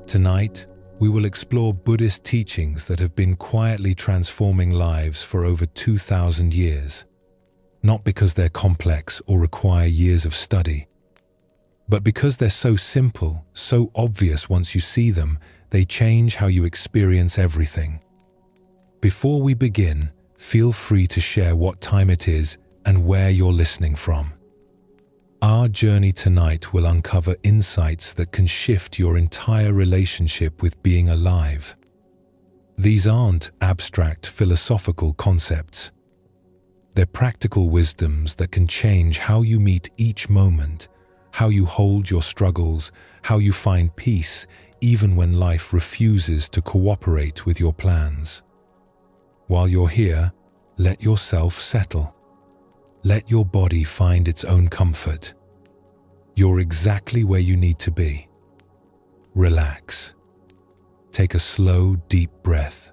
Tonight, we will explore Buddhist teachings that have been quietly transforming lives for over 2,000 years. Not because they're complex or require years of study, but because they're so simple, so obvious once you see them, they change how you experience everything. Before we begin, feel free to share what time it is and where you're listening from. Our journey tonight will uncover insights that can shift your entire relationship with being alive. These aren't abstract philosophical concepts. They're practical wisdoms that can change how you meet each moment, how you hold your struggles, how you find peace, even when life refuses to cooperate with your plans. While you're here, let yourself settle. Let your body find its own comfort. You're exactly where you need to be. Relax. Take a slow, deep breath.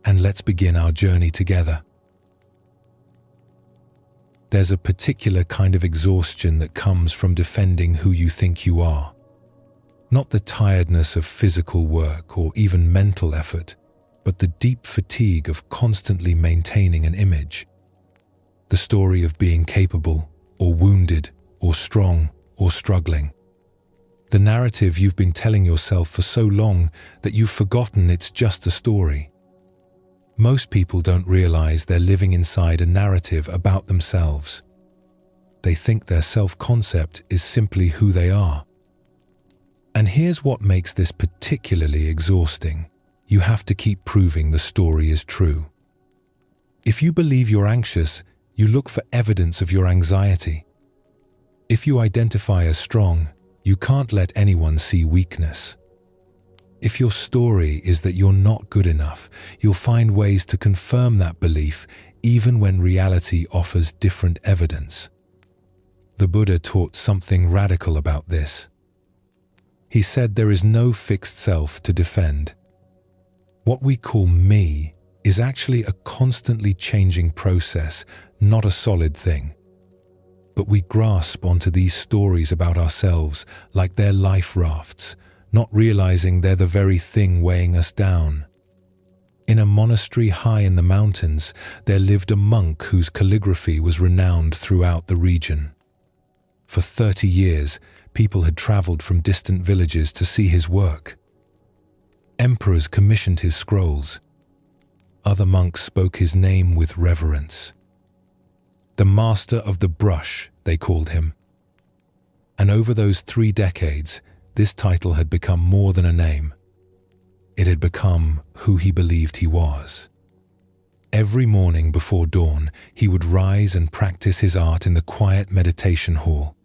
And let's begin our journey together. There's a particular kind of exhaustion that comes from defending who you think you are. Not the tiredness of physical work or even mental effort, but the deep fatigue of constantly maintaining an image. The story of being capable, or wounded, or strong, or struggling. The narrative you've been telling yourself for so long that you've forgotten it's just a story. Most people don't realize they're living inside a narrative about themselves. They think their self-concept is simply who they are. And here's what makes this particularly exhausting. You have to keep proving the story is true. If you believe you're anxious, you look for evidence of your anxiety. If you identify as strong, you can't let anyone see weakness. If your story is that you're not good enough, you'll find ways to confirm that belief even when reality offers different evidence. The Buddha taught something radical about this. He said there is no fixed self to defend. What we call me is actually a constantly changing process, not a solid thing. But we grasp onto these stories about ourselves like they're life rafts, not realizing they're the very thing weighing us down. In a monastery high in the mountains, there lived a monk whose calligraphy was renowned throughout the region. For 30 years, people had traveled from distant villages to see his work. Emperors commissioned his scrolls. Other monks spoke his name with reverence. The master of the brush, they called him. And over those 3 decades, this title had become more than a name. It had become who he believed he was. Every morning before dawn, he would rise and practice his art in the quiet meditation hall.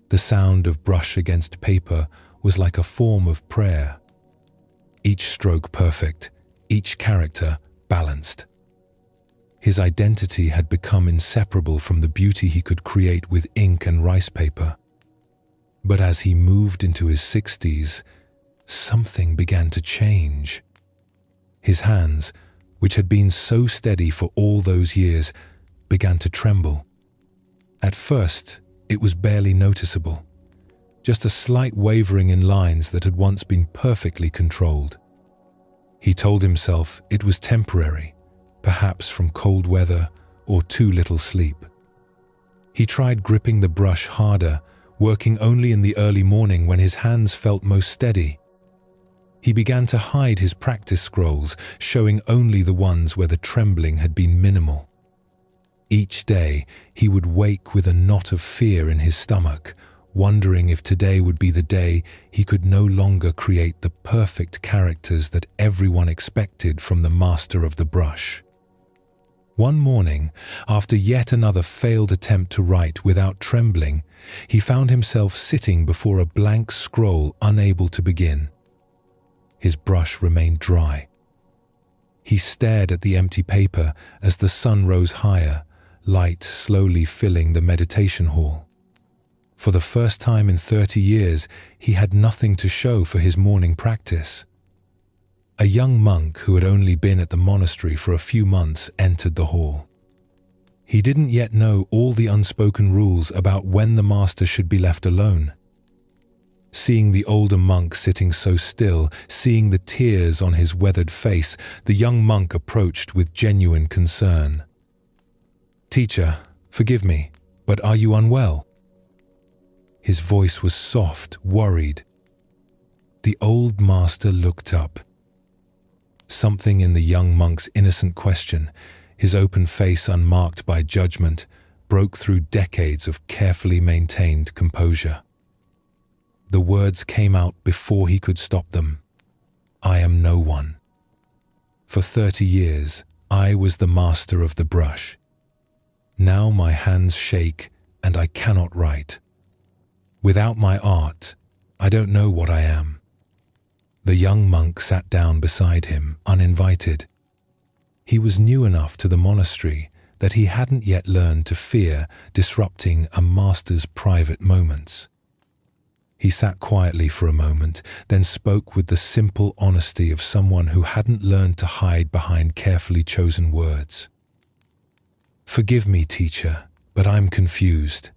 The sound of brush against paper was like a form of prayer. Each stroke perfect, each character balanced. His identity had become inseparable from the beauty he could create with ink and rice paper. But as he moved into his 60s, something began to change. His hands, which had been so steady for all those years, began to tremble. At first, it was barely noticeable, just a slight wavering in lines that had once been perfectly controlled. He told himself it was temporary, perhaps from cold weather or too little sleep. He tried gripping the brush harder, working only in the early morning when his hands felt most steady. He began to hide his practice scrolls, showing only the ones where the trembling had been minimal. Each day, he would wake with a knot of fear in his stomach, wondering if today would be the day he could no longer create the perfect characters that everyone expected from the master of the brush. One morning, after yet another failed attempt to write without trembling, he found himself sitting before a blank scroll, unable to begin. His brush remained dry. He stared at the empty paper as the sun rose higher, light slowly filling the meditation hall. For the first time in 30 years, he had nothing to show for his morning practice. A young monk who had only been at the monastery for a few months entered the hall. He didn't yet know all the unspoken rules about when the master should be left alone. Seeing the older monk sitting so still, seeing the tears on his weathered face, the young monk approached with genuine concern. "Teacher, forgive me, but are you unwell?" His voice was soft, worried. The old master looked up. Something in the young monk's innocent question, his open face unmarked by judgment, broke through decades of carefully maintained composure. The words came out before he could stop them. "I am no one. For 30 years, I was the master of the brush. Now my hands shake and I cannot write. Without my art, I don't know what I am." The young monk sat down beside him, uninvited. He was new enough to the monastery that he hadn't yet learned to fear disrupting a master's private moments. He sat quietly for a moment, then spoke with the simple honesty of someone who hadn't learned to hide behind carefully chosen words. "Forgive me, teacher, but I'm confused.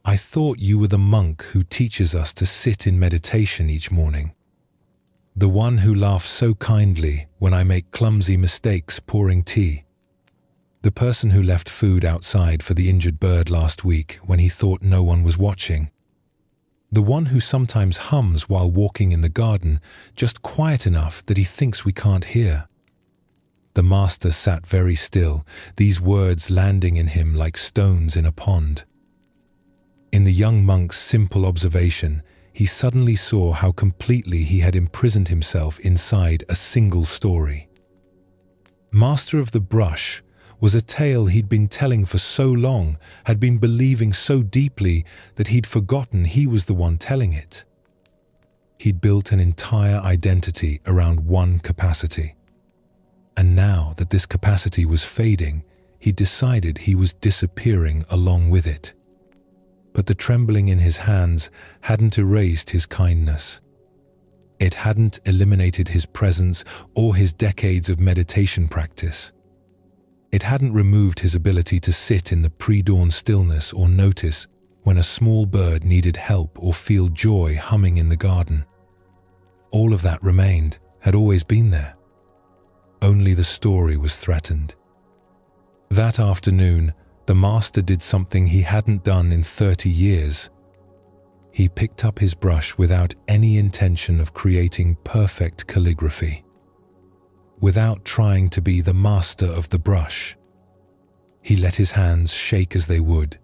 I thought you were the monk who teaches us to sit in meditation each morning. The one who laughs so kindly when I make clumsy mistakes pouring tea. The person who left food outside for the injured bird last week when he thought no one was watching. The one who sometimes hums while walking in the garden, just quiet enough that he thinks we can't hear." The master sat very still, these words landing in him like stones in a pond. In the young monk's simple observation, he suddenly saw how completely he had imprisoned himself inside a single story. Master of the Brush was a tale he'd been telling for so long, had been believing so deeply that he'd forgotten he was the one telling it. He'd built an entire identity around one capacity. And now that this capacity was fading, he decided he was disappearing along with it. But the trembling in his hands hadn't erased his kindness. It hadn't eliminated his presence or his decades of meditation practice. It hadn't removed his ability to sit in the pre-dawn stillness or notice when a small bird needed help or feel joy humming in the garden. All of that remained, had always been there. Only the story was threatened. That afternoon, the master did something he hadn't done in 30 years. He picked up his brush without any intention of creating perfect calligraphy. Without trying to be the master of the brush. He let his hands shake as they would.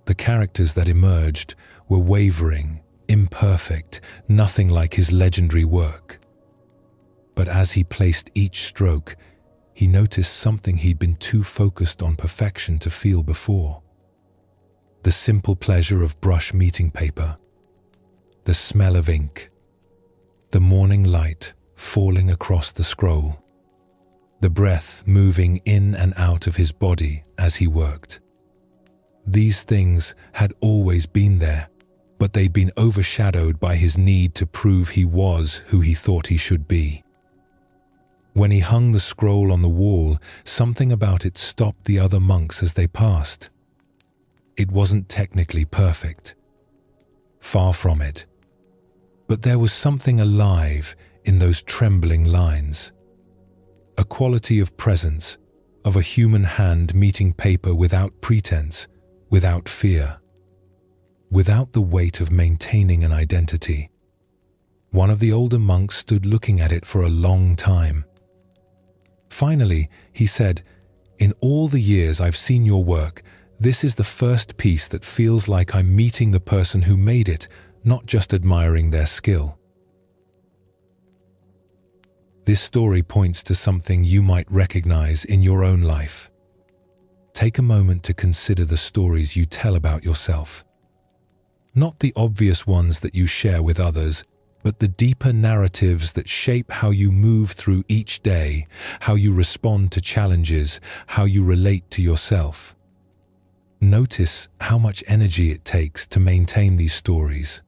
The characters that emerged were wavering, imperfect, nothing like his legendary work. But as he placed each stroke, he noticed something he'd been too focused on perfection to feel before. The simple pleasure of brush meeting paper, the smell of ink, the morning light falling across the scroll, the breath moving in and out of his body as he worked. These things had always been there, but they'd been overshadowed by his need to prove he was who he thought he should be. When he hung the scroll on the wall, something about it stopped the other monks as they passed. It wasn't technically perfect. Far from it. But there was something alive in those trembling lines. A quality of presence, of a human hand meeting paper without pretense, without fear. Without the weight of maintaining an identity. One of the older monks stood looking at it for a long time. Finally, he said, "In all the years I've seen your work, this is the first piece that feels like I'm meeting the person who made it, not just admiring their skill." This story points to something you might recognize in your own life. Take a moment to consider the stories you tell about yourself. Not the obvious ones that you share with others, but the deeper narratives that shape how you move through each day, how you respond to challenges, how you relate to yourself. Notice how much energy it takes to maintain these stories.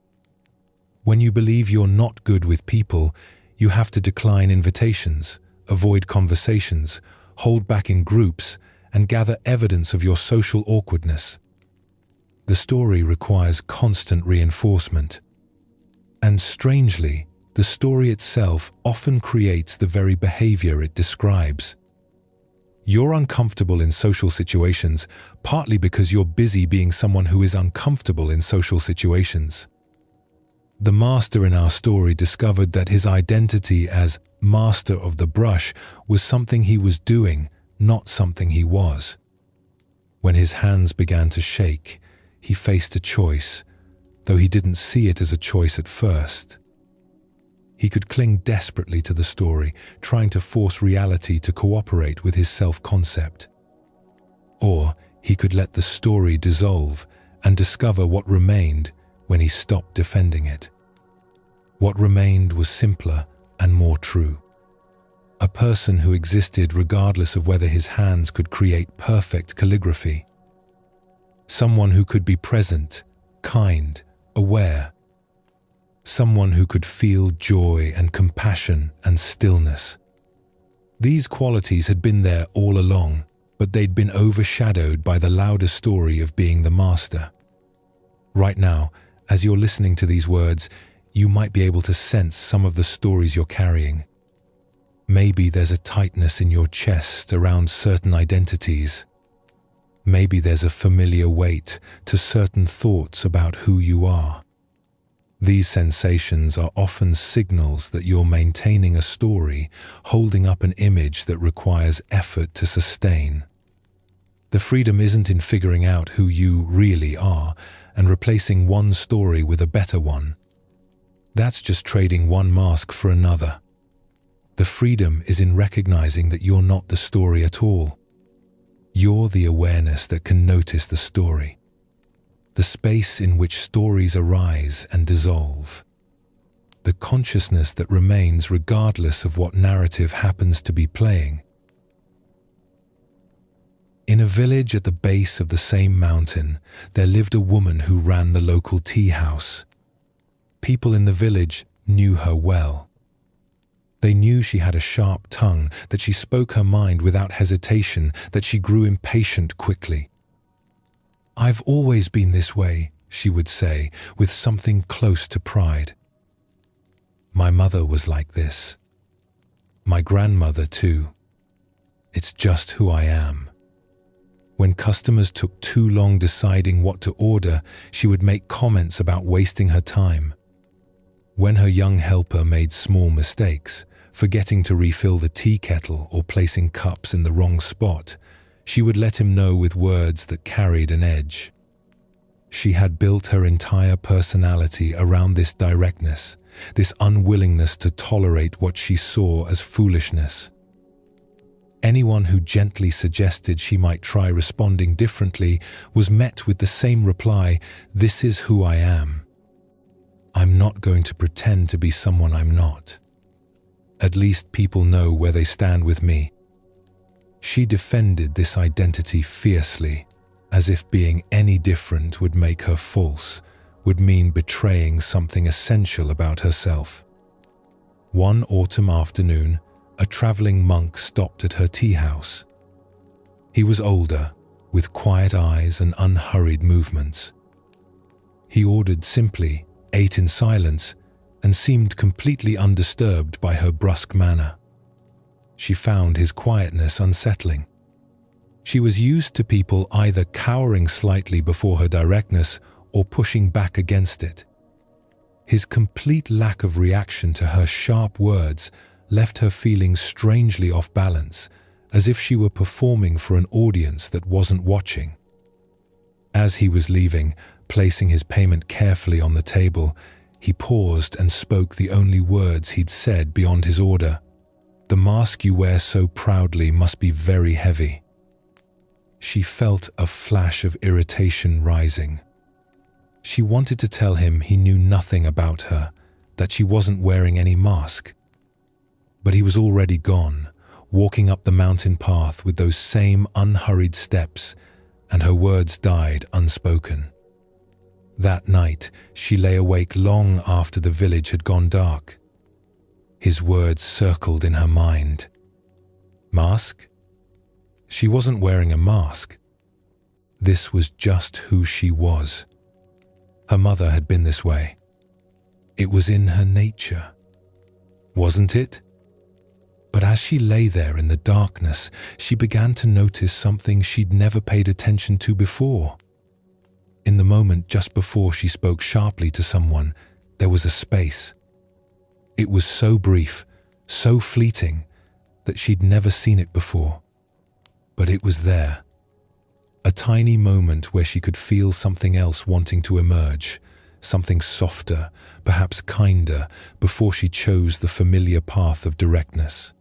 When you believe you're not good with people, you have to decline invitations, avoid conversations, hold back in groups, and gather evidence of your social awkwardness. The story requires constant reinforcement. And strangely, the story itself often creates the very behavior it describes. You're uncomfortable in social situations, partly because you're busy being someone who is uncomfortable in social situations. The master in our story discovered that his identity as master of the brush was something he was doing, not something he was. When his hands began to shake, he faced a choice, though he didn't see it as a choice at first. He could cling desperately to the story, trying to force reality to cooperate with his self-concept. Or he could let the story dissolve and discover what remained when he stopped defending it. What remained was simpler and more true. A person who existed regardless of whether his hands could create perfect calligraphy. Someone who could be present, kind, aware. Someone who could feel joy and compassion and stillness. These qualities had been there all along, but they'd been overshadowed by the louder story of being the master. Right now, as you're listening to these words, you might be able to sense some of the stories you're carrying. Maybe there's a tightness in your chest around certain identities. Maybe there's a familiar weight to certain thoughts about who you are. These sensations are often signals that you're maintaining a story, holding up an image that requires effort to sustain. The freedom isn't in figuring out who you really are and replacing one story with a better one. That's just trading one mask for another. The freedom is in recognizing that you're not the story at all. You're the awareness that can notice the story. The space in which stories arise and dissolve. The consciousness that remains regardless of what narrative happens to be playing. In a village at the base of the same mountain, there lived a woman who ran the local tea house. People in the village knew her well. They knew she had a sharp tongue, that she spoke her mind without hesitation, that she grew impatient quickly. "I've always been this way," she would say, with something close to pride. "My mother was like this. My grandmother too. It's just who I am." When customers took too long deciding what to order, she would make comments about wasting her time. When her young helper made small mistakes, forgetting to refill the tea kettle or placing cups in the wrong spot, she would let him know with words that carried an edge. She had built her entire personality around this directness, this unwillingness to tolerate what she saw as foolishness. Anyone who gently suggested she might try responding differently was met with the same reply, "This is who I am. I'm not going to pretend to be someone I'm not. At least people know where they stand with me." She defended this identity fiercely, as if being any different would make her false, would mean betraying something essential about herself. One autumn afternoon, a traveling monk stopped at her tea house. He was older, with quiet eyes and unhurried movements. He ordered simply, ate in silence, and seemed completely undisturbed by her brusque manner. She found his quietness unsettling. She was used to people either cowering slightly before her directness or pushing back against it. His complete lack of reaction to her sharp words left her feeling strangely off balance, as if she were performing for an audience that wasn't watching. As he was leaving, placing his payment carefully on the table, he paused and spoke the only words he'd said beyond his order. "The mask you wear so proudly must be very heavy." She felt a flash of irritation rising. She wanted to tell him he knew nothing about her, that she wasn't wearing any mask. But he was already gone, walking up the mountain path with those same unhurried steps, and her words died unspoken. That night, she lay awake long after the village had gone dark. His words circled in her mind. "Mask? She wasn't wearing a mask. This was just who she was. Her mother had been this way. It was in her nature, wasn't it? But as she lay there in the darkness, she began to notice something she'd never paid attention to before. In the moment just before she spoke sharply to someone, there was a space. It was so brief, so fleeting, that she'd never seen it before. But it was there. A tiny moment where she could feel something else wanting to emerge, something softer, perhaps kinder, before she chose the familiar path of directness.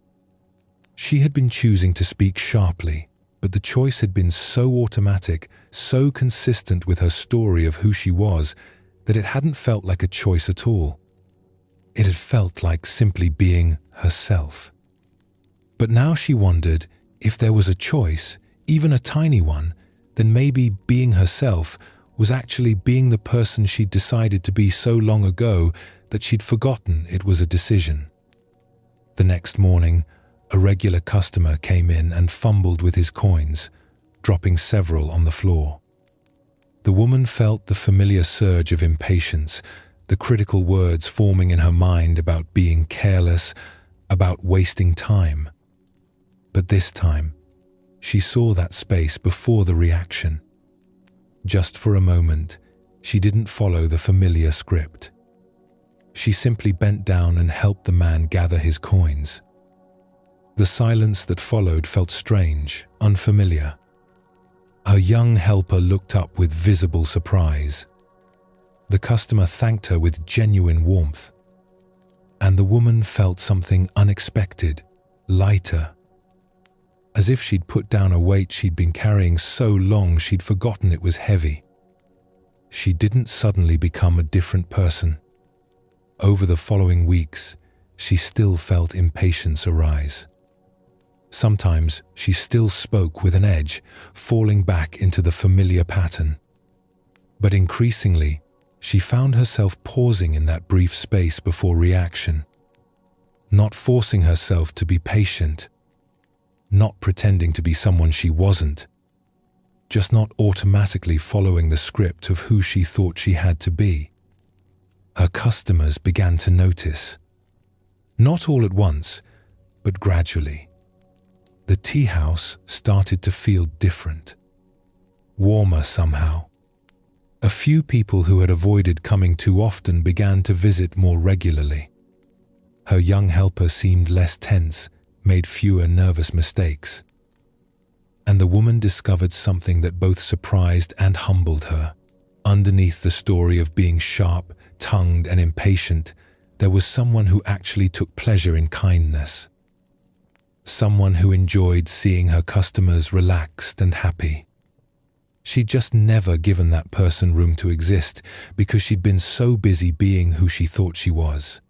She had been choosing to speak sharply, but the choice had been so automatic, so consistent with her story of who she was, that it hadn't felt like a choice at all. It had felt like simply being herself. But now she wondered, if there was a choice, even a tiny one, then maybe being herself was actually being the person she'd decided to be so long ago that she'd forgotten it was a decision. The next morning, a regular customer came in and fumbled with his coins, dropping several on the floor. The woman felt the familiar surge of impatience, the critical words forming in her mind about being careless, about wasting time. But this time, she saw that space before the reaction. Just for a moment, she didn't follow the familiar script. She simply bent down and helped the man gather his coins. The silence that followed felt strange, unfamiliar. Her young helper looked up with visible surprise. The customer thanked her with genuine warmth. And the woman felt something unexpected, lighter. As if she'd put down a weight she'd been carrying so long she'd forgotten it was heavy. She didn't suddenly become a different person. Over the following weeks, she still felt impatience arise. Sometimes she still spoke with an edge, falling back into the familiar pattern. But increasingly, she found herself pausing in that brief space before reaction, not forcing herself to be patient, not pretending to be someone she wasn't, just not automatically following the script of who she thought she had to be. Her customers began to notice. Not all at once, but gradually. The tea house started to feel different, warmer somehow. A few people who had avoided coming too often began to visit more regularly. Her young helper seemed less tense, made fewer nervous mistakes. And the woman discovered something that both surprised and humbled her. Underneath the story of being sharp-tongued and impatient, there was someone who actually took pleasure in kindness. Someone who enjoyed seeing her customers relaxed and happy. She'd just never given that person room to exist because she'd been so busy being who she thought she was.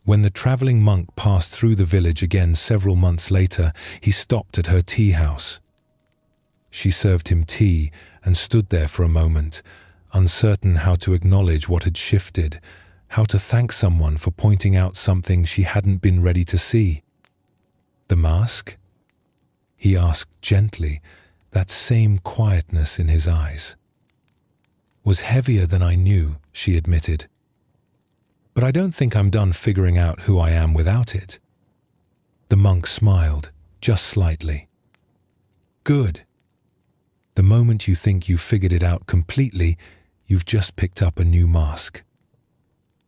When the traveling monk passed through the village again several months later, he stopped at her tea house. She served him tea and stood there for a moment, uncertain how to acknowledge what had shifted, how to thank someone for pointing out something she hadn't been ready to see. "The mask?" he asked gently, that same quietness in his eyes. "Was heavier than I knew," she admitted. "But I don't think I'm done figuring out who I am without it." The monk smiled, just slightly. "Good. The moment you think you've figured it out completely, you've just picked up a new mask.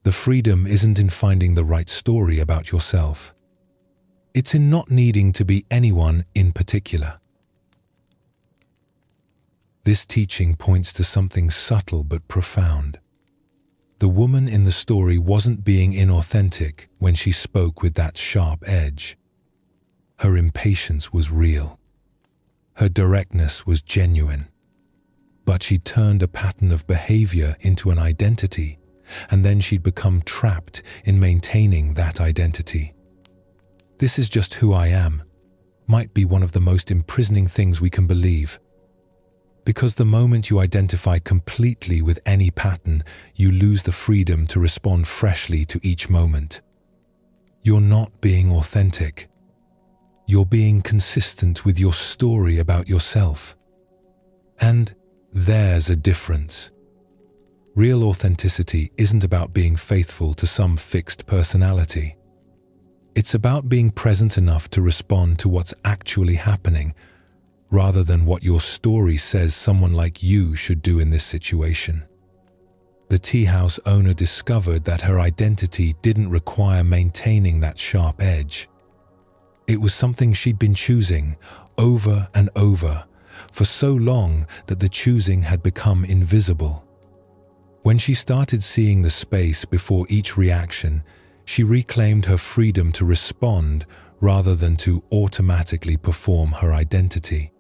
The freedom isn't in finding the right story about yourself. It's in not needing to be anyone in particular." This teaching points to something subtle but profound. The woman in the story wasn't being inauthentic when she spoke with that sharp edge. Her impatience was real. Her directness was genuine. But she turned a pattern of behavior into an identity, and then she'd become trapped in maintaining that identity. "This is just who I am," might be one of the most imprisoning things we can believe. Because the moment you identify completely with any pattern, you lose the freedom to respond freshly to each moment. You're not being authentic. You're being consistent with your story about yourself. And there's a difference. Real authenticity isn't about being faithful to some fixed personality. It's about being present enough to respond to what's actually happening, rather than what your story says someone like you should do in this situation. The tea house owner discovered that her identity didn't require maintaining that sharp edge. It was something she'd been choosing over and over for so long that the choosing had become invisible. When she started seeing the space before each reaction, she reclaimed her freedom to respond rather than to automatically perform her identity.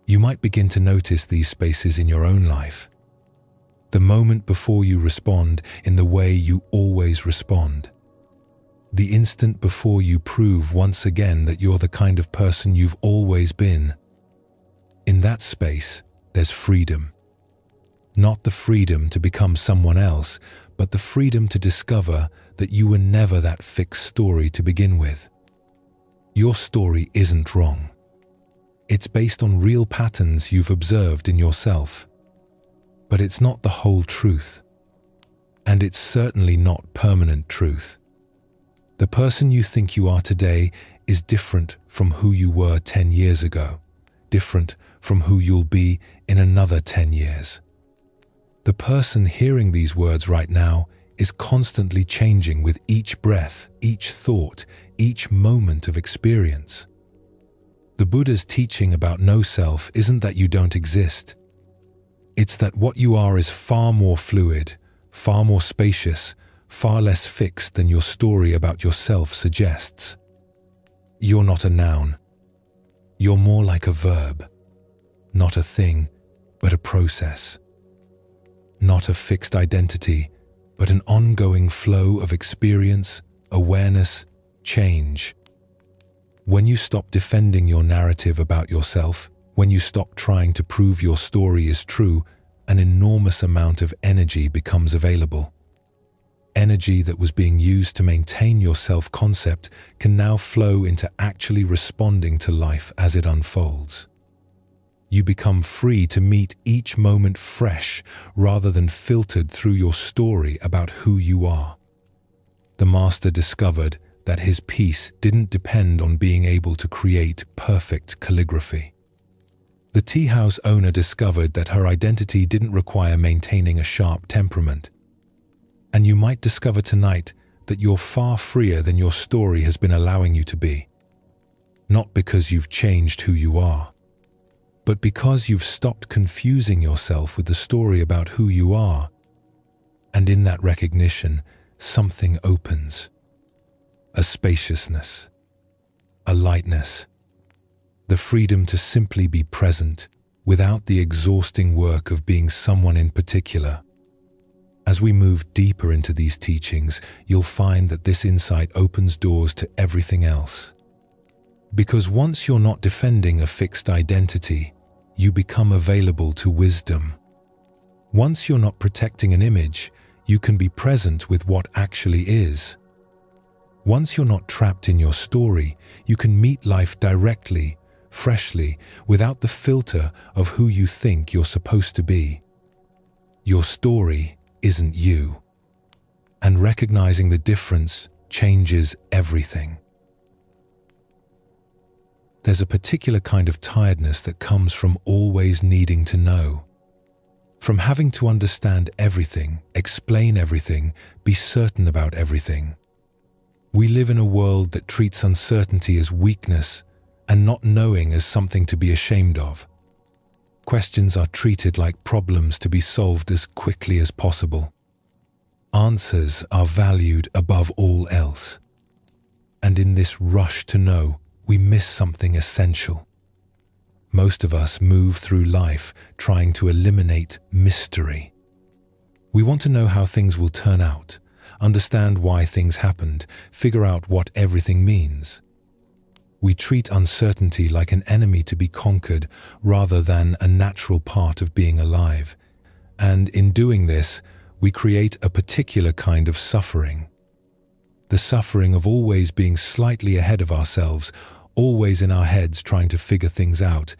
You might begin to notice these spaces in your own life. The moment before you respond in the way you always respond. The instant before you prove once again that you're the kind of person you've always been. In that space, there's freedom. Not the freedom to become someone else, but the freedom to discover that you were never that fixed story to begin with. Your story isn't wrong. It's based on real patterns you've observed in yourself. But it's not the whole truth. And it's certainly not permanent truth. The person you think you are today is different from who you were 10 years ago, different from who you'll be in another 10 years. The person hearing these words right now is constantly changing with each breath, each thought, each moment of experience. The Buddha's teaching about no self isn't that you don't exist. It's that what you are is far more fluid, far more spacious, far less fixed than your story about yourself suggests. You're not a noun. You're more like a verb. Not a thing, but a process. Not a fixed identity, but an ongoing flow of experience, awareness, change. When you stop defending your narrative about yourself, when you stop trying to prove your story is true, an enormous amount of energy becomes available. Energy that was being used to maintain your self-concept can now flow into actually responding to life as it unfolds. You become free to meet each moment fresh rather than filtered through your story about who you are. The master discovered that his peace didn't depend on being able to create perfect calligraphy. The tea house owner discovered that her identity didn't require maintaining a sharp temperament. And you might discover tonight that you're far freer than your story has been allowing you to be. Not because you've changed who you are, but because you've stopped confusing yourself with the story about who you are. And in that recognition, something opens. A spaciousness, a lightness, the freedom to simply be present without the exhausting work of being someone in particular. As we move deeper into these teachings, you'll find that this insight opens doors to everything else. Because once you're not defending a fixed identity, you become available to wisdom. Once you're not protecting an image, you can be present with what actually is. Once you're not trapped in your story, you can meet life directly, freshly, without the filter of who you think you're supposed to be. Your story isn't you. And recognizing the difference changes everything. There's a particular kind of tiredness that comes from always needing to know. From having to understand everything, explain everything, be certain about everything. We live in a world that treats uncertainty as weakness and not knowing as something to be ashamed of. Questions are treated like problems to be solved as quickly as possible. Answers are valued above all else. And in this rush to know, we miss something essential. Most of us move through life trying to eliminate mystery. We want to know how things will turn out, understand why things happened, figure out what everything means. We treat uncertainty like an enemy to be conquered rather than a natural part of being alive. And in doing this, we create a particular kind of suffering. The suffering of always being slightly ahead of ourselves, always in our heads trying to figure things out,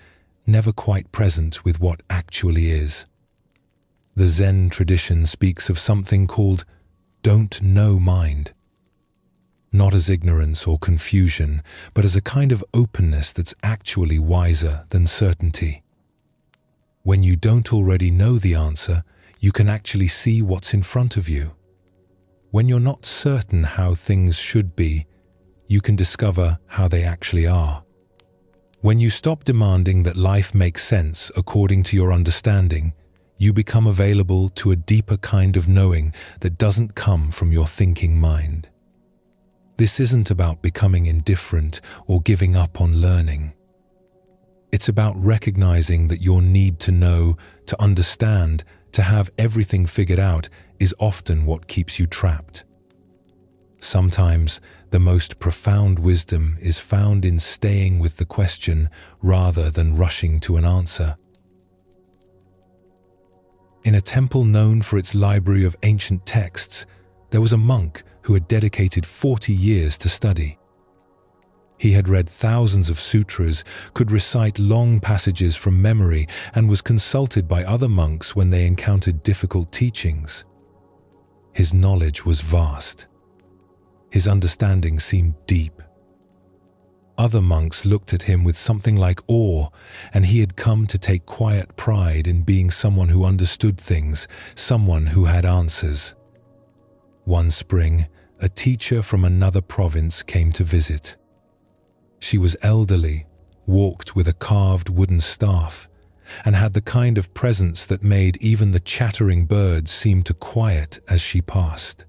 never quite present with what actually is. The Zen tradition speaks of something called don't know mind. Not as ignorance or confusion, but as a kind of openness that's actually wiser than certainty. When you don't already know the answer, you can actually see what's in front of you. When you're not certain how things should be, you can discover how they actually are. When you stop demanding that life makes sense according to your understanding, you become available to a deeper kind of knowing that doesn't come from your thinking mind. This isn't about becoming indifferent or giving up on learning. It's about recognizing that your need to know, to understand, to have everything figured out is often what keeps you trapped. Sometimes the most profound wisdom is found in staying with the question rather than rushing to an answer. In a temple known for its library of ancient texts, there was a monk who had dedicated 40 years to study. He had read thousands of sutras, could recite long passages from memory, and was consulted by other monks when they encountered difficult teachings. His knowledge was vast. His understanding seemed deep. Other monks looked at him with something like awe, and he had come to take quiet pride in being someone who understood things, someone who had answers. One spring, a teacher from another province came to visit. She was elderly, walked with a carved wooden staff, and had the kind of presence that made even the chattering birds seem to quiet as she passed.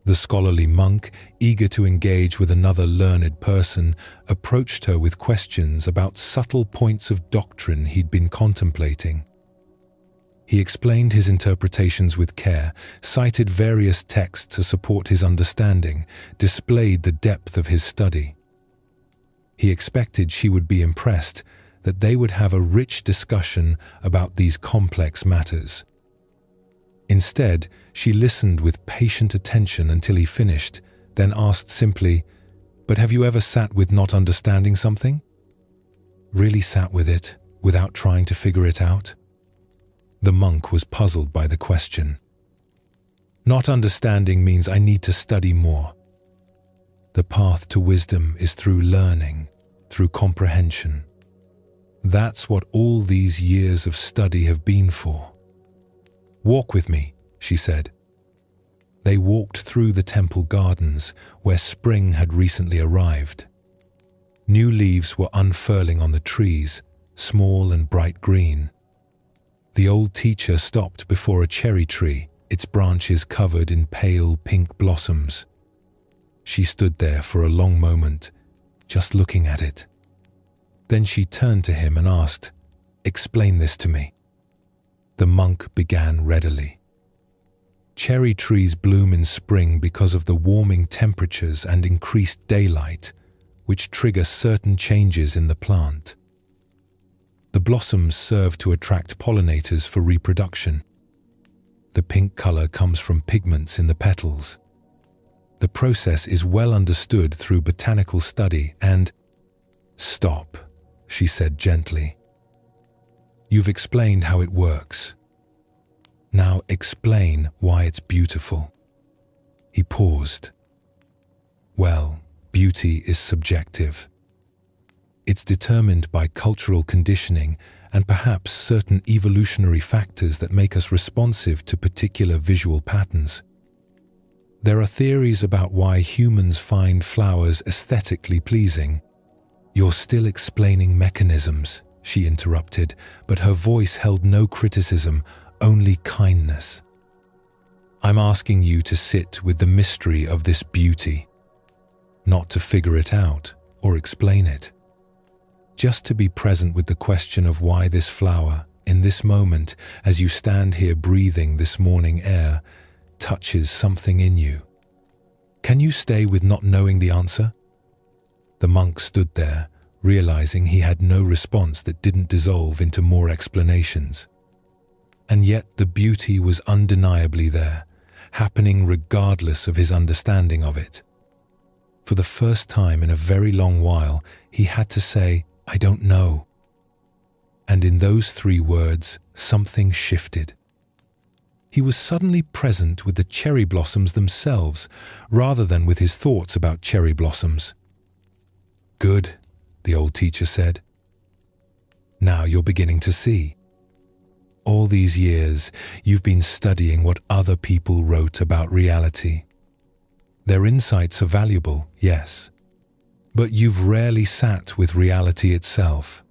The scholarly monk, eager to engage with another learned person, approached her with questions about subtle points of doctrine he'd been contemplating. He explained his interpretations with care, cited various texts to support his understanding, displayed the depth of his study. He expected she would be impressed, that they would have a rich discussion about these complex matters. Instead, she listened with patient attention until he finished, then asked simply, "But have you ever sat with not understanding something? Really sat with it, without trying to figure it out?" The monk was puzzled by the question. "Not understanding means I need to study more. The path to wisdom is through learning, through comprehension. That's what all these years of study have been for." "Walk with me," she said. They walked through the temple gardens, where spring had recently arrived. New leaves were unfurling on the trees, small and bright green. The old teacher stopped before a cherry tree, its branches covered in pale pink blossoms. She stood there for a long moment, just looking at it. Then she turned to him and asked, "Explain this to me." The monk began readily. Cherry trees bloom in spring because of the warming temperatures and increased daylight, which trigger certain changes in the plant. The blossoms serve to attract pollinators for reproduction. The pink color comes from pigments in the petals. The process is well understood through botanical study and— "Stop," she said gently. "You've explained how it works. Now explain why it's beautiful." He paused. "Well, beauty is subjective. It's determined by cultural conditioning and perhaps certain evolutionary factors that make us responsive to particular visual patterns. There are theories about why humans find flowers aesthetically pleasing." "You're still explaining mechanisms," she interrupted, but her voice held no criticism, only kindness. "I'm asking you to sit with the mystery of this beauty, not to figure it out or explain it. Just to be present with the question of why this flower, in this moment, as you stand here breathing this morning air, touches something in you. Can you stay with not knowing the answer?" The monk stood there, realizing he had no response that didn't dissolve into more explanations. And yet the beauty was undeniably there, happening regardless of his understanding of it. For the first time in a very long while, he had to say, "I don't know." And in those 3 words, something shifted. He was suddenly present with the cherry blossoms themselves, rather than with his thoughts about cherry blossoms. "Good," the old teacher said. "Now you're beginning to see. All these years, you've been studying what other people wrote about reality. Their insights are valuable, yes, but you've rarely sat with reality itself.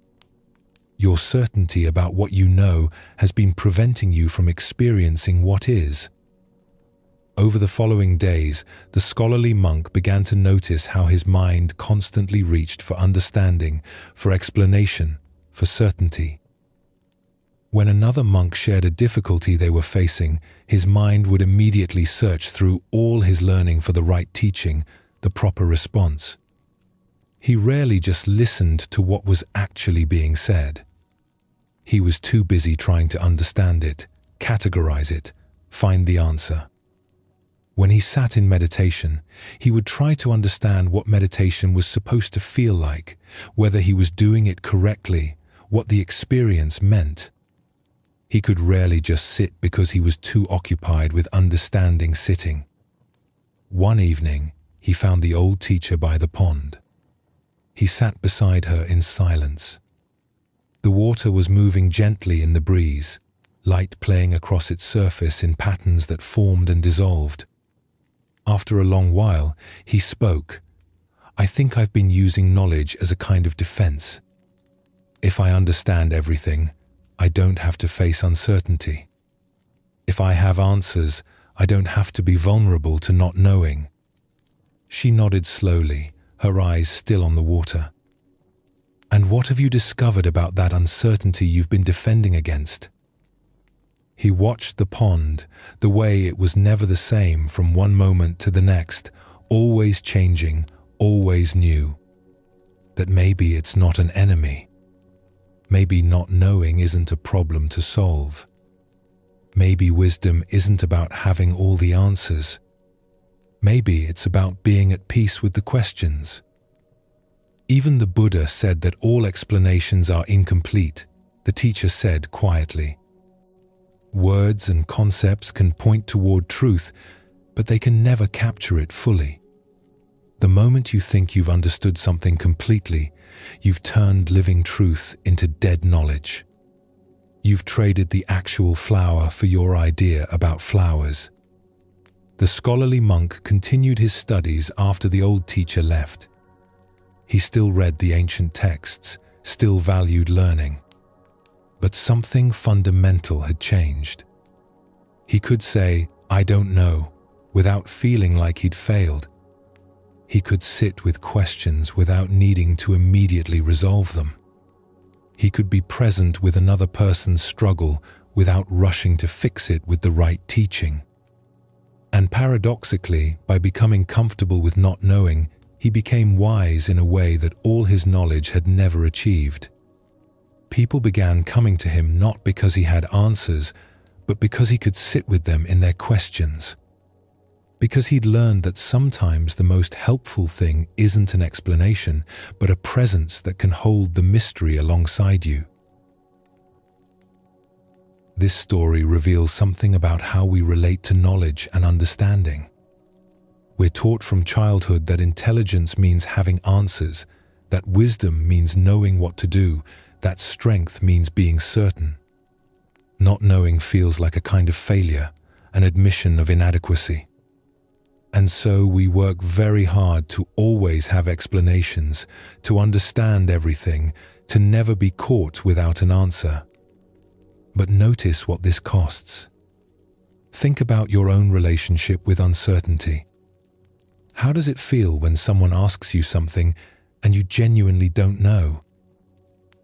Your certainty about what you know has been preventing you from experiencing what is." Over the following days, the scholarly monk began to notice how his mind constantly reached for understanding, for explanation, for certainty. When another monk shared a difficulty they were facing, his mind would immediately search through all his learning for the right teaching, the proper response. He rarely just listened to what was actually being said. He was too busy trying to understand it, categorize it, find the answer. When he sat in meditation, he would try to understand what meditation was supposed to feel like, whether he was doing it correctly, what the experience meant. He could rarely just sit because he was too occupied with understanding sitting. One evening, he found the old teacher by the pond. He sat beside her in silence. The water was moving gently in the breeze, light playing across its surface in patterns that formed and dissolved. After a long while, he spoke. "I think I've been using knowledge as a kind of defense. If I understand everything, I don't have to face uncertainty. If I have answers, I don't have to be vulnerable to not knowing." She nodded slowly, her eyes still on the water. "And what have you discovered about that uncertainty you've been defending against?" He watched the pond, the way it was never the same from one moment to the next, always changing, always new. That maybe it's not an enemy. Maybe not knowing isn't a problem to solve. Maybe wisdom isn't about having all the answers. Maybe it's about being at peace with the questions. Even the Buddha said that all explanations are incomplete, the teacher said quietly. Words and concepts can point toward truth, but they can never capture it fully. The moment you think you've understood something completely, you've turned living truth into dead knowledge. You've traded the actual flower for your idea about flowers. The scholarly monk continued his studies after the old teacher left. He still read the ancient texts, still valued learning. But something fundamental had changed. He could say, "I don't know," without feeling like he'd failed. He could sit with questions without needing to immediately resolve them. He could be present with another person's struggle without rushing to fix it with the right teaching. And paradoxically, by becoming comfortable with not knowing, he became wise in a way that all his knowledge had never achieved. People began coming to him not because he had answers, but because he could sit with them in their questions. Because he'd learned that sometimes the most helpful thing isn't an explanation, but a presence that can hold the mystery alongside you. This story reveals something about how we relate to knowledge and understanding. We're taught from childhood that intelligence means having answers, that wisdom means knowing what to do, that strength means being certain. Not knowing feels like a kind of failure, an admission of inadequacy. And so we work very hard to always have explanations, to understand everything, to never be caught without an answer. But notice what this costs. Think about your own relationship with uncertainty. How does it feel when someone asks you something and you genuinely don't know?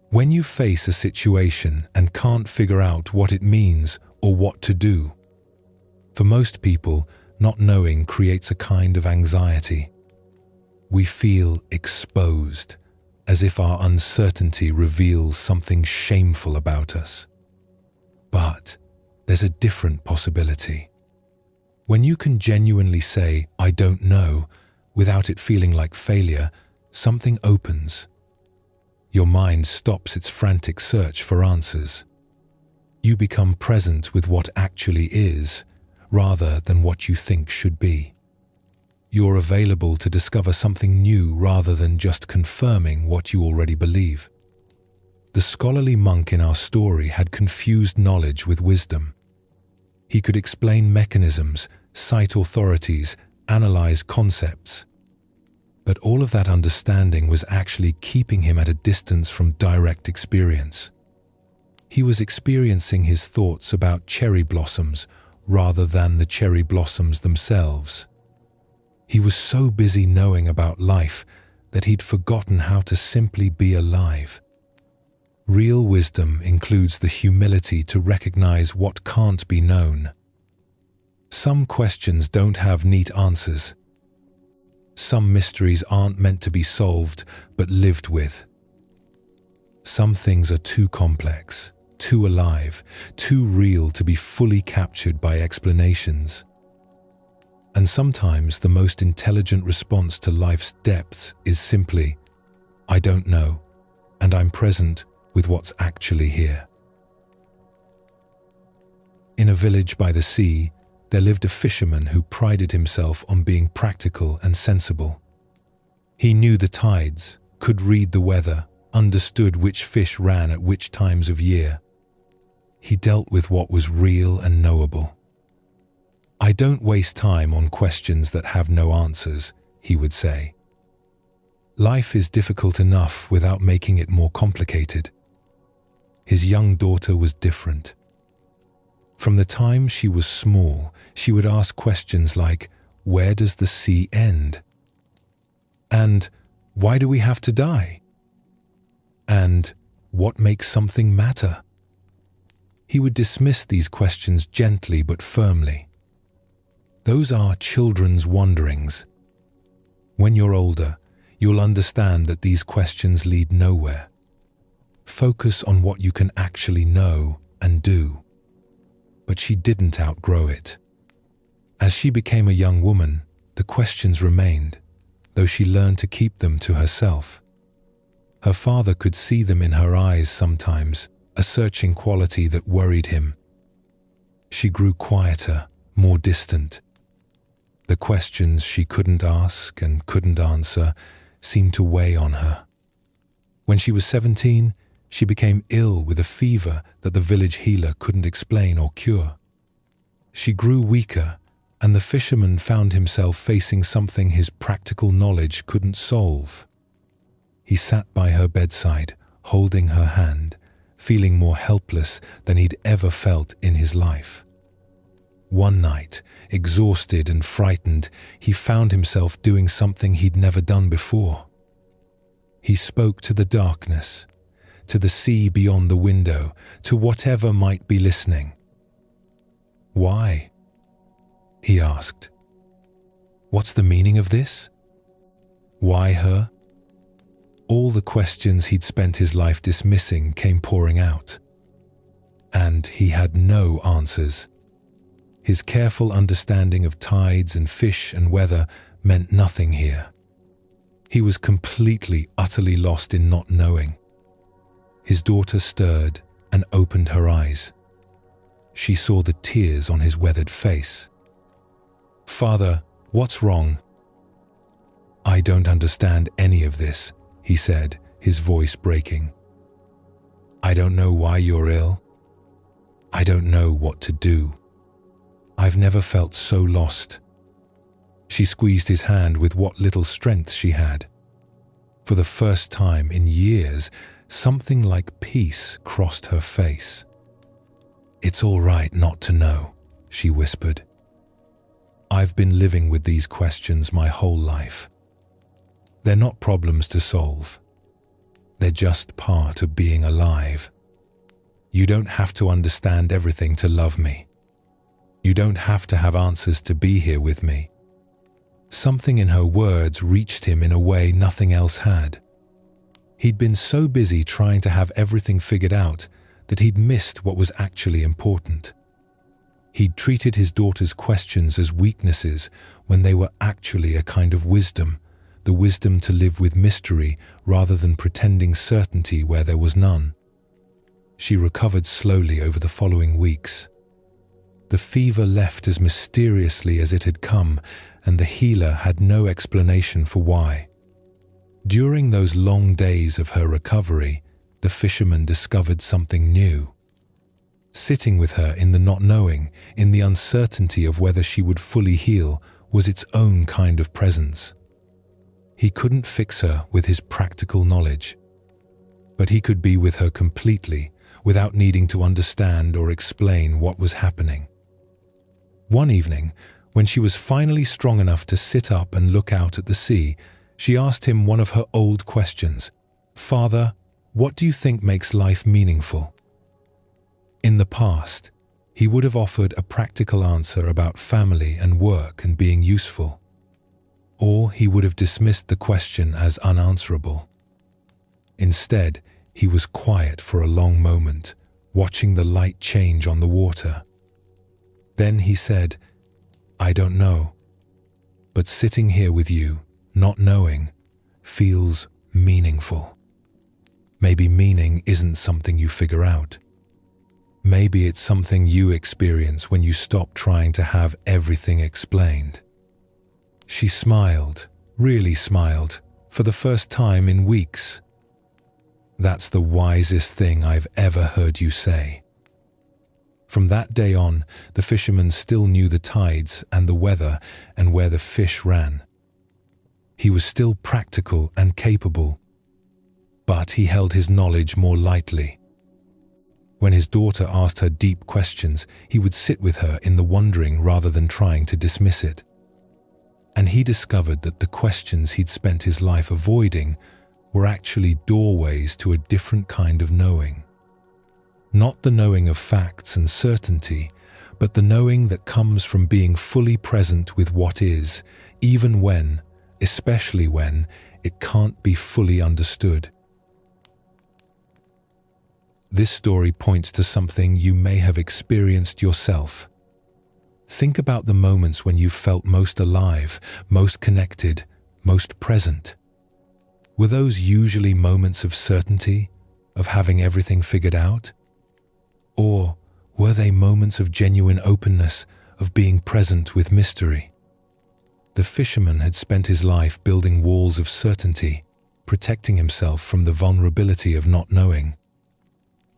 When you face a situation and can't figure out what it means or what to do? For most people, not knowing creates a kind of anxiety. We feel exposed, as if our uncertainty reveals something shameful about us. But there's a different possibility. When you can genuinely say, "I don't know," without it feeling like failure, something opens. Your mind stops its frantic search for answers. You become present with what actually is, rather than what you think should be. You're available to discover something new rather than just confirming what you already believe. The scholarly monk in our story had confused knowledge with wisdom. He could explain mechanisms, cite authorities, analyze concepts. But all of that understanding was actually keeping him at a distance from direct experience. He was experiencing his thoughts about cherry blossoms rather than the cherry blossoms themselves. He was so busy knowing about life that he'd forgotten how to simply be alive. Real wisdom includes the humility to recognize what can't be known. Some questions don't have neat answers. Some mysteries aren't meant to be solved, but lived with. Some things are too complex, too alive, too real to be fully captured by explanations. And sometimes the most intelligent response to life's depths is simply, I don't know, and I'm present with what's actually here. In a village by the sea, there lived a fisherman who prided himself on being practical and sensible. He knew the tides, could read the weather, understood which fish ran at which times of year. He dealt with what was real and knowable. I don't waste time on questions that have no answers, he would say. Life is difficult enough without making it more complicated. His young daughter was different. From the time she was small, she would ask questions like, where does the sea end? And why do we have to die? And what makes something matter? He would dismiss these questions gently but firmly. Those are children's wanderings. When you're older, you'll understand that these questions lead nowhere. Focus on what you can actually know and do. But she didn't outgrow it. As she became a young woman, the questions remained, though she learned to keep them to herself. Her father could see them in her eyes sometimes, a searching quality that worried him. She grew quieter, more distant. The questions she couldn't ask and couldn't answer seemed to weigh on her. When she was 17, she became ill with a fever that the village healer couldn't explain or cure. She grew weaker, and the fisherman found himself facing something his practical knowledge couldn't solve. He sat by her bedside, holding her hand, feeling more helpless than he'd ever felt in his life. One night, exhausted and frightened, he found himself doing something he'd never done before. He spoke to the darkness, to the sea beyond the window, to whatever might be listening. Why? He asked. What's the meaning of this? Why her? All the questions he'd spent his life dismissing came pouring out. And he had no answers. His careful understanding of tides and fish and weather meant nothing here. He was completely, utterly lost in not knowing. His daughter stirred and opened her eyes. She saw the tears on his weathered face. "Father, what's wrong?" "I don't understand any of this," he said, his voice breaking. "I don't know why you're ill. I don't know what to do. I've never felt so lost." She squeezed his hand with what little strength she had. For the first time in years, something like peace crossed her face. "It's all right not to know," she whispered. "I've been living with these questions my whole life. They're not problems to solve. They're just part of being alive. You don't have to understand everything to love me. You don't have to have answers to be here with me." Something in her words reached him in a way nothing else had. He'd been so busy trying to have everything figured out that he'd missed what was actually important. He'd treated his daughter's questions as weaknesses when they were actually a kind of wisdom, the wisdom to live with mystery rather than pretending certainty where there was none. She recovered slowly over the following weeks. The fever left as mysteriously as it had come, and the healer had no explanation for why. During those long days of her recovery, the fisherman discovered something new. Sitting with her in the not knowing, in the uncertainty of whether she would fully heal, was its own kind of presence. He couldn't fix her with his practical knowledge, but he could be with her completely, without needing to understand or explain what was happening. One evening, when she was finally strong enough to sit up and look out at the sea, she asked him one of her old questions. "Father, what do you think makes life meaningful?" In the past, he would have offered a practical answer about family and work and being useful. Or he would have dismissed the question as unanswerable. Instead, he was quiet for a long moment, watching the light change on the water. Then he said, "I don't know, but sitting here with you, not knowing, feels meaningful. Maybe meaning isn't something you figure out. Maybe it's something you experience when you stop trying to have everything explained." She smiled, really smiled, for the first time in weeks. "That's the wisest thing I've ever heard you say." From that day on, the fisherman still knew the tides and the weather and where the fish ran. He was still practical and capable, but he held his knowledge more lightly. When his daughter asked her deep questions, he would sit with her in the wondering rather than trying to dismiss it. And he discovered that the questions he'd spent his life avoiding were actually doorways to a different kind of knowing. Not the knowing of facts and certainty, but the knowing that comes from being fully present with what is, even when, especially when, it can't be fully understood. This story points to something you may have experienced yourself. Think about the moments when you felt most alive, most connected, most present. Were those usually moments of certainty, of having everything figured out? Or were they moments of genuine openness, of being present with mystery? The fisherman had spent his life building walls of certainty, protecting himself from the vulnerability of not knowing.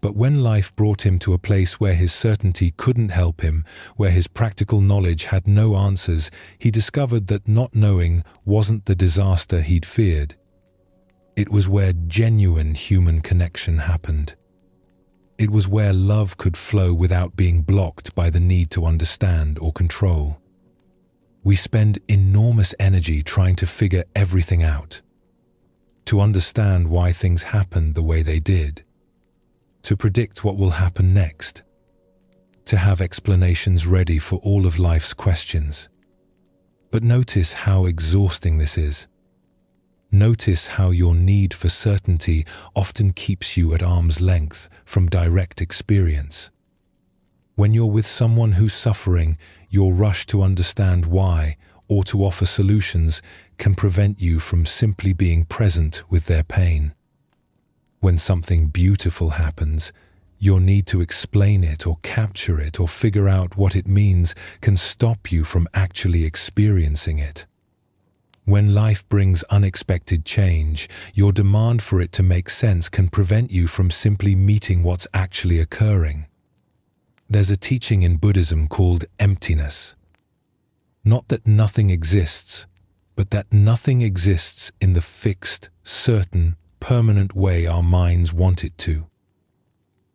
But when life brought him to a place where his certainty couldn't help him, where his practical knowledge had no answers, he discovered that not knowing wasn't the disaster he'd feared. It was where genuine human connection happened. It was where love could flow without being blocked by the need to understand or control. We spend enormous energy trying to figure everything out, to understand why things happened the way they did, to predict what will happen next, to have explanations ready for all of life's questions. But notice how exhausting this is. Notice how your need for certainty often keeps you at arm's length from direct experience. When you're with someone who's suffering, your rush to understand why or to offer solutions can prevent you from simply being present with their pain. When something beautiful happens, your need to explain it or capture it or figure out what it means can stop you from actually experiencing it. When life brings unexpected change, your demand for it to make sense can prevent you from simply meeting what's actually occurring. There's a teaching in Buddhism called emptiness. Not that nothing exists, but that nothing exists in the fixed, certain, permanent way our minds want it to.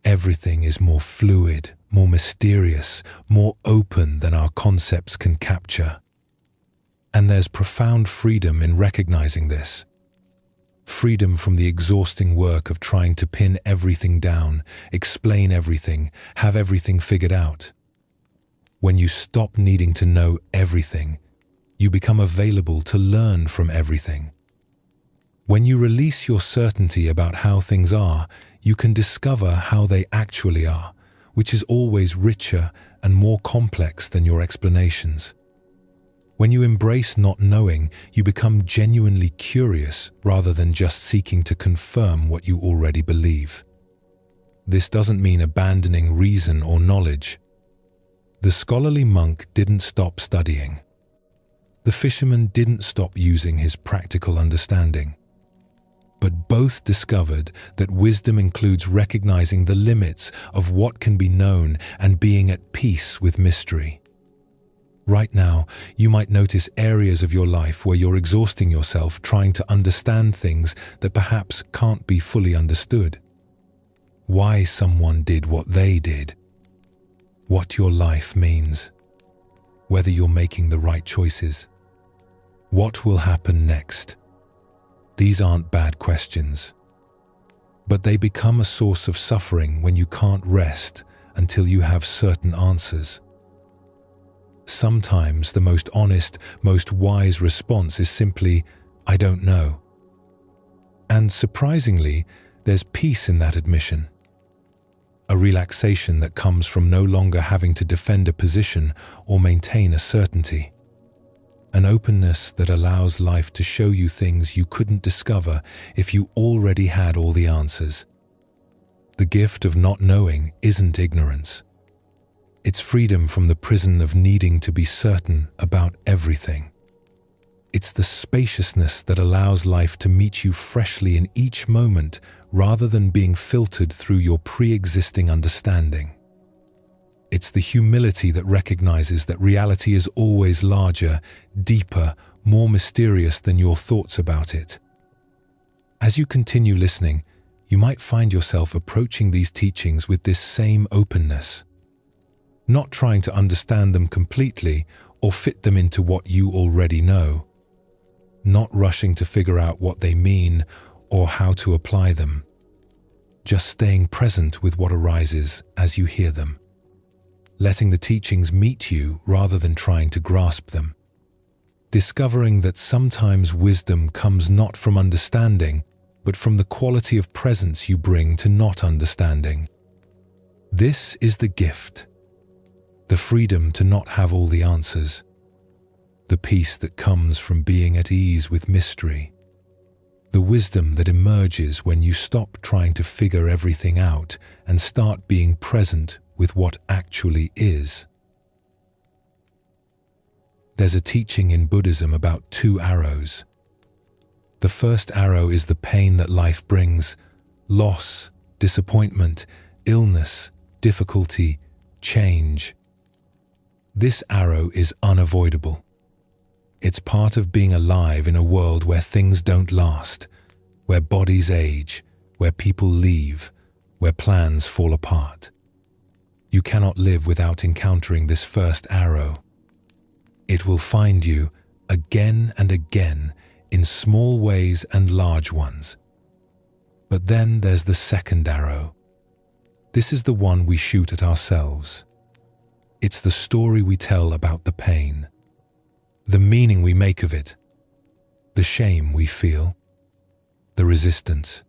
Everything is more fluid, more mysterious, more open than our concepts can capture. And there's profound freedom in recognizing this. Freedom from the exhausting work of trying to pin everything down, explain everything, have everything figured out. When you stop needing to know everything, you become available to learn from everything. When you release your certainty about how things are, you can discover how they actually are, which is always richer and more complex than your explanations. When you embrace not knowing, you become genuinely curious rather than just seeking to confirm what you already believe. This doesn't mean abandoning reason or knowledge. The scholarly monk didn't stop studying. The fisherman didn't stop using his practical understanding. But both discovered that wisdom includes recognizing the limits of what can be known and being at peace with mystery. Right now, you might notice areas of your life where you're exhausting yourself trying to understand things that perhaps can't be fully understood. Why someone did what they did, what your life means, whether you're making the right choices, what will happen next. These aren't bad questions, but they become a source of suffering when you can't rest until you have certain answers. Sometimes the most honest, most wise response is simply, "I don't know." And surprisingly, there's peace in that admission. A relaxation that comes from no longer having to defend a position or maintain a certainty. An openness that allows life to show you things you couldn't discover if you already had all the answers. The gift of not knowing isn't ignorance. It's freedom from the prison of needing to be certain about everything. It's the spaciousness that allows life to meet you freshly in each moment rather than being filtered through your pre-existing understanding. It's the humility that recognizes that reality is always larger, deeper, more mysterious than your thoughts about it. As you continue listening, you might find yourself approaching these teachings with this same openness, not trying to understand them completely or fit them into what you already know, not rushing to figure out what they mean or how to apply them, just staying present with what arises as you hear them, letting the teachings meet you rather than trying to grasp them, discovering that sometimes wisdom comes not from understanding, but from the quality of presence you bring to not understanding. This is the gift, the freedom to not have all the answers, the peace that comes from being at ease with mystery, the wisdom that emerges when you stop trying to figure everything out and start being present with what actually is. There's a teaching in Buddhism about 2 arrows. The first arrow is the pain that life brings: loss, disappointment, illness, difficulty, change. This arrow is unavoidable. It's part of being alive in a world where things don't last, where bodies age, where people leave, where plans fall apart. You cannot live without encountering this first arrow. It will find you again and again in small ways and large ones. But then there's the second arrow. This is the one we shoot at ourselves. It's the story we tell about the pain, the meaning we make of it, the shame we feel, the resistance,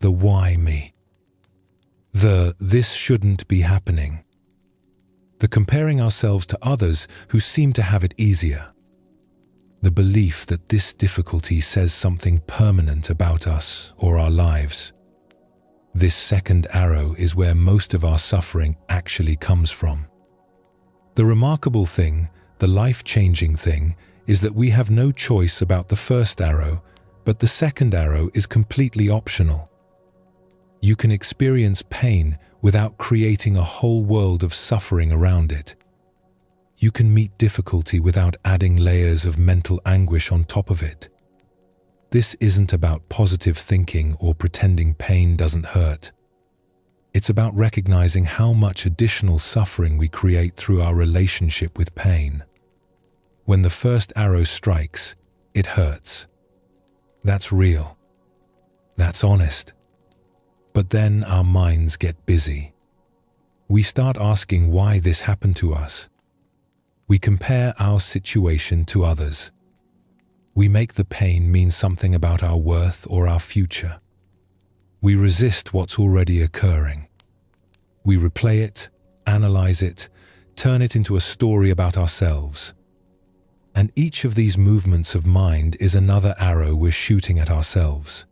the why me, the this shouldn't be happening, the comparing ourselves to others who seem to have it easier, the belief that this difficulty says something permanent about us or our lives. This second arrow is where most of our suffering actually comes from. The remarkable thing, the life-changing thing, is that we have no choice about the first arrow, but the second arrow is completely optional. You can experience pain without creating a whole world of suffering around it. You can meet difficulty without adding layers of mental anguish on top of it. This isn't about positive thinking or pretending pain doesn't hurt. It's about recognizing how much additional suffering we create through our relationship with pain. When the first arrow strikes, it hurts. That's real. That's honest. But then our minds get busy. We start asking why this happened to us. We compare our situation to others. We make the pain mean something about our worth or our future. We resist what's already occurring. We replay it, analyze it, turn it into a story about ourselves. And each of these movements of mind is another arrow we're shooting at ourselves.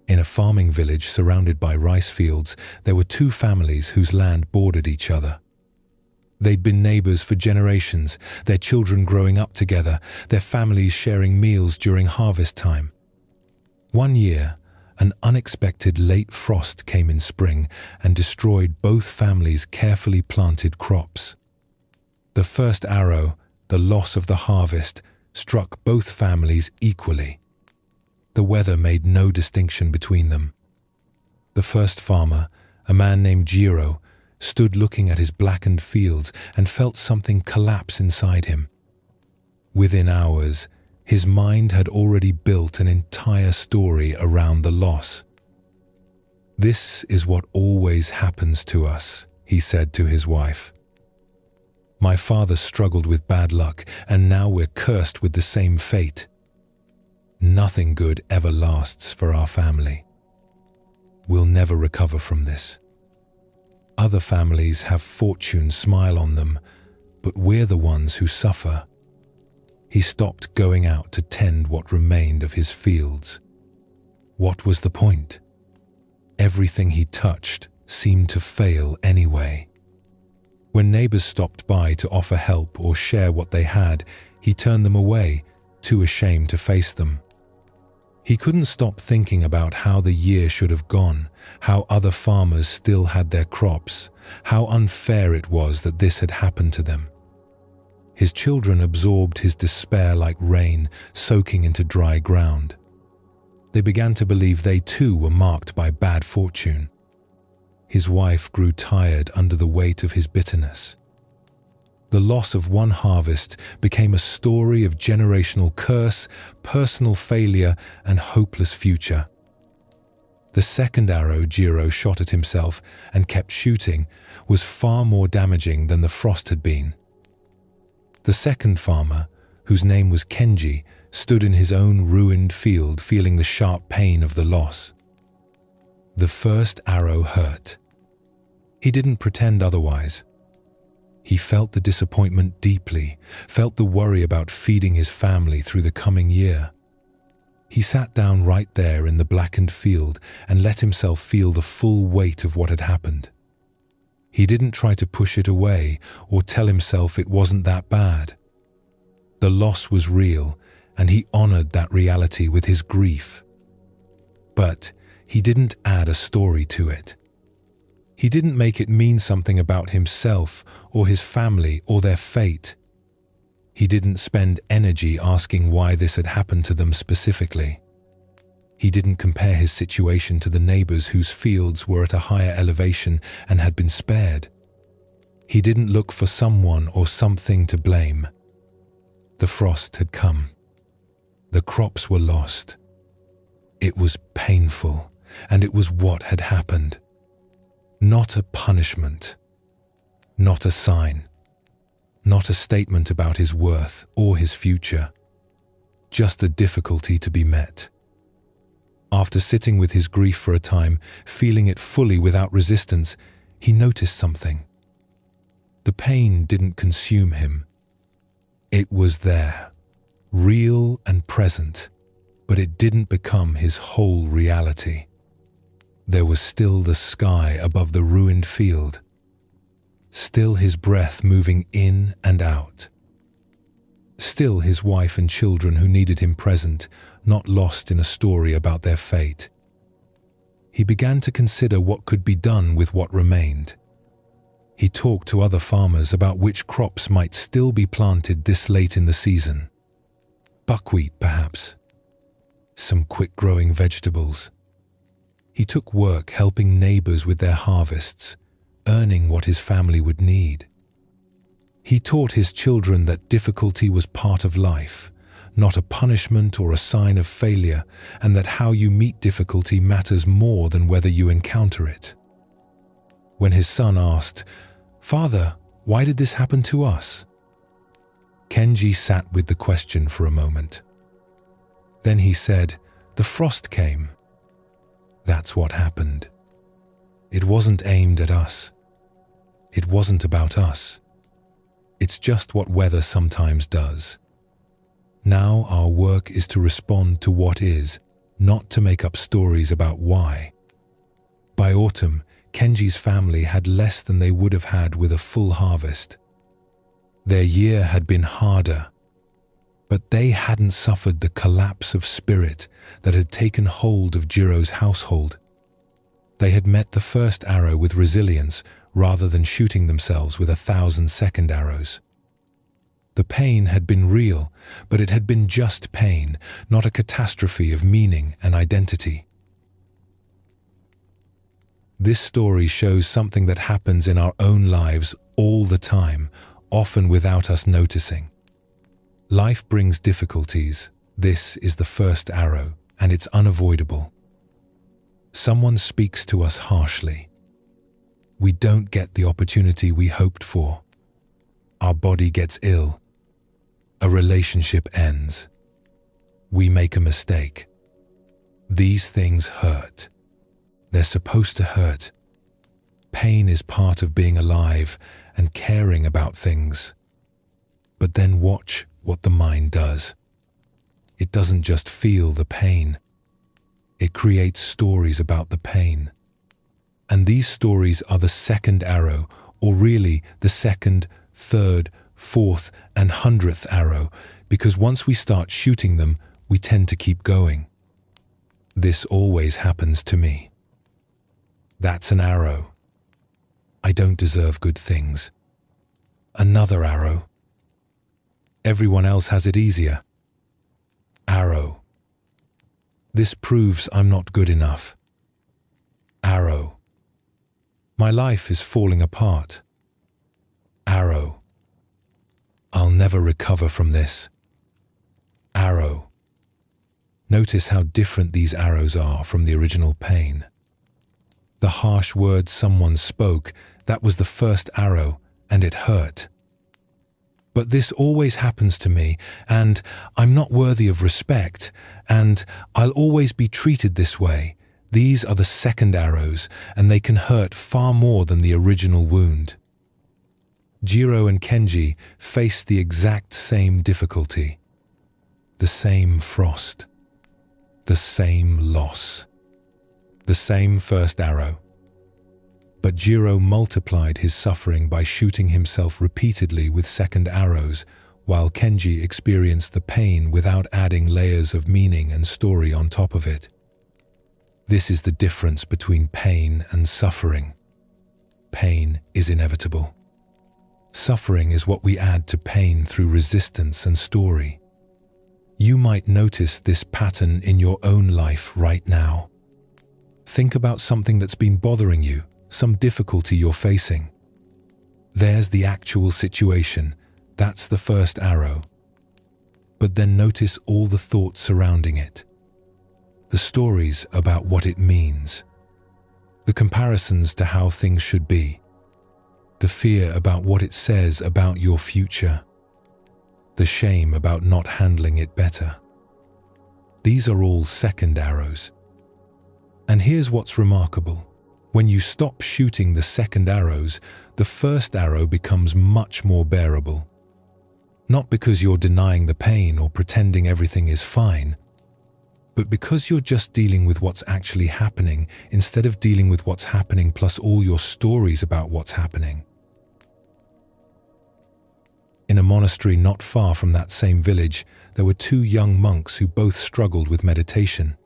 In a farming village surrounded by rice fields, there were two families whose land bordered each other. They'd been neighbors for generations, their children growing up together, their families sharing meals during harvest time. One year, an unexpected late frost came in spring and destroyed both families' carefully planted crops. The first arrow, the loss of the harvest, struck both families equally. The weather made no distinction between them. The first farmer, a man named Jiro, stood looking at his blackened fields and felt something collapse inside him. Within hours, his mind had already built an entire story around the loss. "This is what always happens to us," he said to his wife. "My father struggled with bad luck, and now we're cursed with the same fate. Nothing good ever lasts for our family. We'll never recover from this. Other families have fortune smile on them, but we're the ones who suffer." He stopped going out to tend what remained of his fields. What was the point? Everything he touched seemed to fail anyway. When neighbors stopped by to offer help or share what they had, he turned them away, too ashamed to face them. He couldn't stop thinking about how the year should have gone, how other farmers still had their crops, how unfair it was that this had happened to them. His children absorbed his despair like rain, soaking into dry ground. They began to believe they too were marked by bad fortune. His wife grew tired under the weight of his bitterness. The loss of one harvest became a story of generational curse, personal failure, and hopeless future. The second arrow Jiro shot at himself and kept shooting was far more damaging than the frost had been. The second farmer, whose name was Kenji, stood in his own ruined field feeling the sharp pain of the loss. The first arrow hurt. He didn't pretend otherwise. He felt the disappointment deeply, felt the worry about feeding his family through the coming year. He sat down right there in the blackened field and let himself feel the full weight of what had happened. He didn't try to push it away or tell himself it wasn't that bad. The loss was real, and he honored that reality with his grief. But he didn't add a story to it. He didn't make it mean something about himself or his family or their fate. He didn't spend energy asking why this had happened to them specifically. He didn't compare his situation to the neighbors whose fields were at a higher elevation and had been spared. He didn't look for someone or something to blame. The frost had come. The crops were lost. It was painful, and it was what had happened. Not a punishment. Not a sign. Not a statement about his worth or his future. Just a difficulty to be met. After sitting with his grief for a time, feeling it fully without resistance, he noticed something. The pain didn't consume him. It was there, real and present, but it didn't become his whole reality. There was still the sky above the ruined field, still his breath moving in and out, still his wife and children who needed him present, not lost in a story about their fate. He began to consider what could be done with what remained. He talked to other farmers about which crops might still be planted this late in the season. Buckwheat, perhaps. Some quick-growing vegetables. He took work helping neighbors with their harvests, earning what his family would need. He taught his children that difficulty was part of life, not a punishment or a sign of failure, and that how you meet difficulty matters more than whether you encounter it. When his son asked, "Father, why did this happen to us?" Kenji sat with the question for a moment. Then he said, "The frost came. That's what happened." It wasn't aimed at us. It wasn't about us. It's just what weather sometimes does. Now our work is to respond to what is, not to make up stories about why. By autumn, Kenji's family had less than they would have had with a full harvest. Their year had been harder, but they hadn't suffered the collapse of spirit that had taken hold of Jiro's household. They had met the first arrow with resilience rather than shooting themselves with 1,000 second arrows. The pain had been real, but it had been just pain, not a catastrophe of meaning and identity. This story shows something that happens in our own lives all the time, often without us noticing. Life brings difficulties. This is the first arrow, and it's unavoidable. Someone speaks to us harshly. We don't get the opportunity we hoped for. Our body gets ill. A relationship ends. We make a mistake. These things hurt. They're supposed to hurt. Pain is part of being alive and caring about things. But then watch what the mind does. It doesn't just feel the pain. It creates stories about the pain. And these stories are the second arrow, or really the second, third, fourth, and 100th arrow, because once we start shooting them, we tend to keep going. This always happens to me. That's an arrow. I don't deserve good things. Another arrow. Everyone else has it easier. Arrow. This proves I'm not good enough. Arrow. My life is falling apart. Arrow. I'll never recover from this. Arrow. Notice how different these arrows are from the original pain. The harsh words someone spoke, that was the first arrow, and it hurt. But this always happens to me, and I'm not worthy of respect, and I'll always be treated this way. These are the second arrows, and they can hurt far more than the original wound. Jiro and Kenji faced the exact same difficulty. The same frost. The same loss. The same first arrow. But Jiro multiplied his suffering by shooting himself repeatedly with second arrows, while Kenji experienced the pain without adding layers of meaning and story on top of it. This is the difference between pain and suffering. Pain is inevitable. Suffering is what we add to pain through resistance and story. You might notice this pattern in your own life right now. Think about something that's been bothering you, some difficulty you're facing. There's the actual situation. That's the first arrow. But then notice all the thoughts surrounding it. The stories about what it means. The comparisons to how things should be. The fear about what it says about your future. The shame about not handling it better. These are all second arrows. And here's what's remarkable. When you stop shooting the second arrows, the first arrow becomes much more bearable. Not because you're denying the pain or pretending everything is fine, but because you're just dealing with what's actually happening instead of dealing with what's happening plus all your stories about what's happening. In a monastery not far from that same village, there were two young monks who both struggled with meditation.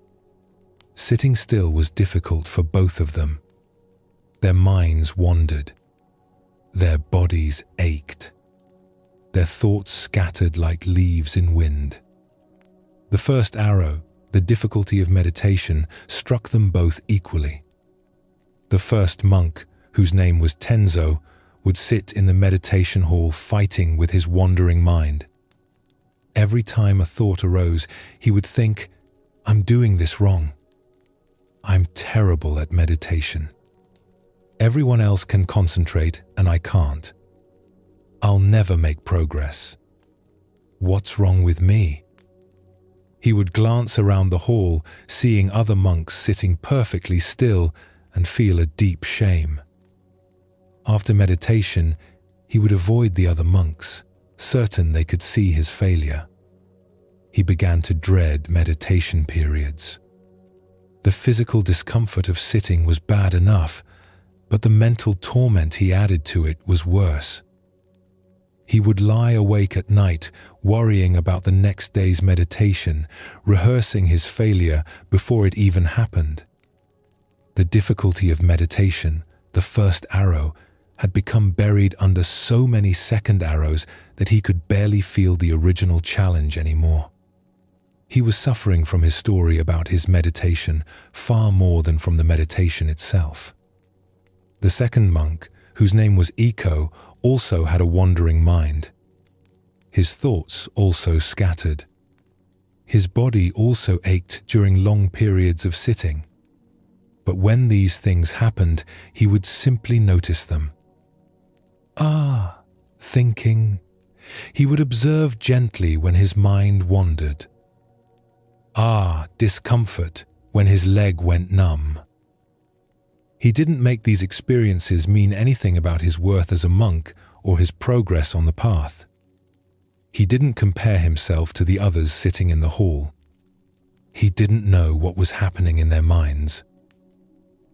Sitting still was difficult for both of them. Their minds wandered. Their bodies ached. Their thoughts scattered like leaves in wind. The first arrow, the difficulty of meditation, struck them both equally. The first monk, whose name was Tenzo, would sit in the meditation hall fighting with his wandering mind. Every time a thought arose, he would think, "I'm doing this wrong. I'm terrible at meditation. Everyone else can concentrate and I can't. I'll never make progress. What's wrong with me?" He would glance around the hall, seeing other monks sitting perfectly still, and feel a deep shame. After meditation, he would avoid the other monks, certain they could see his failure. He began to dread meditation periods. The physical discomfort of sitting was bad enough, but the mental torment he added to it was worse. He would lie awake at night, worrying about the next day's meditation, rehearsing his failure before it even happened. The difficulty of meditation, the first arrow, had become buried under so many second arrows that he could barely feel the original challenge anymore. He was suffering from his story about his meditation far more than from the meditation itself. The second monk, whose name was Iko, also had a wandering mind. His thoughts also scattered. His body also ached during long periods of sitting. But when these things happened, he would simply notice them. Thinking. He would observe gently when his mind wandered. Discomfort when his leg went numb. He didn't make these experiences mean anything about his worth as a monk or his progress on the path. He didn't compare himself to the others sitting in the hall. He didn't know what was happening in their minds.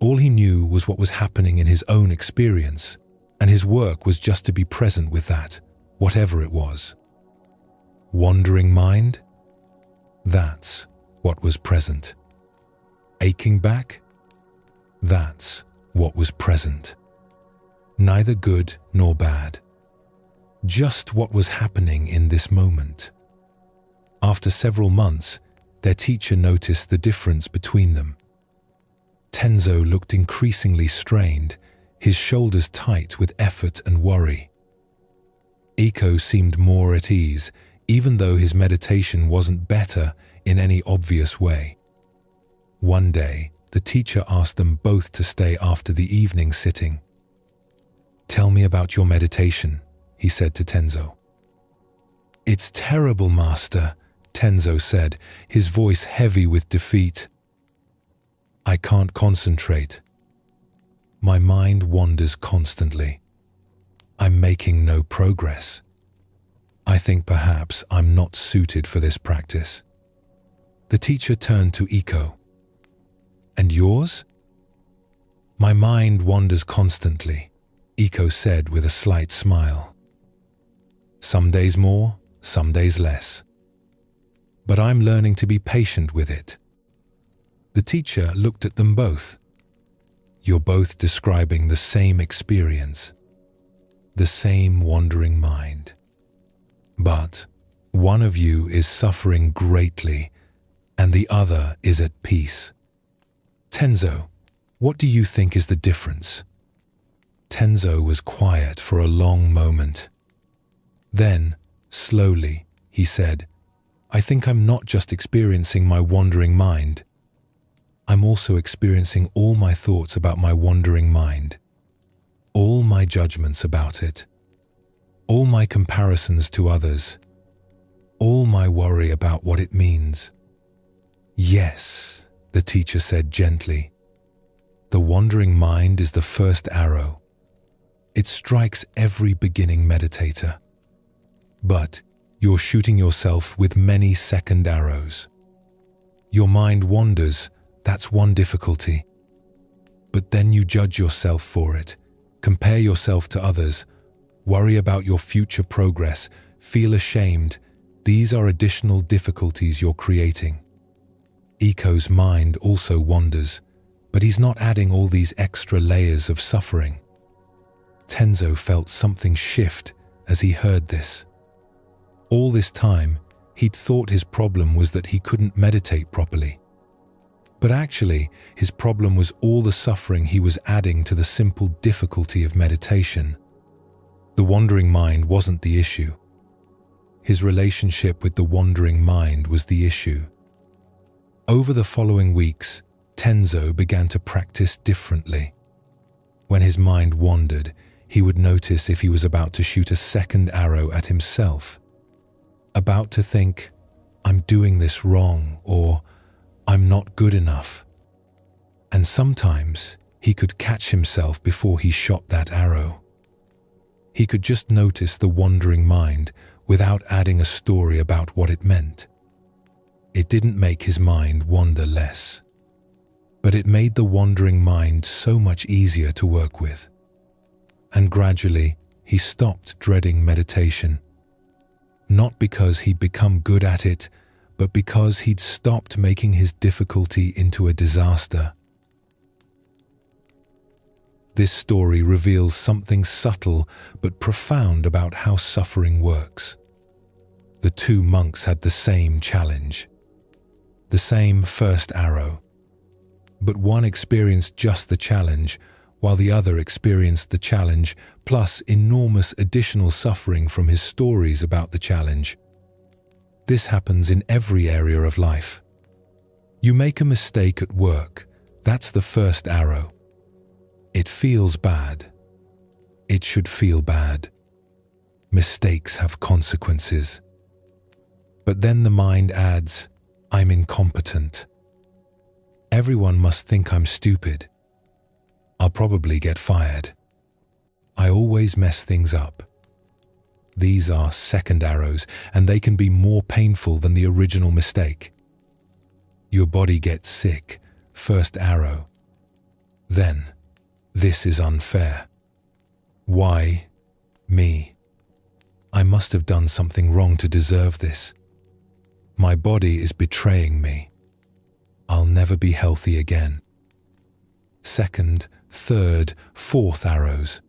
All he knew was what was happening in his own experience, and his work was just to be present with that, whatever it was. Wandering mind? That's what was present. Aching back? That's what was present. Neither good nor bad. Just what was happening in this moment. After several months, their teacher noticed the difference between them. Tenzo looked increasingly strained, his shoulders tight with effort and worry. Iko seemed more at ease, even though his meditation wasn't better in any obvious way. One day, the teacher asked them both to stay after the evening sitting. "Tell me about your meditation," he said to Tenzo. "It's terrible, Master," Tenzo said, his voice heavy with defeat. "I can't concentrate. My mind wanders constantly. I'm making no progress. I think perhaps I'm not suited for this practice." The teacher turned to Iko. "And yours?" "My mind wanders constantly," Iko said with a slight smile. "Some days more, some days less. But I'm learning to be patient with it." The teacher looked at them both. "You're both describing the same experience, the same wandering mind. But one of you is suffering greatly and the other is at peace. Tenzo, what do you think is the difference?" Tenzo was quiet for a long moment. Then, slowly, he said, "I think I'm not just experiencing my wandering mind. I'm also experiencing all my thoughts about my wandering mind, all my judgments about it, all my comparisons to others, all my worry about what it means." "Yes," the teacher said gently. "The wandering mind is the first arrow. It strikes every beginning meditator. But you're shooting yourself with many second arrows. Your mind wanders, that's one difficulty. But then you judge yourself for it, compare yourself to others, worry about your future progress, feel ashamed. These are additional difficulties you're creating." Iko's mind also wanders, but he's not adding all these extra layers of suffering. Tenzo felt something shift as he heard this. All this time, he'd thought his problem was that he couldn't meditate properly. But actually, his problem was all the suffering he was adding to the simple difficulty of meditation. The wandering mind wasn't the issue. His relationship with the wandering mind was the issue. Over the following weeks, Tenzo began to practice differently. When his mind wandered, he would notice if he was about to shoot a second arrow at himself, about to think, "I'm doing this wrong," or "I'm not good enough." And sometimes he could catch himself before he shot that arrow. He could just notice the wandering mind without adding a story about what it meant. It didn't make his mind wander less, but it made the wandering mind so much easier to work with. And gradually, he stopped dreading meditation, not because he'd become good at it, but because he'd stopped making his difficulty into a disaster. This story reveals something subtle but profound about how suffering works. The two monks had the same challenge, the same first arrow, but one experienced just the challenge, while the other experienced the challenge plus enormous additional suffering from his stories about the challenge. This happens in every area of life. You make a mistake at work, that's the first arrow. It feels bad. It should feel bad. Mistakes have consequences. But then the mind adds, I'm incompetent. Everyone must think I'm stupid. I'll probably get fired. I always mess things up. These are second arrows, and they can be more painful than the original mistake. Your body gets sick, first arrow. Then, this is unfair. Why me? I must have done something wrong to deserve this. My body is betraying me. I'll never be healthy again. Second, third, fourth arrows.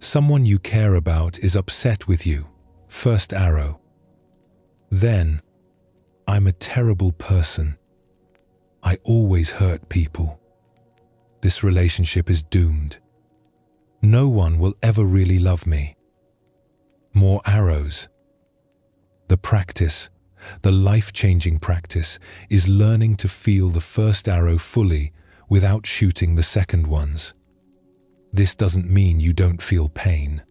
Someone you care about is upset with you, first arrow. Then, I'm a terrible person. I always hurt people. This relationship is doomed. No one will ever really love me. More arrows. The practice, the life-changing practice, is learning to feel the first arrow fully without shooting the second ones. This doesn't mean you don't feel pain.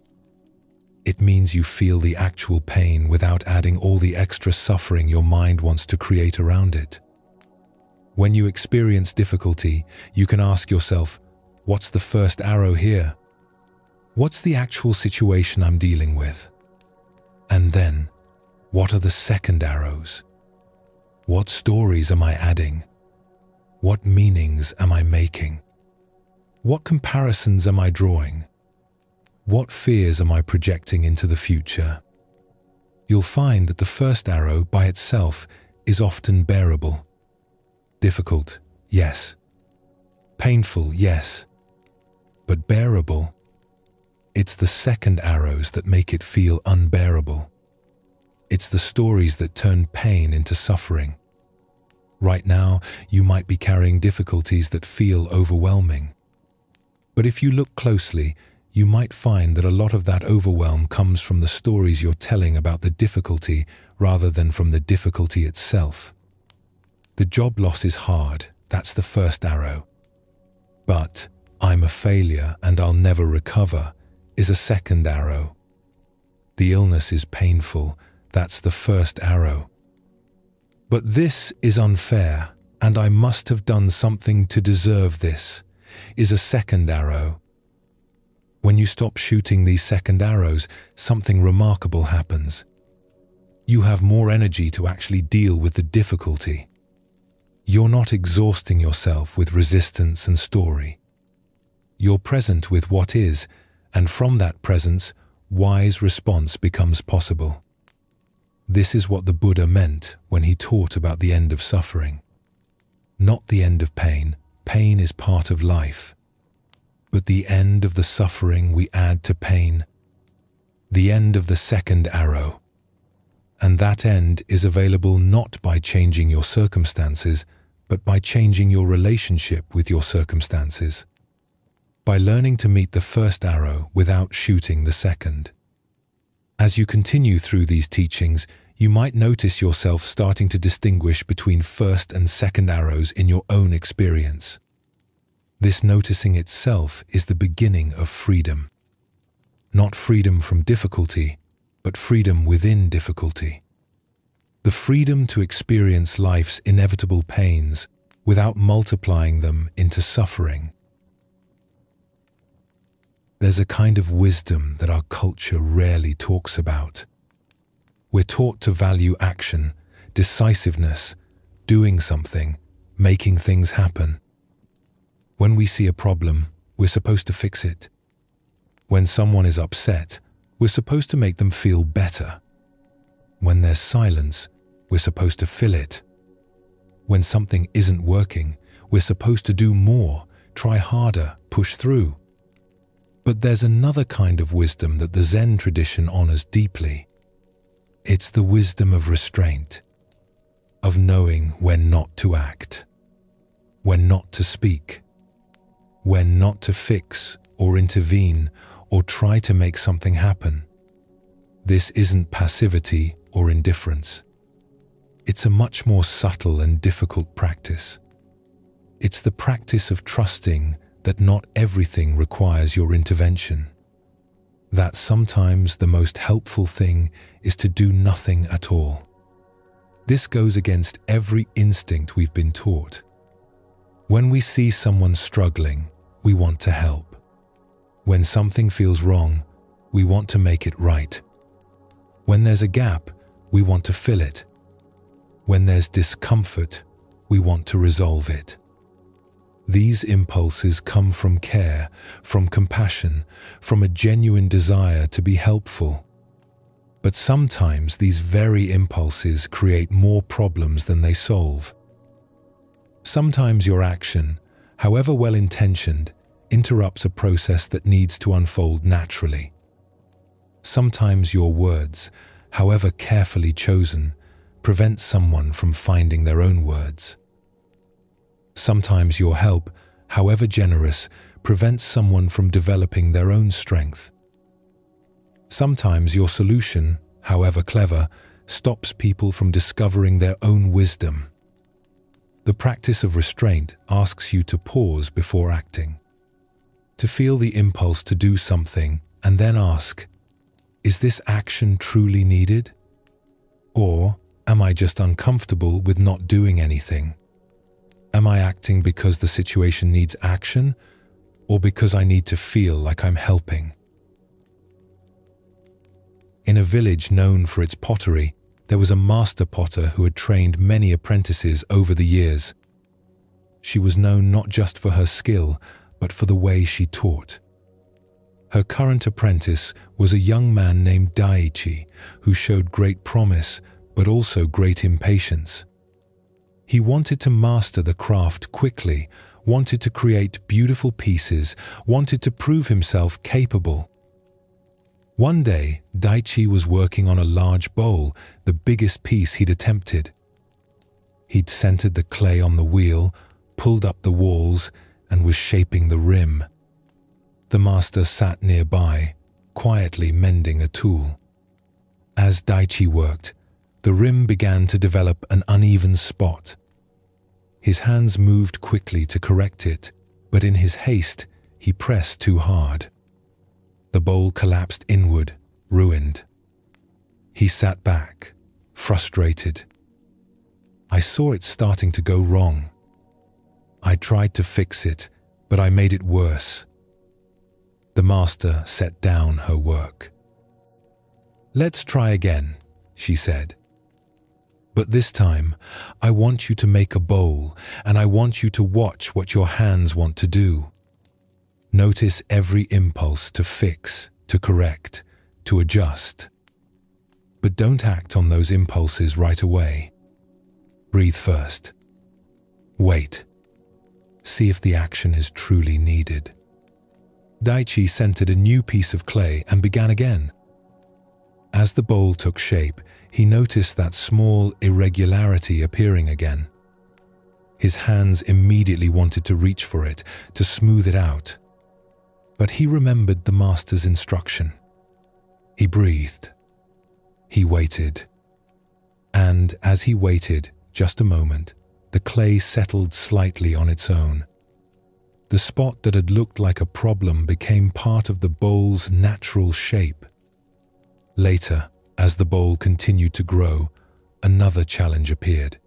It means you feel the actual pain without adding all the extra suffering your mind wants to create around it. When you experience difficulty, you can ask yourself, what's the first arrow here? What's the actual situation I'm dealing with? And then, what are the second arrows? What stories am I adding? What meanings am I making? What comparisons am I drawing? What fears am I projecting into the future? You'll find that the first arrow by itself is often bearable. Difficult, yes. Painful, yes. But bearable. It's the second arrows that make it feel unbearable. It's the stories that turn pain into suffering. Right now, you might be carrying difficulties that feel overwhelming. But if you look closely, you might find that a lot of that overwhelm comes from the stories you're telling about the difficulty rather than from the difficulty itself. The job loss is hard, that's the first arrow. But I'm a failure and I'll never recover is a second arrow. The illness is painful, that's the first arrow. But this is unfair and I must have done something to deserve this is a second arrow. When you stop shooting these second arrows, something remarkable happens. You have more energy to actually deal with the difficulty. You're not exhausting yourself with resistance and story. You're present with what is, and from that presence, wise response becomes possible. This is what the Buddha meant when he taught about the end of suffering. Not the end of pain. Pain is part of life. But the end of the suffering we add to pain. The end of the second arrow. And that end is available not by changing your circumstances, but by changing your relationship with your circumstances. By learning to meet the first arrow without shooting the second. As you continue through these teachings, you might notice yourself starting to distinguish between first and second arrows in your own experience. This noticing itself is the beginning of freedom. Not freedom from difficulty, but freedom within difficulty. The freedom to experience life's inevitable pains without multiplying them into suffering. there's a kind of wisdom that our culture rarely talks about. We're taught to value action, decisiveness, doing something, making things happen. When we see a problem, we're supposed to fix it. When someone is upset, we're supposed to make them feel better. When there's silence, we're supposed to fill it. When something isn't working, we're supposed to do more, try harder, push through. But there's another kind of wisdom that the Zen tradition honors deeply. It's the wisdom of restraint, of knowing when not to act, when not to speak, when not to fix or intervene or try to make something happen. This isn't passivity or indifference. It's a much more subtle and difficult practice. It's the practice of trusting that not everything requires your intervention. That sometimes the most helpful thing is to do nothing at all. This goes against every instinct we've been taught. When we see someone struggling, we want to help. When something feels wrong, we want to make it right. When there's a gap, we want to fill it. When there's discomfort, we want to resolve it. These impulses come from care, from compassion, from a genuine desire to be helpful. But sometimes these very impulses create more problems than they solve. Sometimes your action, however well-intentioned, interrupts a process that needs to unfold naturally. Sometimes your words, however carefully chosen, prevent someone from finding their own words. Sometimes your help, however generous, prevents someone from developing their own strength. Sometimes your solution, however clever, stops people from discovering their own wisdom. The practice of restraint asks you to pause before acting, to feel the impulse to do something and then ask, is this action truly needed? Or am I just uncomfortable with not doing anything? Am I acting because the situation needs action, or because I need to feel like I'm helping? In a village known for its pottery, there was a master potter who had trained many apprentices over the years. She was known not just for her skill, but for the way she taught. Her current apprentice was a young man named Daichi, who showed great promise, but also great impatience. He wanted to master the craft quickly, wanted to create beautiful pieces, wanted to prove himself capable. One day, Daichi was working on a large bowl, the biggest piece he'd attempted. He'd centered the clay on the wheel, pulled up the walls, and was shaping the rim. The master sat nearby, quietly mending a tool. As Daichi worked, the rim began to develop an uneven spot. His hands moved quickly to correct it, but in his haste, he pressed too hard. The bowl collapsed inward, ruined. He sat back, frustrated. I saw it starting to go wrong. I tried to fix it, but I made it worse. The master set down her work. "Let's try again," she said. "But this time, I want you to make a bowl, and I want you to watch what your hands want to do. Notice every impulse to fix, to correct, to adjust. But don't act on those impulses right away. Breathe first. Wait. See if the action is truly needed." Daichi centered a new piece of clay and began again. As the bowl took shape, he noticed that small irregularity appearing again. His hands immediately wanted to reach for it, to smooth it out. But he remembered the master's instruction. He breathed. He waited. And as he waited, just a moment, the clay settled slightly on its own. The spot that had looked like a problem became part of the bowl's natural shape. Later, as the bowl continued to grow, another challenge appeared.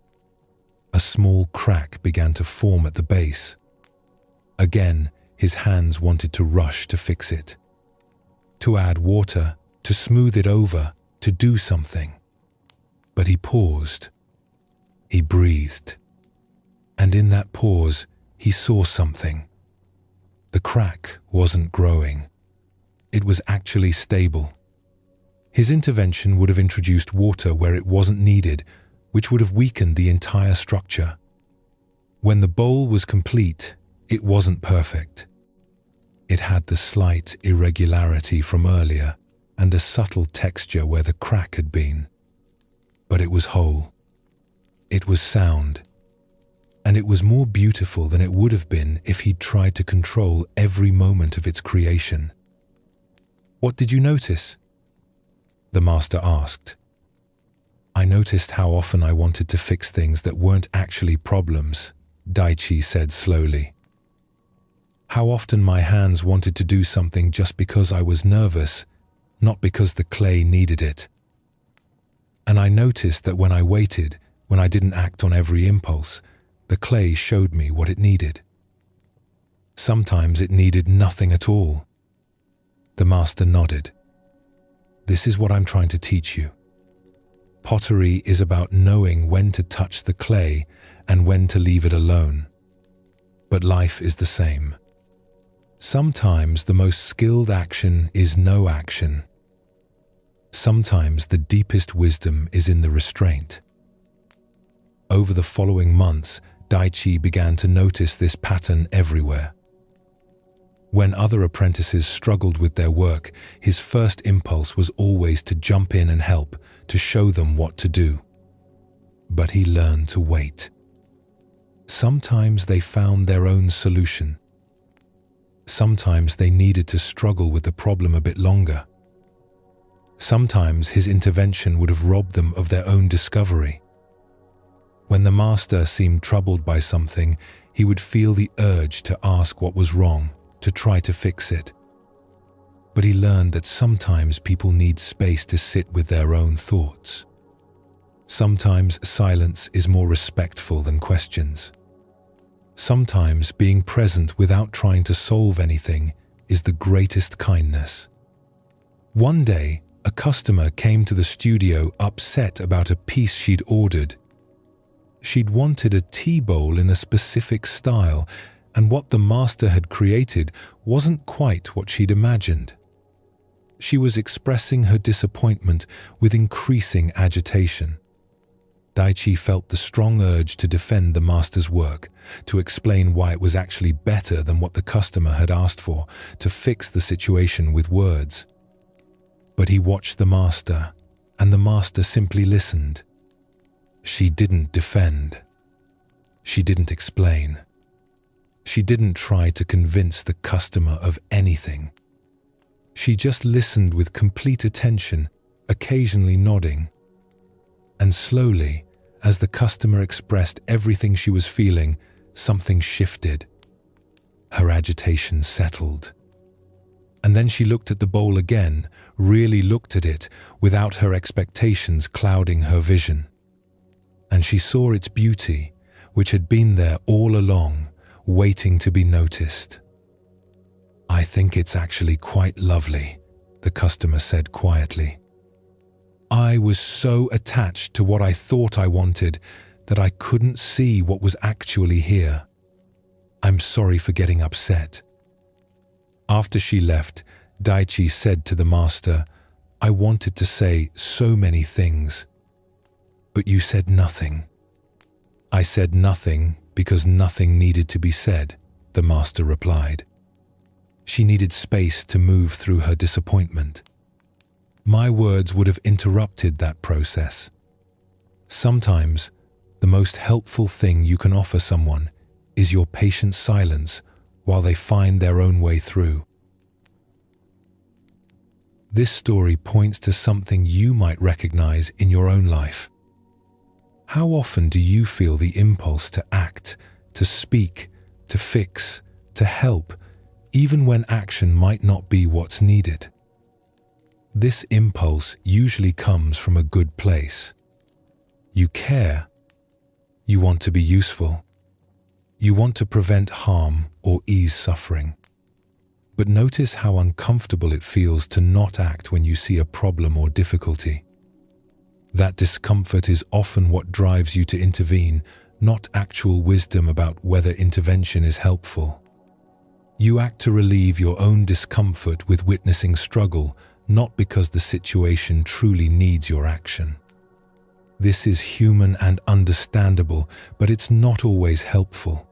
A small crack began to form at the base. Again, his hands wanted to rush to fix it. to add water, to smooth it over, to do something. But he paused. He breathed. And in that pause, he saw something. The crack wasn't growing. It was actually stable. His intervention would have introduced water where it wasn't needed, which would have weakened the entire structure. When the bowl was complete, it wasn't perfect. It had the slight irregularity from earlier and a subtle texture where the crack had been. But it was whole. It was sound. And it was more beautiful than it would have been if he'd tried to control every moment of its creation. "What did you notice?" the master asked. "I noticed how often I wanted to fix things that weren't actually problems," Daichi said slowly. "How often my hands wanted to do something just because I was nervous, not because the clay needed it. And I noticed that when I waited, when I didn't act on every impulse, the clay showed me what it needed. Sometimes it needed nothing at all." The master nodded. "This is what I'm trying to teach you. Pottery is about knowing when to touch the clay and when to leave it alone. But life is the same. Sometimes the most skilled action is no action. Sometimes the deepest wisdom is in the restraint." Over the following months, Daichi began to notice this pattern everywhere. When other apprentices struggled with their work, his first impulse was always to jump in and help, to show them what to do. But he learned to wait. Sometimes they found their own solution. Sometimes they needed to struggle with the problem a bit longer. Sometimes his intervention would have robbed them of their own discovery. When the master seemed troubled by something, he would feel the urge to ask what was wrong, to try to fix it. But he learned that sometimes people need space to sit with their own thoughts. Sometimes silence is more respectful than questions. Sometimes being present without trying to solve anything is the greatest kindness. One day, a customer came to the studio upset about a piece she'd ordered. She'd wanted a tea bowl in a specific style, and what the master had created wasn't quite what she'd imagined. She was expressing her disappointment with increasing agitation. Daichi felt the strong urge to defend the master's work, to explain why it was actually better than what the customer had asked for, to fix the situation with words. But he watched the master, and the master simply listened. She didn't defend. She didn't explain. She didn't try to convince the customer of anything. She just listened with complete attention, occasionally nodding. And slowly, as the customer expressed everything she was feeling, something shifted. Her agitation settled. And then she looked at the bowl again, really looked at it, without her expectations clouding her vision. And she saw its beauty, which had been there all along, waiting to be noticed. "I think it's actually quite lovely," the customer said quietly. "I was so attached to what I thought I wanted that I couldn't see what was actually here. I'm sorry for getting upset." After she left, Daichi said to the master, "I wanted to say so many things, but you said nothing." "I said nothing because nothing needed to be said," the master replied. She needed space to move through her disappointment. My words would have interrupted that process. Sometimes, the most helpful thing you can offer someone is your patient silence while they find their own way through. This story points to something you might recognize in your own life. How often do you feel the impulse to act, to speak, to fix, to help, even when action might not be what's needed? This impulse usually comes from a good place. You care. You want to be useful. You want to prevent harm or ease suffering. But notice how uncomfortable it feels to not act when you see a problem or difficulty. That discomfort is often what drives you to intervene, not actual wisdom about whether intervention is helpful. You act to relieve your own discomfort with witnessing struggle, not because the situation truly needs your action. This is human and understandable, but it's not always helpful.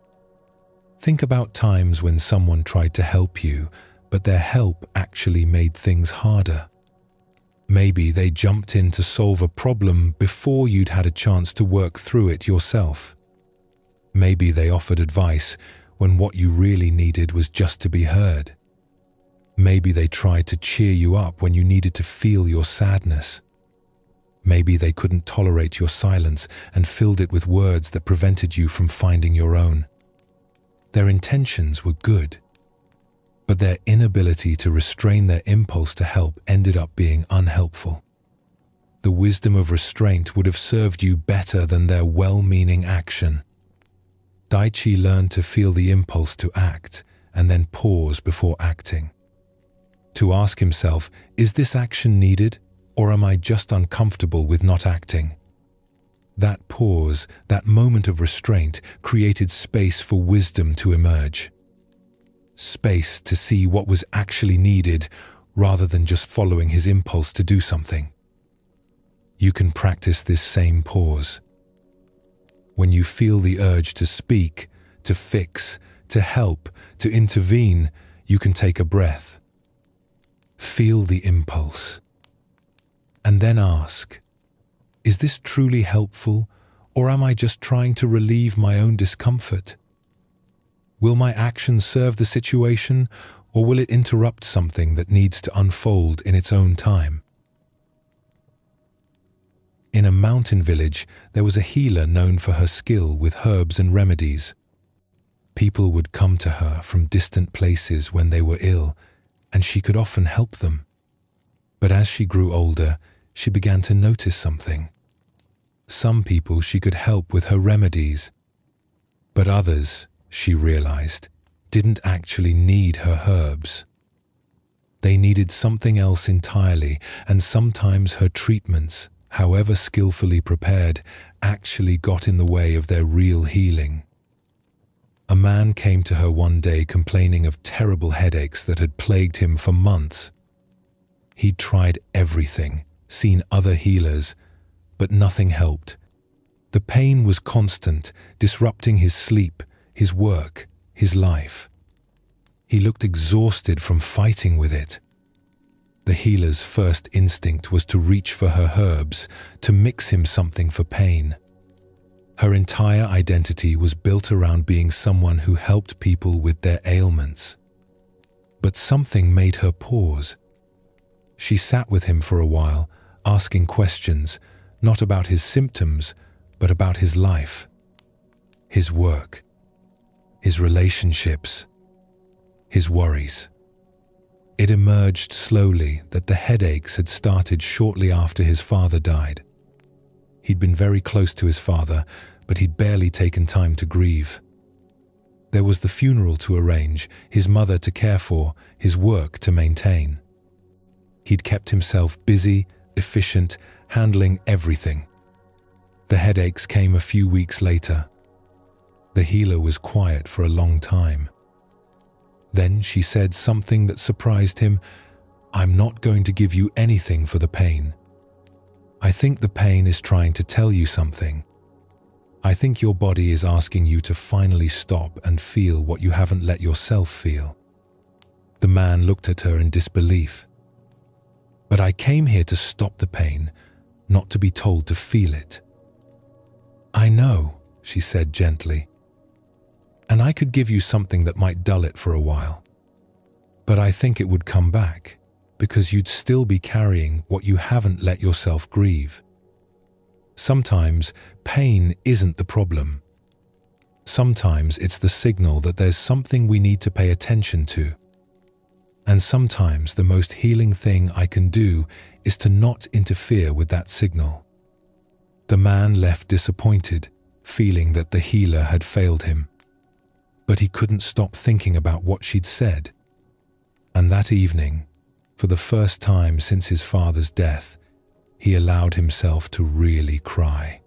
Think about times when someone tried to help you, but their help actually made things harder. Maybe they jumped in to solve a problem before you'd had a chance to work through it yourself. Maybe they offered advice when what you really needed was just to be heard. Maybe they tried to cheer you up when you needed to feel your sadness. Maybe they couldn't tolerate your silence and filled it with words that prevented you from finding your own. Their intentions were good, but their inability to restrain their impulse to help ended up being unhelpful. The wisdom of restraint would have served you better than their well-meaning action. Daichi learned to feel the impulse to act and then pause before acting. To ask himself, is this action needed, or am I just uncomfortable with not acting? That pause, that moment of restraint, created space for wisdom to emerge. Space to see what was actually needed, rather than just following his impulse to do something. You can practice this same pause. When you feel the urge to speak, to fix, to help, to intervene, you can take a breath. Feel the impulse. And then ask, is this truly helpful, or am I just trying to relieve my own discomfort? Will my action serve the situation, or will it interrupt something that needs to unfold in its own time? In a mountain village, there was a healer known for her skill with herbs and remedies. People would come to her from distant places when they were ill, and she could often help them. But as she grew older, she began to notice something. Some people she could help with her remedies, but others, she realized, didn't actually need her herbs. They needed something else entirely, and sometimes her treatments, however skillfully prepared, actually got in the way of their real healing. A man came to her one day complaining of terrible headaches that had plagued him for months. He'd tried everything, seen other healers, but nothing helped. The pain was constant, disrupting his sleep, his work, his life. He looked exhausted from fighting with it. The healer's first instinct was to reach for her herbs, to mix him something for pain. Her entire identity was built around being someone who helped people with their ailments. But something made her pause. She sat with him for a while, asking questions, not about his symptoms, but about his life, his work, his relationships, his worries. It emerged slowly that the headaches had started shortly after his father died. He'd been very close to his father, but he'd barely taken time to grieve. There was the funeral to arrange, his mother to care for, his work to maintain. He'd kept himself busy, efficient, handling everything. The headaches came a few weeks later. The healer was quiet for a long time. Then she said something that surprised him. "I'm not going to give you anything for the pain. I think the pain is trying to tell you something. I think your body is asking you to finally stop and feel what you haven't let yourself feel." The man looked at her in disbelief. "But I came here to stop the pain, not to be told to feel it." "I know," she said gently. "And I could give you something that might dull it for a while. But I think it would come back, because you'd still be carrying what you haven't let yourself grieve. Sometimes pain isn't the problem. Sometimes it's the signal that there's something we need to pay attention to. And sometimes the most healing thing I can do is to not interfere with that signal." The man left disappointed, feeling that the healer had failed him. But he couldn't stop thinking about what she'd said. And that evening, for the first time since his father's death, he allowed himself to really cry.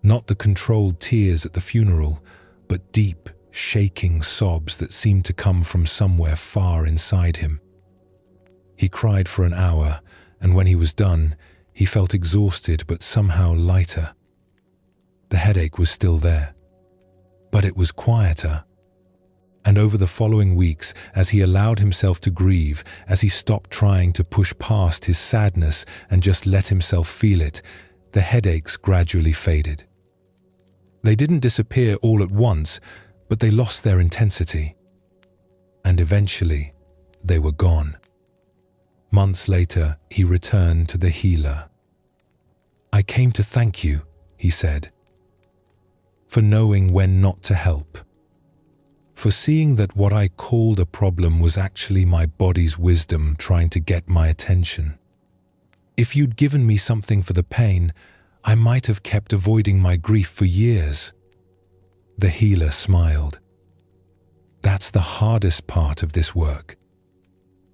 Not the controlled tears at the funeral, but deep, shaking sobs that seemed to come from somewhere far inside him. He cried for an hour, and when he was done, he felt exhausted but somehow lighter. The headache was still there, but it was quieter. And over the following weeks, as he allowed himself to grieve, as he stopped trying to push past his sadness and just let himself feel it, the headaches gradually faded. They didn't disappear all at once, but they lost their intensity. And eventually, they were gone. Months later, he returned to the healer. "I came to thank you," he said, "for knowing when not to help. For seeing that what I called a problem was actually my body's wisdom trying to get my attention. If you'd given me something for the pain, I might have kept avoiding my grief for years." The healer smiled. "That's the hardest part of this work.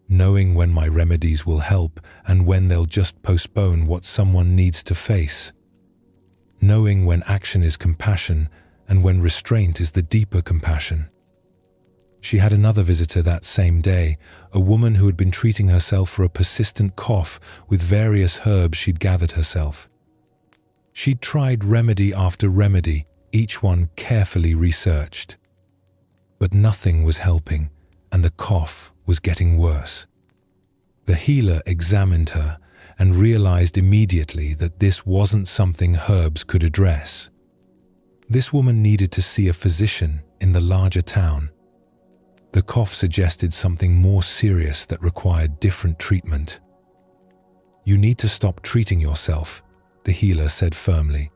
Knowing when my remedies will help and when they'll just postpone what someone needs to face. Knowing when action is compassion and when restraint is the deeper compassion." She had another visitor that same day, a woman who had been treating herself for a persistent cough with various herbs she'd gathered herself. She'd tried remedy after remedy, each one carefully researched. But nothing was helping, and the cough was getting worse. The healer examined her and realized immediately that this wasn't something herbs could address. This woman needed to see a physician in the larger town. The cough suggested something more serious that required different treatment. "You need to stop treating yourself," the healer said firmly.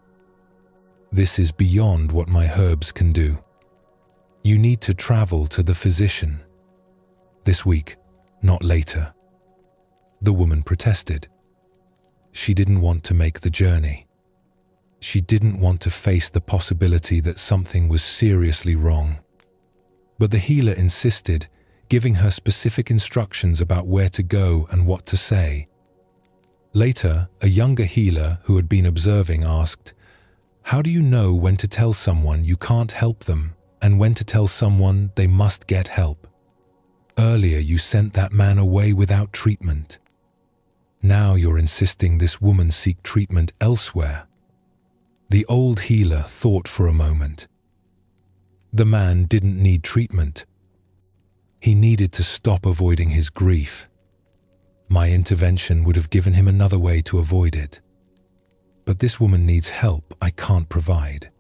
"This is beyond what my herbs can do. You need to travel to the physician. This week, not later." The woman protested. She didn't want to make the journey. She didn't want to face the possibility that something was seriously wrong. But the healer insisted, giving her specific instructions about where to go and what to say. Later, a younger healer who had been observing asked, "How do you know when to tell someone you can't help them and when to tell someone they must get help? Earlier you sent that man away without treatment. Now you're insisting this woman seek treatment elsewhere." The old healer thought for a moment. The man didn't need treatment. He needed to stop avoiding his grief. My intervention would have given him another way to avoid it. But this woman needs help I can't provide.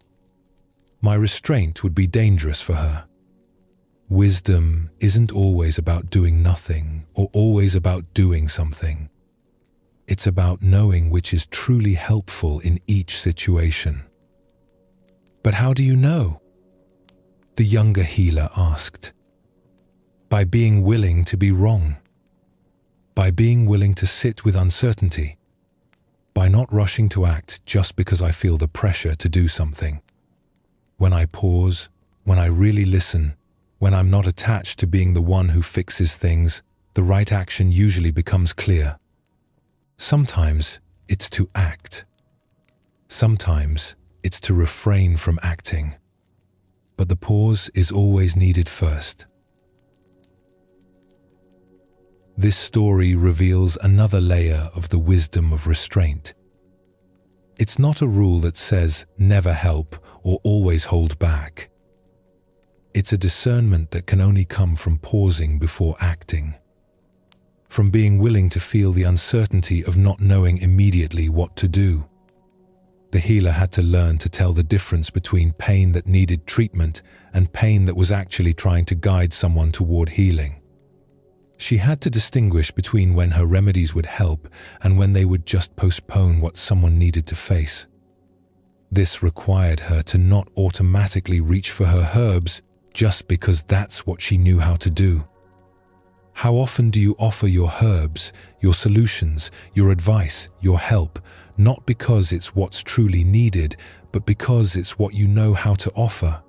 My restraint would be dangerous for her. Wisdom isn't always about doing nothing or always about doing something. It's about knowing which is truly helpful in each situation. "But how do you know?" the younger healer asked. "By being willing to be wrong. By being willing to sit with uncertainty. By not rushing to act just because I feel the pressure to do something. When I pause, when I really listen, when I'm not attached to being the one who fixes things, the right action usually becomes clear. Sometimes it's to act. Sometimes it's to refrain from acting. But the pause is always needed first." This story reveals another layer of the wisdom of restraint. It's not a rule that says never help or always hold back. It's a discernment that can only come from pausing before acting. From being willing to feel the uncertainty of not knowing immediately what to do. The healer had to learn to tell the difference between pain that needed treatment and pain that was actually trying to guide someone toward healing. She had to distinguish between when her remedies would help and when they would just postpone what someone needed to face. This required her to not automatically reach for her herbs just because that's what she knew how to do. How often do you offer your herbs, your solutions, your advice, your help, not because it's what's truly needed, but because it's what you know how to offer?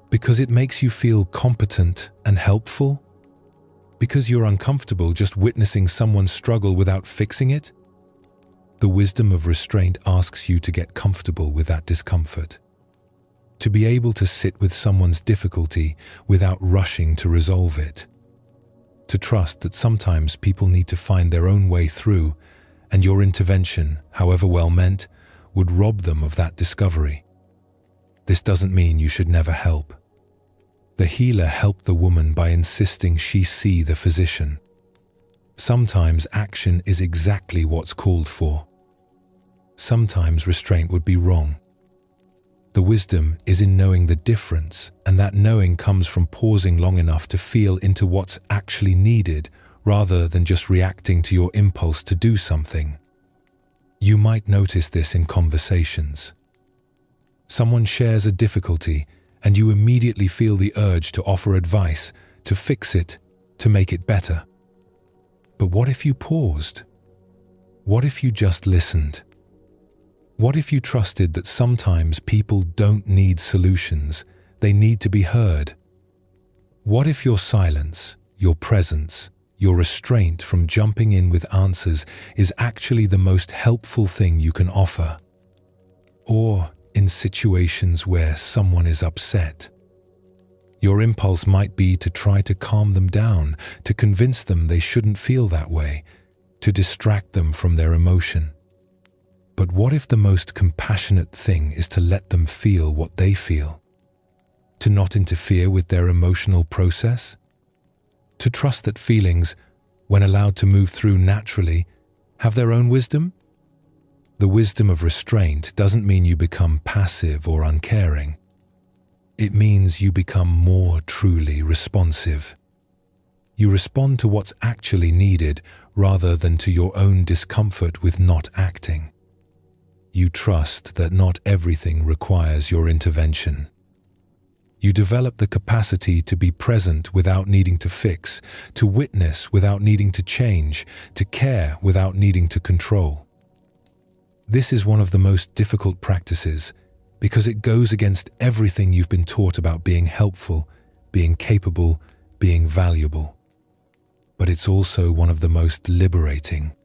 Because it makes you feel competent and helpful? Because you're uncomfortable just witnessing someone struggle without fixing it? The wisdom of restraint asks you to get comfortable with that discomfort. To be able to sit with someone's difficulty without rushing to resolve it. To trust that sometimes people need to find their own way through, and your intervention, however well meant, would rob them of that discovery. This doesn't mean you should never help. The healer helped the woman by insisting she see the physician. Sometimes action is exactly what's called for. Sometimes restraint would be wrong. The wisdom is in knowing the difference, and that knowing comes from pausing long enough to feel into what's actually needed, rather than just reacting to your impulse to do something. You might notice this in conversations. Someone shares a difficulty, and you immediately feel the urge to offer advice, to fix it, to make it better. But what if you paused? What if you just listened? What if you trusted that sometimes people don't need solutions, they need to be heard? What if your silence, your presence, your restraint from jumping in with answers is actually the most helpful thing you can offer? Or in situations where someone is upset, your impulse might be to try to calm them down, to convince them they shouldn't feel that way, to distract them from their emotion. But what if the most compassionate thing is to let them feel what they feel? To not interfere with their emotional process? To trust that feelings, when allowed to move through naturally, have their own wisdom? The wisdom of restraint doesn't mean you become passive or uncaring. It means you become more truly responsive. You respond to what's actually needed rather than to your own discomfort with not acting. You trust that not everything requires your intervention. You develop the capacity to be present without needing to fix, to witness without needing to change, to care without needing to control. This is one of the most difficult practices because it goes against everything you've been taught about being helpful, being capable, being valuable. But it's also one of the most liberating.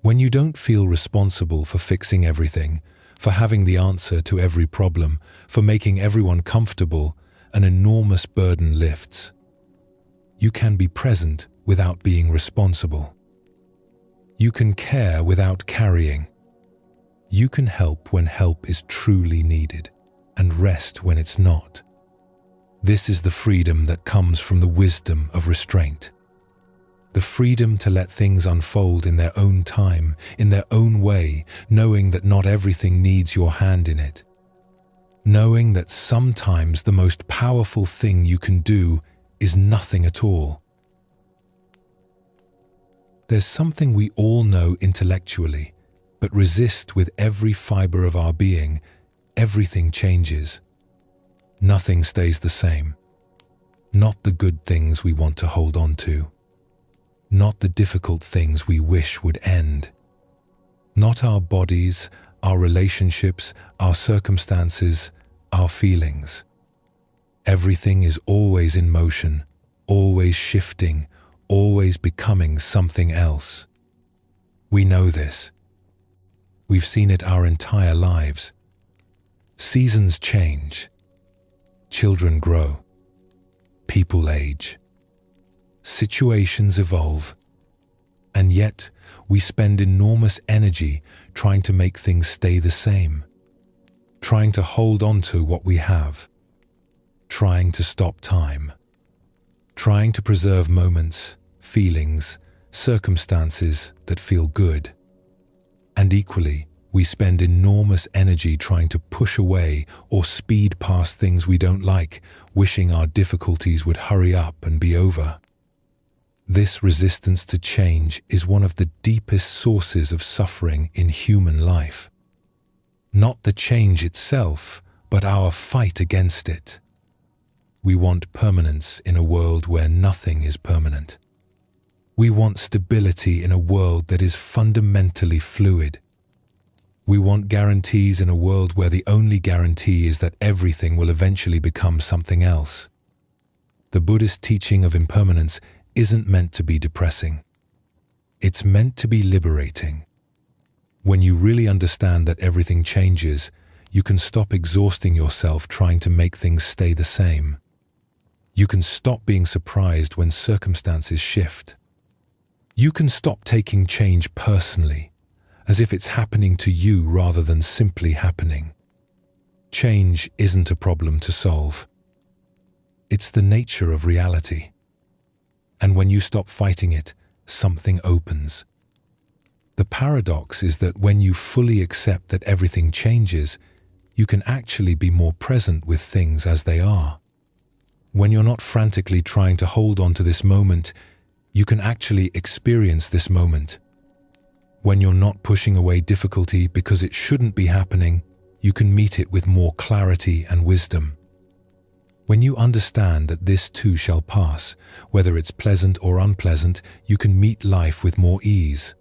When you don't feel responsible for fixing everything, for having the answer to every problem, for making everyone comfortable, an enormous burden lifts. You can be present without being responsible. You can care without carrying. You can help when help is truly needed, and rest when it's not. This is the freedom that comes from the wisdom of restraint. The freedom to let things unfold in their own time, in their own way, knowing that not everything needs your hand in it. Knowing that sometimes the most powerful thing you can do is nothing at all. There's something we all know intellectually, but resist with every fiber of our being. Everything changes. Nothing stays the same. Not the good things we want to hold on to. Not the difficult things we wish would end. Not our bodies, our relationships, our circumstances, our feelings. Everything is always in motion, always shifting, always becoming something else. We know this. We've seen it our entire lives. Seasons change. Children grow. People age. Situations evolve, and yet we spend enormous energy trying to make things stay the same, trying to hold on to what we have, trying to stop time, trying to preserve moments, feelings, circumstances that feel good. And equally, we spend enormous energy trying to push away or speed past things we don't like, wishing our difficulties would hurry up and be over. This resistance to change is one of the deepest sources of suffering in human life. Not the change itself, but our fight against it. We want permanence in a world where nothing is permanent. We want stability in a world that is fundamentally fluid. We want guarantees in a world where the only guarantee is that everything will eventually become something else. The Buddhist teaching of impermanence isn't meant to be depressing. It's meant to be liberating. When you really understand that everything changes, you can stop exhausting yourself trying to make things stay the same. You can stop being surprised when circumstances shift. You can stop taking change personally, as if it's happening to you rather than simply happening. Change isn't a problem to solve. It's the nature of reality. And when you stop fighting it, something opens. The paradox is that when you fully accept that everything changes, you can actually be more present with things as they are. When you're not frantically trying to hold on to this moment, you can actually experience this moment. When you're not pushing away difficulty because it shouldn't be happening, you can meet it with more clarity and wisdom. When you understand that this too shall pass, whether it's pleasant or unpleasant, you can meet life with more ease.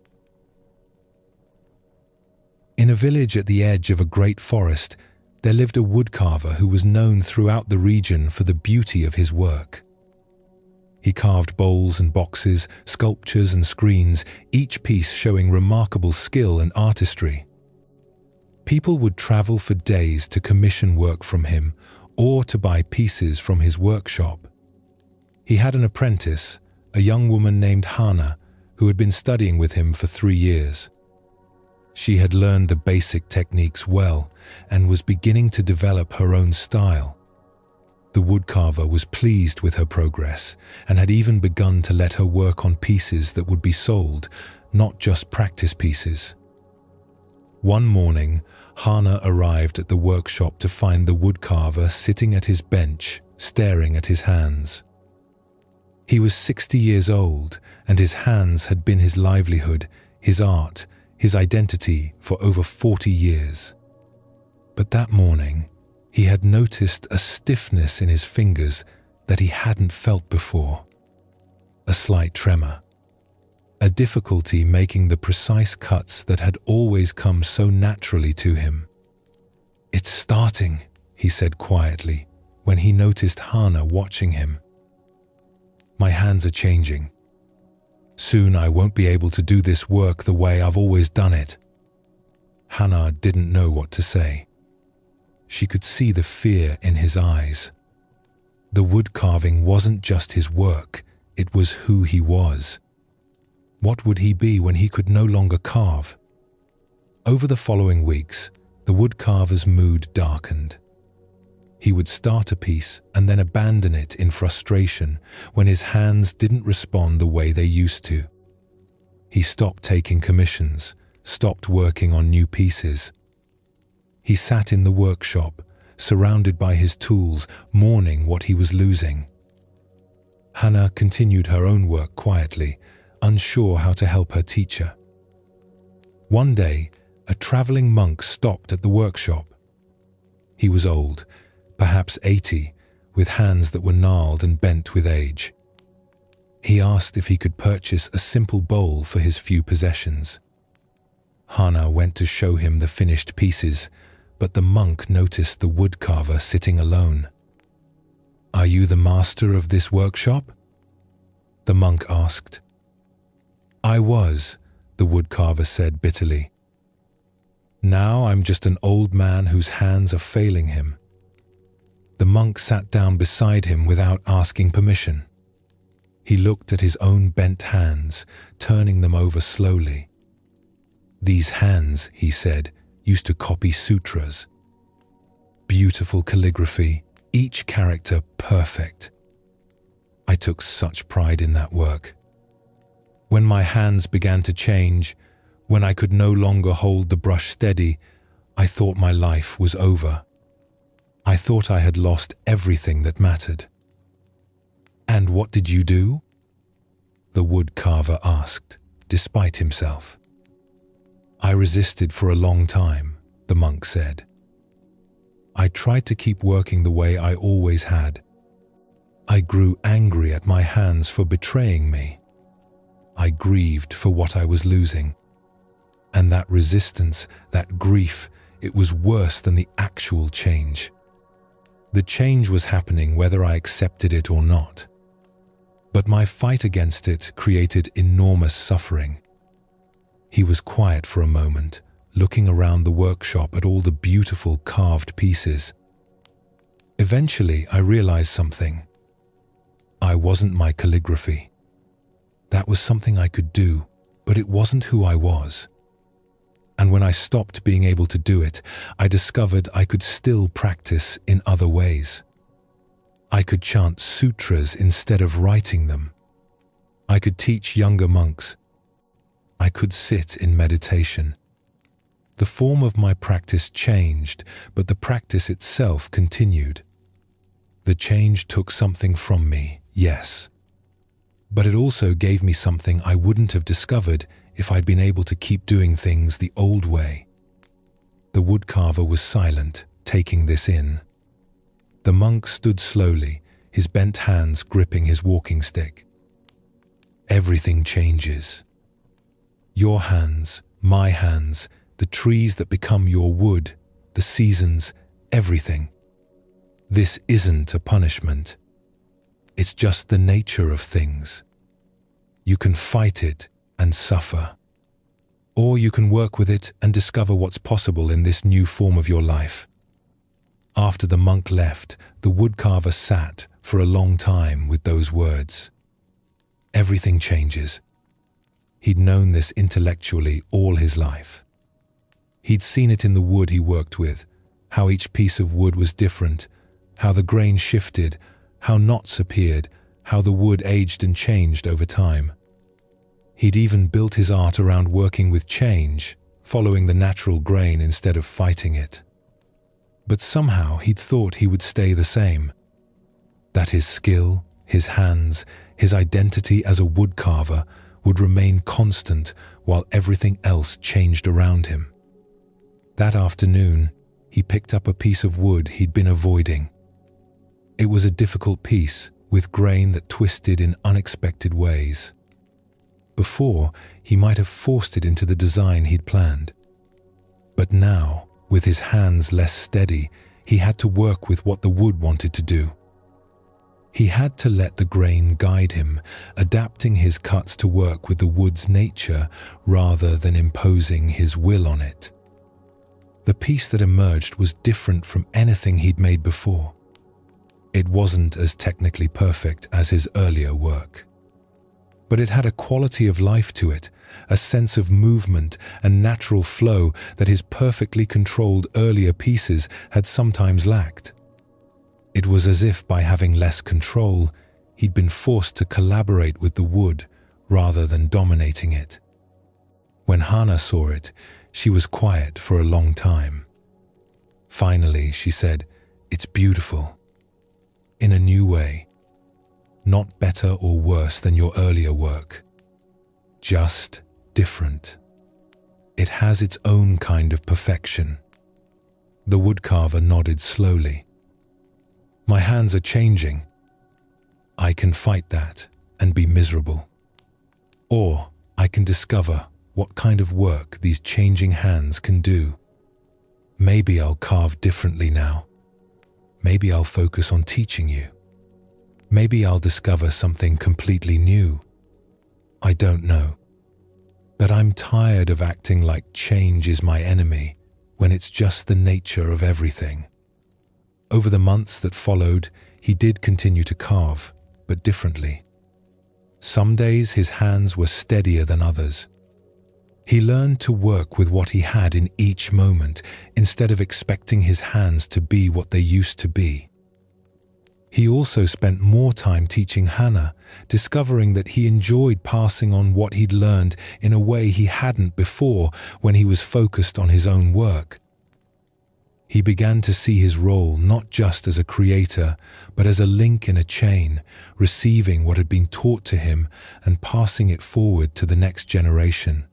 In a village at the edge of a great forest, there lived a woodcarver who was known throughout the region for the beauty of his work. He carved bowls and boxes, sculptures and screens, each piece showing remarkable skill and artistry. People would travel for days to commission work from him or to buy pieces from his workshop. He had an apprentice, a young woman named Hannah, who had been studying with him for 3 years. She had learned the basic techniques well and was beginning to develop her own style. The woodcarver was pleased with her progress and had even begun to let her work on pieces that would be sold, not just practice pieces. One morning, Hannah arrived at the workshop to find the woodcarver sitting at his bench, staring at his hands. He was 60 years old, and his hands had been his livelihood, his art, his identity for over 40 years. But that morning, he had noticed a stiffness in his fingers that he hadn't felt before. A slight tremor. A difficulty making the precise cuts that had always come so naturally to him. "It's starting," he said quietly, when he noticed Hannah watching him. "My hands are changing. Soon I won't be able to do this work the way I've always done it." Hannah didn't know what to say. She could see the fear in his eyes. The wood carving wasn't just his work, it was who he was. What would he be when he could no longer carve? Over the following weeks, the woodcarver's mood darkened. He would start a piece and then abandon it in frustration when his hands didn't respond the way they used to. He stopped taking commissions, stopped working on new pieces. He sat in the workshop, surrounded by his tools, mourning what he was losing. Hannah continued her own work quietly, unsure how to help her teacher. One day, a traveling monk stopped at the workshop. He was old, perhaps 80, with hands that were gnarled and bent with age. He asked if he could purchase a simple bowl for his few possessions. Hannah went to show him the finished pieces, but the monk noticed the woodcarver sitting alone. "Are you the master of this workshop?" the monk asked. "I was," the woodcarver said bitterly. "Now I'm just an old man whose hands are failing him." The monk sat down beside him without asking permission. He looked at his own bent hands, turning them over slowly. "These hands," he said, "used to copy sutras. Beautiful calligraphy, each character perfect. I took such pride in that work. When my hands began to change, when I could no longer hold the brush steady, I thought my life was over. I thought I had lost everything that mattered." "And what did you do?" the woodcarver asked, despite himself. "I resisted for a long time," the monk said. "I tried to keep working the way I always had. I grew angry at my hands for betraying me. I grieved for what I was losing. And that resistance, that grief, it was worse than the actual change. The change was happening whether I accepted it or not. But my fight against it created enormous suffering. He was quiet for a moment, looking around the workshop at all the beautiful carved pieces. Eventually, I realized something. I wasn't my calligraphy. That was something I could do, but it wasn't who I was. And when I stopped being able to do it, I discovered I could still practice in other ways. I could chant sutras instead of writing them. I could teach younger monks. I could sit in meditation. The form of my practice changed, but the practice itself continued. The change took something from me, yes. But it also gave me something I wouldn't have discovered if I'd been able to keep doing things the old way. The woodcarver was silent, taking this in. The monk stood slowly, his bent hands gripping his walking stick. Everything changes. Your hands, my hands, the trees that become your wood, the seasons, everything. This isn't a punishment. It's just the nature of things. You can fight it and suffer. Or you can work with it and discover what's possible in this new form of your life. After the monk left, the woodcarver sat for a long time with those words. Everything changes. He'd known this intellectually all his life. He'd seen it in the wood he worked with, how each piece of wood was different, how the grain shifted, how knots appeared, how the wood aged and changed over time. He'd even built his art around working with change, following the natural grain instead of fighting it. But somehow he'd thought he would stay the same. That his skill, his hands, his identity as a woodcarver would remain constant while everything else changed around him. That afternoon, he picked up a piece of wood he'd been avoiding. It was a difficult piece, with grain that twisted in unexpected ways. Before, he might have forced it into the design he'd planned. But now, with his hands less steady, he had to work with what the wood wanted to do. He had to let the grain guide him, adapting his cuts to work with the wood's nature rather than imposing his will on it. The piece that emerged was different from anything he'd made before. It wasn't as technically perfect as his earlier work. But it had a quality of life to it, a sense of movement and natural flow that his perfectly controlled earlier pieces had sometimes lacked. It was as if by having less control, he'd been forced to collaborate with the wood rather than dominating it. When Hana saw it, she was quiet for a long time. Finally, she said, "It's beautiful. In a new way. Not better or worse than your earlier work. Just different. It has its own kind of perfection." The woodcarver nodded slowly. "My hands are changing. I can fight that and be miserable. Or I can discover what kind of work these changing hands can do. Maybe I'll carve differently now. Maybe I'll focus on teaching you. Maybe I'll discover something completely new. I don't know. But I'm tired of acting like change is my enemy when it's just the nature of everything." Over the months that followed, he did continue to carve, but differently. Some days his hands were steadier than others. He learned to work with what he had in each moment instead of expecting his hands to be what they used to be. He also spent more time teaching Hana, discovering that he enjoyed passing on what he'd learned in a way he hadn't before when he was focused on his own work. He began to see his role not just as a creator, but as a link in a chain, receiving what had been taught to him and passing it forward to the next generation.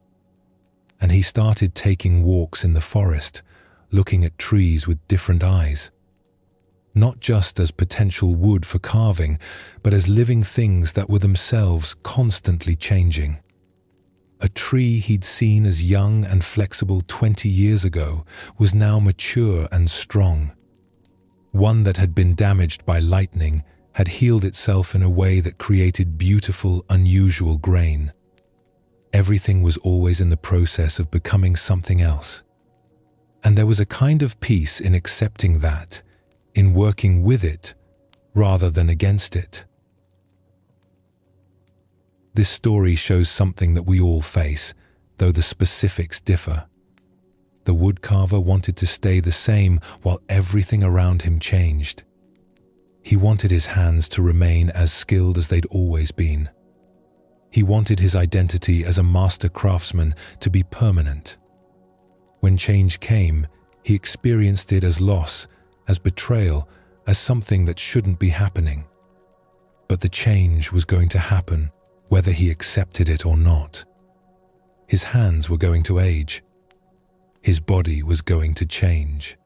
And he started taking walks in the forest, looking at trees with different eyes. Not just as potential wood for carving, but as living things that were themselves constantly changing. A tree he'd seen as young and flexible 20 years ago was now mature and strong. One that had been damaged by lightning had healed itself in a way that created beautiful, unusual grain. Everything was always in the process of becoming something else. And there was a kind of peace in accepting that, in working with it, rather than against it. This story shows something that we all face, though the specifics differ. The woodcarver wanted to stay the same while everything around him changed. He wanted his hands to remain as skilled as they'd always been. He wanted his identity as a master craftsman to be permanent. When change came, he experienced it as loss, as betrayal, as something that shouldn't be happening. But the change was going to happen, whether he accepted it or not. His hands were going to age. His body was going to change.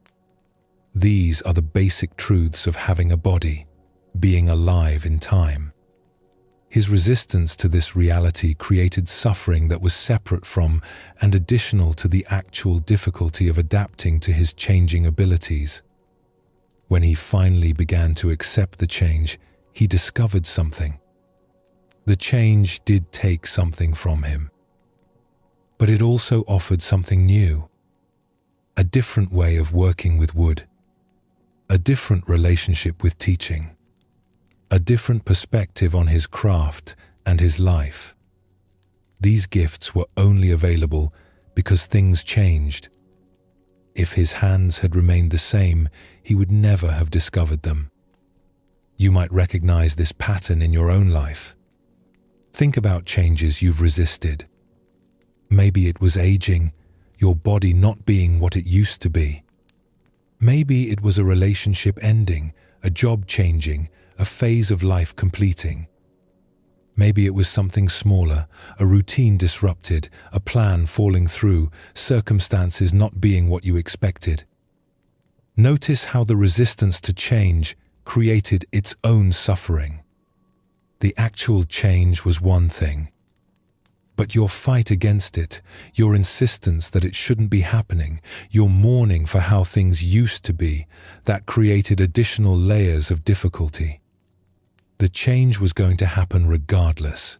These are the basic truths of having a body, being alive in time. His resistance to this reality created suffering that was separate from and additional to the actual difficulty of adapting to his changing abilities. When he finally began to accept the change, he discovered something. The change did take something from him, but it also offered something new. A different way of working with wood, a different relationship with teaching, a different perspective on his craft and his life. These gifts were only available because things changed. If his hands had remained the same, he would never have discovered them. You might recognize this pattern in your own life. Think about changes you've resisted. Maybe it was aging, your body not being what it used to be. Maybe it was a relationship ending, a job changing, a phase of life completing. Maybe it was something smaller, a routine disrupted, a plan falling through, circumstances not being what you expected. Notice how the resistance to change created its own suffering. The actual change was one thing, but your fight against it, your insistence that it shouldn't be happening, your mourning for how things used to be, that created additional layers of difficulty. The change was going to happen regardless.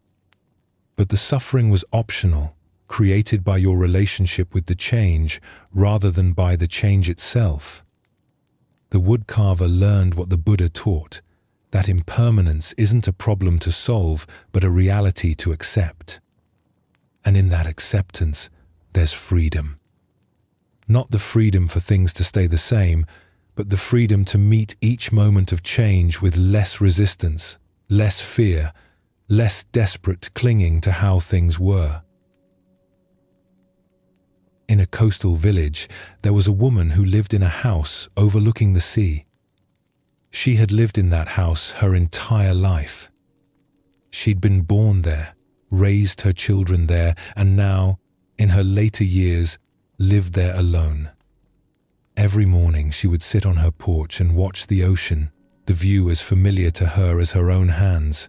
But the suffering was optional, created by your relationship with the change rather than by the change itself. The woodcarver learned what the Buddha taught, that impermanence isn't a problem to solve, but a reality to accept. And in that acceptance, there's freedom. Not the freedom for things to stay the same, but the freedom to meet each moment of change with less resistance, less fear, less desperate clinging to how things were. In a coastal village, there was a woman who lived in a house overlooking the sea. She had lived in that house her entire life. She'd been born there, raised her children there, and now, in her later years, lived there alone. Every morning she would sit on her porch and watch the ocean, the view as familiar to her as her own hands.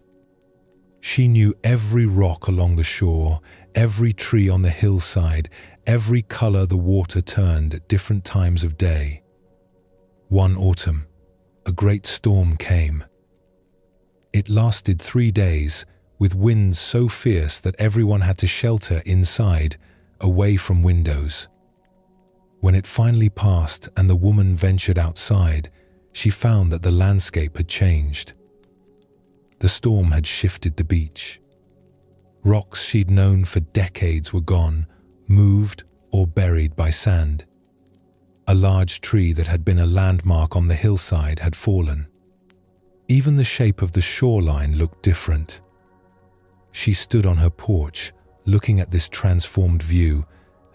She knew every rock along the shore, every tree on the hillside, every color the water turned at different times of day. One autumn, a great storm came. It lasted 3 days, with winds so fierce that everyone had to shelter inside, away from windows. When it finally passed and the woman ventured outside, she found that the landscape had changed. The storm had shifted the beach. Rocks she'd known for decades were gone, moved or buried by sand. A large tree that had been a landmark on the hillside had fallen. Even the shape of the shoreline looked different. She stood on her porch, looking at this transformed view,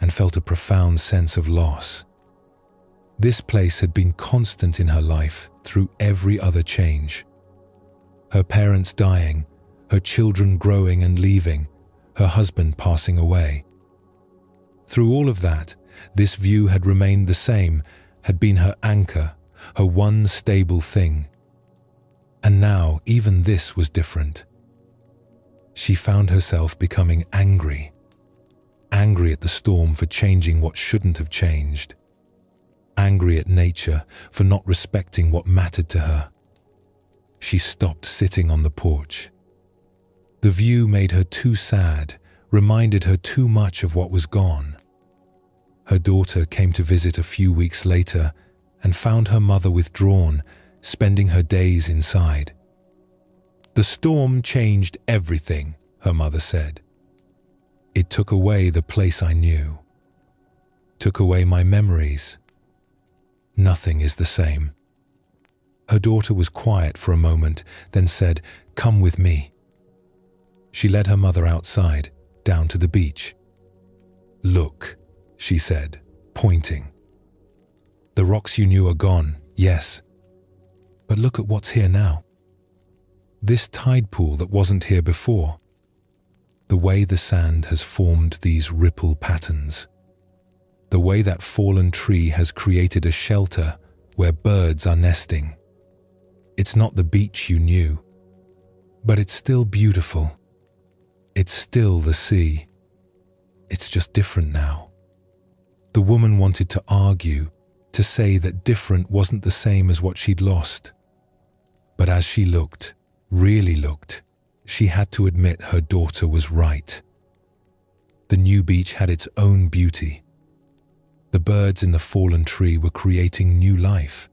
and felt a profound sense of loss. This place had been constant in her life through every other change. Her parents dying, her children growing and leaving, her husband passing away. Through all of that, this view had remained the same, had been her anchor, her one stable thing. And now even this was different. She found herself becoming angry at the storm for changing what shouldn't have changed, angry at nature for not respecting what mattered to her. she stopped sitting on the porch. The view made her too sad, reminded her too much of what was gone. Her daughter came to visit a few weeks later and found her mother withdrawn, spending her days inside. "The storm changed everything," her mother said. "It took away the place I knew, took away my memories. Nothing is the same." Her daughter was quiet for a moment, then said, "Come with me." She led her mother outside, down to the beach. "Look," she said, pointing. "The rocks you knew are gone, yes. But look at what's here now. This tide pool that wasn't here before. The way the sand has formed these ripple patterns. The way that fallen tree has created a shelter where birds are nesting. It's not the beach you knew, but it's still beautiful. It's still the sea. It's just different now." The woman wanted to argue, to say that different wasn't the same as what she'd lost. But as she looked, really looked, she had to admit her daughter was right. The new beach had its own beauty. The birds in the fallen tree were creating new life.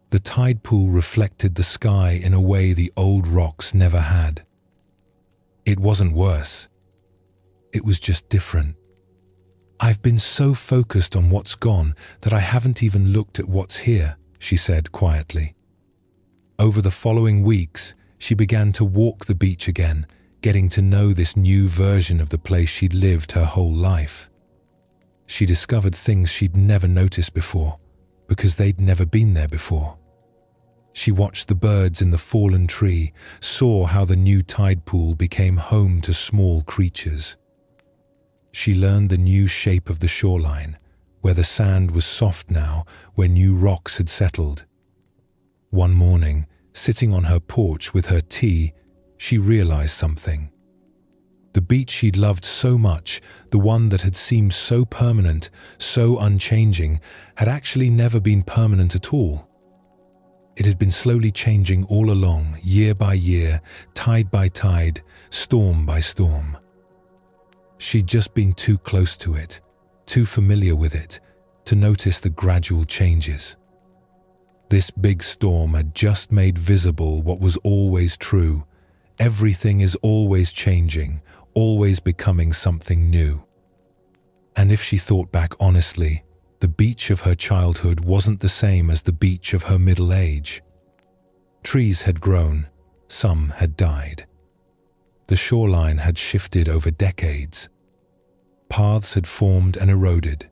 The tide pool reflected the sky in a way the old rocks never had. It wasn't worse. It was just different. "I've been so focused on what's gone that I haven't even looked at what's here," she said quietly. Over the following weeks, she began to walk the beach again, getting to know this new version of the place she'd lived her whole life. She discovered things she'd never noticed before, because they'd never been there before. She watched the birds in the fallen tree, saw how the new tide pool became home to small creatures. She learned the new shape of the shoreline, where the sand was soft now, where new rocks had settled. One morning, sitting on her porch with her tea, she realized something. The beach she'd loved so much, the one that had seemed so permanent, so unchanging, had actually never been permanent at all. It had been slowly changing all along, year by year, tide by tide, storm by storm. She'd just been too close to it, too familiar with it, to notice the gradual changes. This big storm had just made visible what was always true. Everything is always changing, always becoming something new. And if she thought back honestly, the beach of her childhood wasn't the same as the beach of her middle age. Trees had grown, some had died. The shoreline had shifted over decades. Paths had formed and eroded.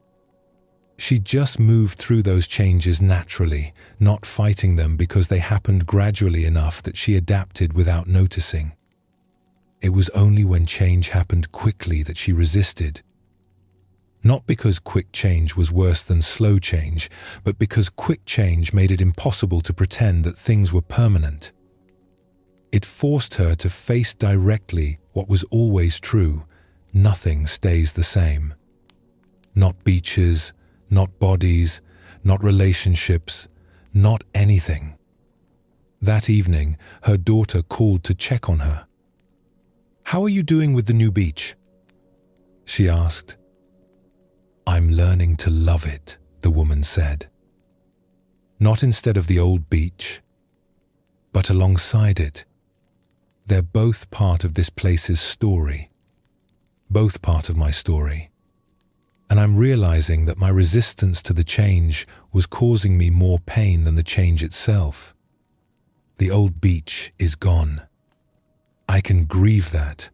She just moved through those changes naturally, not fighting them because they happened gradually enough that she adapted without noticing. It was only when change happened quickly that she resisted. Not because quick change was worse than slow change, but because quick change made it impossible to pretend that things were permanent. It forced her to face directly what was always true: nothing stays the same. Not beaches, not bodies, not relationships, not anything. That evening, her daughter called to check on her. "How are you doing with the new beach?" she asked. "I'm learning to love it," the woman said. "Not instead of the old beach, but alongside it. They're both part of this place's story, both part of my story. And I'm realizing that my resistance to the change was causing me more pain than the change itself. The old beach is gone. I can grieve that.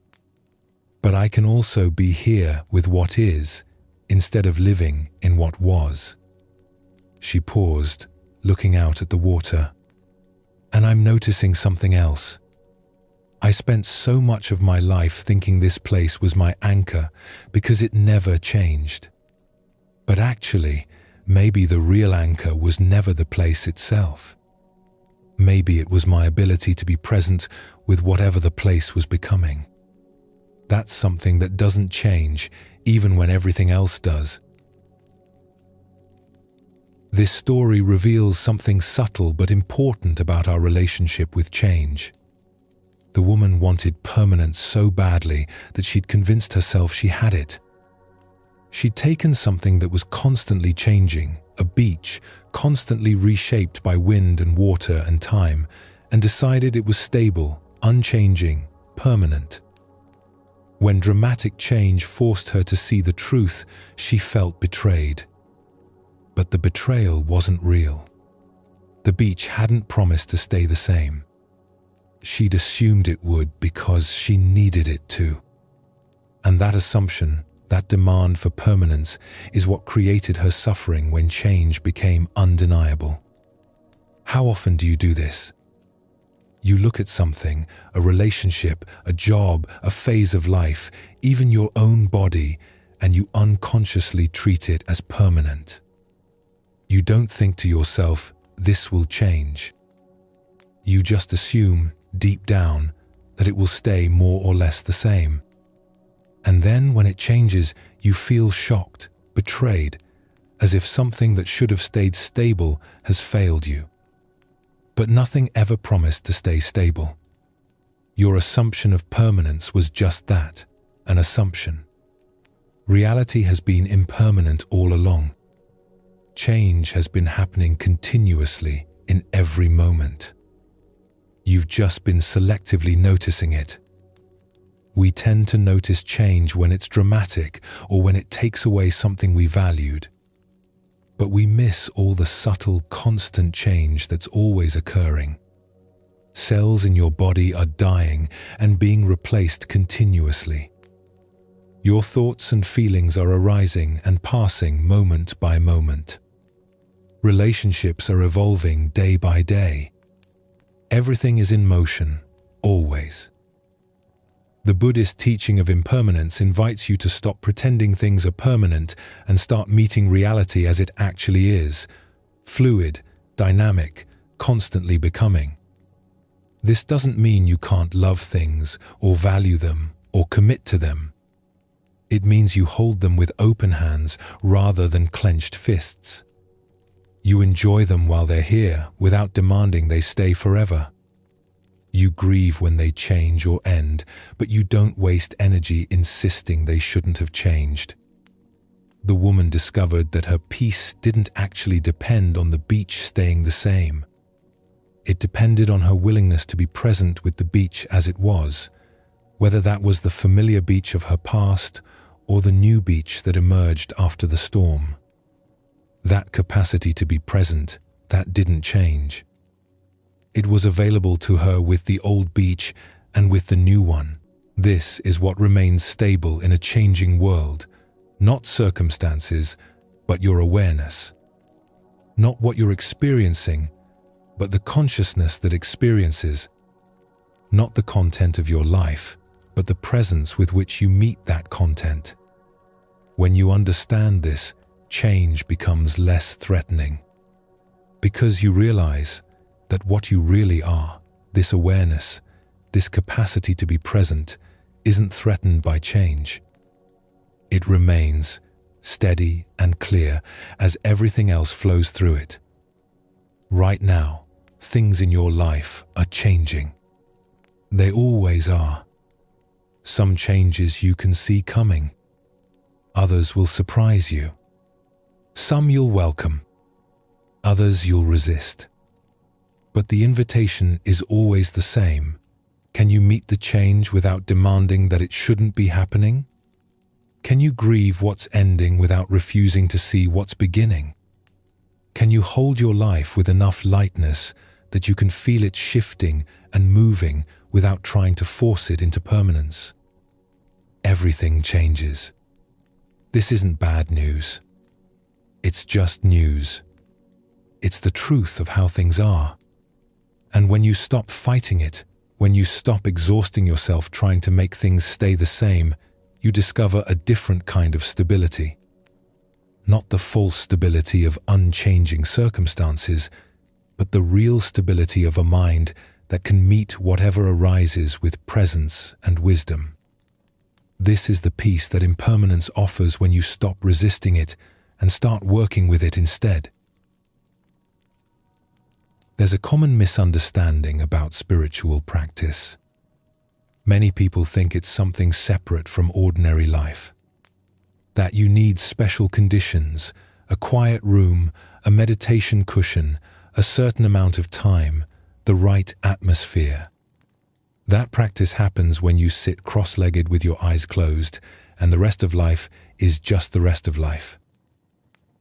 But I can also be here with what is, instead of living in what was." She paused, looking out at the water. "And I'm noticing something else. I spent so much of my life thinking this place was my anchor because it never changed. But actually, maybe the real anchor was never the place itself. Maybe it was my ability to be present with whatever the place was becoming. That's something that doesn't change even when everything else does." This story reveals something subtle but important about our relationship with change. The woman wanted permanence so badly that she'd convinced herself she had it. She'd taken something that was constantly changing, a beach, constantly reshaped by wind and water and time, and decided it was stable, unchanging, permanent. When dramatic change forced her to see the truth, she felt betrayed. But the betrayal wasn't real. The beach hadn't promised to stay the same. She'd assumed it would because she needed it to. And that assumption, that demand for permanence, is what created her suffering when change became undeniable. How often do you do this? You look at something, a relationship, a job, a phase of life, even your own body, and you unconsciously treat it as permanent. You don't think to yourself, this will change. You just assume, deep down, that it will stay more or less the same. And then when it changes, you feel shocked, betrayed, as if something that should have stayed stable has failed you. But nothing ever promised to stay stable. Your assumption of permanence was just that, an assumption. Reality has been impermanent all along. Change has been happening continuously in every moment. You've just been selectively noticing it. We tend to notice change when it's dramatic or when it takes away something we valued. But we miss all the subtle, constant change that's always occurring. Cells in your body are dying and being replaced continuously. Your thoughts and feelings are arising and passing moment by moment. Relationships are evolving day by day. Everything is in motion, always. The Buddhist teaching of impermanence invites you to stop pretending things are permanent and start meeting reality as it actually is, fluid, dynamic, constantly becoming. This doesn't mean you can't love things or value them or commit to them. It means you hold them with open hands rather than clenched fists. You enjoy them while they're here without demanding they stay forever. You grieve when they change or end, but you don't waste energy insisting they shouldn't have changed. The woman discovered that her peace didn't actually depend on the beach staying the same. It depended on her willingness to be present with the beach as it was, whether that was the familiar beach of her past or the new beach that emerged after the storm. That capacity to be present, that didn't change. It was available to her with the old beach and with the new one. This is what remains stable in a changing world, not circumstances, but your awareness. Not what you're experiencing, but the consciousness that experiences. Not the content of your life, but the presence with which you meet that content. When you understand this, change becomes less threatening. Because you realize that what you really are, this awareness, this capacity to be present, isn't threatened by change. It remains steady and clear as everything else flows through it. Right now, things in your life are changing. They always are. Some changes you can see coming. Others will surprise you. Some you'll welcome. Others you'll resist. But the invitation is always the same. Can you meet the change without demanding that it shouldn't be happening? Can you grieve what's ending without refusing to see what's beginning? Can you hold your life with enough lightness that you can feel it shifting and moving without trying to force it into permanence? Everything changes. This isn't bad news. It's just news. It's the truth of how things are. And when you stop fighting it, when you stop exhausting yourself trying to make things stay the same, you discover a different kind of stability. Not the false stability of unchanging circumstances, but the real stability of a mind that can meet whatever arises with presence and wisdom. This is the peace that impermanence offers when you stop resisting it and start working with it instead. There's a common misunderstanding about spiritual practice. Many people think it's something separate from ordinary life, that you need special conditions, a quiet room, a meditation cushion, a certain amount of time, the right atmosphere. That practice happens when you sit cross-legged with your eyes closed, and the rest of life is just the rest of life,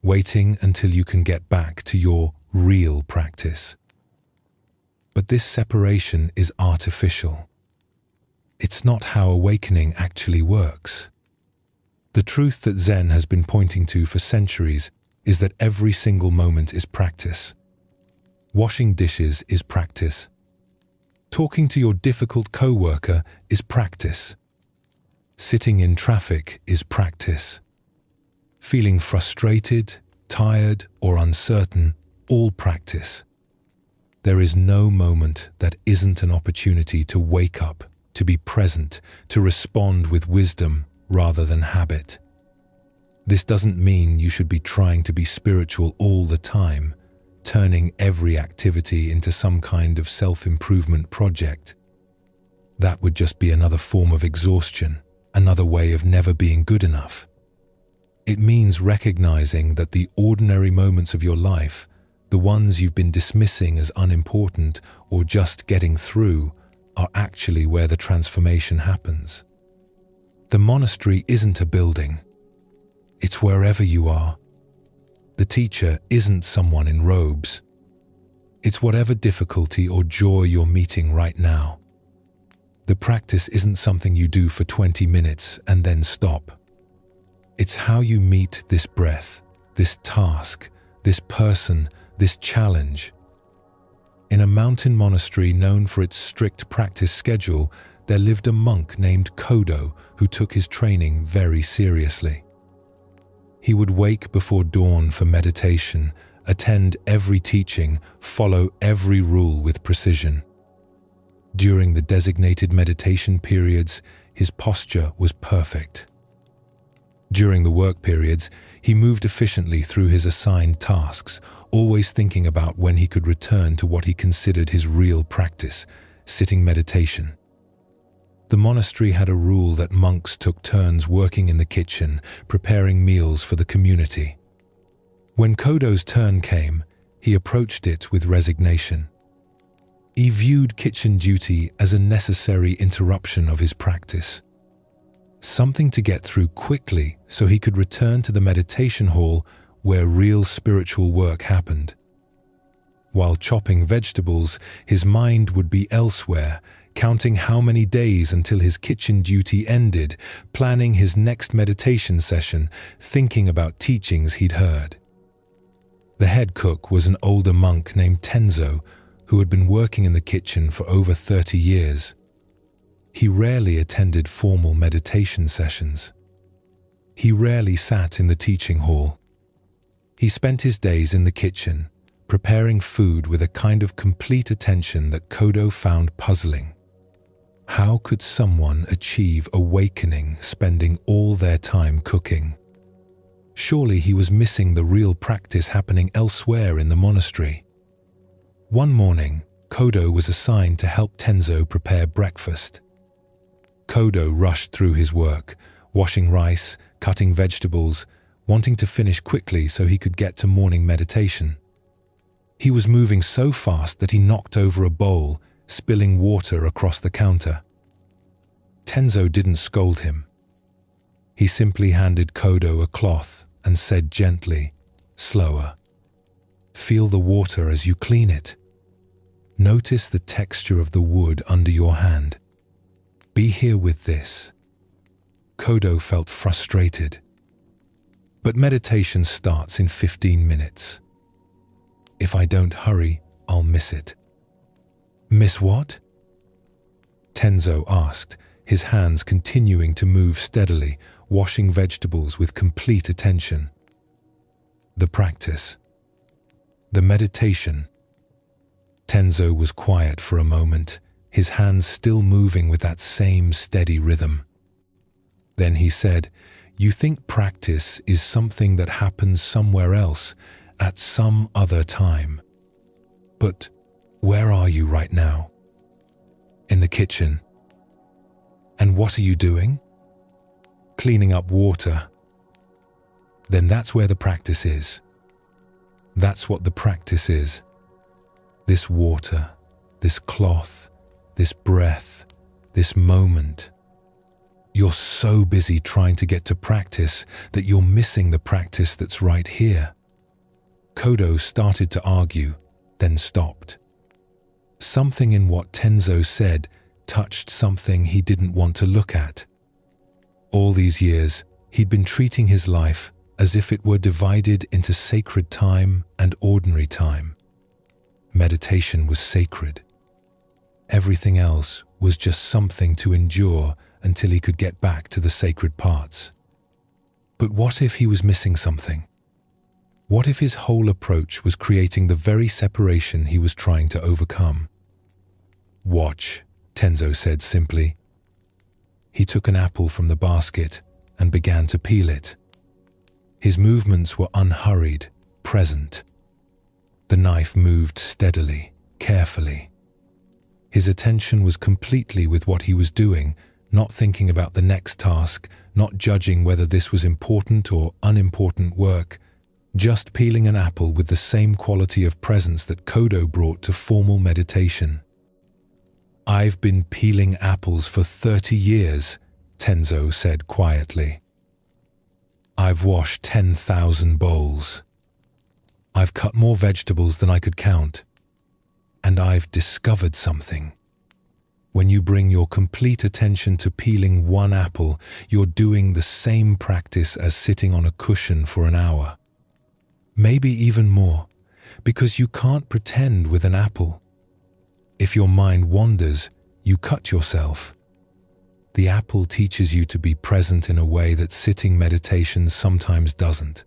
waiting until you can get back to your real practice. But this separation is artificial. It's not how awakening actually works. The truth that Zen has been pointing to for centuries is that every single moment is practice. Washing dishes is practice. Talking to your difficult coworker is practice. Sitting in traffic is practice. Feeling frustrated, tired, or uncertain, all practice. There is no moment that isn't an opportunity to wake up, to be present, to respond with wisdom rather than habit. This doesn't mean you should be trying to be spiritual all the time, turning every activity into some kind of self-improvement project. That would just be another form of exhaustion, another way of never being good enough. It means recognizing that the ordinary moments of your life, the ones you've been dismissing as unimportant or just getting through, are actually where the transformation happens. The monastery isn't a building. It's wherever you are. The teacher isn't someone in robes. It's whatever difficulty or joy you're meeting right now. The practice isn't something you do for 20 minutes and then stop. It's how you meet this breath, this task, this person, this challenge. In a mountain monastery known for its strict practice schedule, there lived a monk named Kodo who took his training very seriously. He would wake before dawn for meditation, attend every teaching, follow every rule with precision. During the designated meditation periods, his posture was perfect. During the work periods, he moved efficiently through his assigned tasks, always thinking about when he could return to what he considered his real practice, sitting meditation. The monastery had a rule that monks took turns working in the kitchen, preparing meals for the community. When Kodo's turn came, he approached it with resignation. He viewed kitchen duty as a necessary interruption of his practice, something to get through quickly so he could return to the meditation hall where real spiritual work happened. While chopping vegetables, his mind would be elsewhere, counting how many days until his kitchen duty ended, planning his next meditation session, thinking about teachings he'd heard. The head cook was an older monk named Tenzo, who had been working in the kitchen for over 30 years. He rarely attended formal meditation sessions. He rarely sat in the teaching hall. He spent his days in the kitchen, preparing food with a kind of complete attention that Kodo found puzzling. How could someone achieve awakening spending all their time cooking? Surely he was missing the real practice happening elsewhere in the monastery. One morning, Kodo was assigned to help Tenzo prepare breakfast. Kodo rushed through his work, washing rice, cutting vegetables, wanting to finish quickly so he could get to morning meditation. He was moving so fast that he knocked over a bowl, spilling water across the counter. Tenzo didn't scold him. He simply handed Kodo a cloth and said gently, "Slower. Feel the water as you clean it. Notice the texture of the wood under your hand. Be here with this." Kodo felt frustrated. But meditation starts in 15 minutes. If I don't hurry, I'll miss it. Miss what? Tenzo asked, his hands continuing to move steadily, washing vegetables with complete attention. The practice. The meditation. Tenzo was quiet for a moment, his hands still moving with that same steady rhythm. Then he said, "You think practice is something that happens somewhere else, at some other time. But Where are you right now? In the kitchen. And what are you doing? Cleaning up water. Then that's where the practice is. That's what the practice is. This water, this cloth, this breath, this moment. You're so busy trying to get to practice that you're missing the practice that's right here. Kodo started to argue, then stopped. Something in what Tenzo said touched something he didn't want to look at. All these years, he'd been treating his life as if it were divided into sacred time and ordinary time. Meditation was sacred. Everything else was just something to endure until he could get back to the sacred parts. But what if he was missing something? What if his whole approach was creating the very separation he was trying to overcome? Watch, Tenzo said simply. He took an apple from the basket and began to peel it. His movements were unhurried, present. The knife moved steadily, carefully. His attention was completely with what he was doing, not thinking about the next task, not judging whether this was important or unimportant work, just peeling an apple with the same quality of presence that Kodo brought to formal meditation. "I've been peeling apples for 30 years, Tenzo said quietly. "I've washed 10,000 bowls. I've cut more vegetables than I could count. And I've discovered something. When you bring your complete attention to peeling one apple, you're doing the same practice as sitting on a cushion for an hour. Maybe even more, because you can't pretend with an apple. If your mind wanders, you cut yourself. The apple teaches you to be present in a way that sitting meditation sometimes doesn't."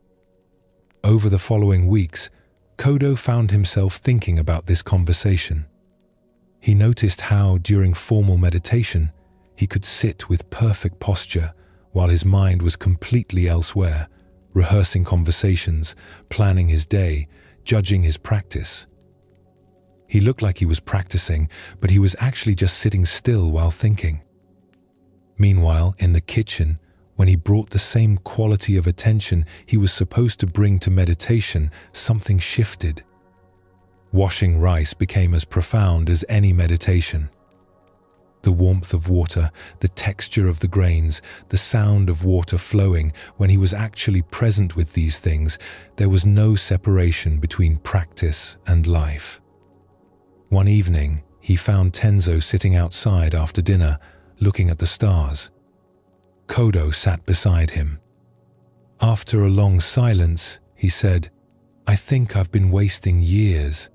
Over the following weeks, Kodo found himself thinking about this conversation. He noticed how, during formal meditation, he could sit with perfect posture while his mind was completely elsewhere, rehearsing conversations, planning his day, judging his practice. He looked like he was practicing, but he was actually just sitting still while thinking. Meanwhile, in the kitchen, when he brought the same quality of attention he was supposed to bring to meditation, something shifted. Washing rice became as profound as any meditation. The warmth of water, the texture of the grains, the sound of water flowing, when he was actually present with these things, there was no separation between practice and life. One evening, he found Tenzo sitting outside after dinner, looking at the stars. Kodo sat beside him. After a long silence, he said, "I think I've been wasting years.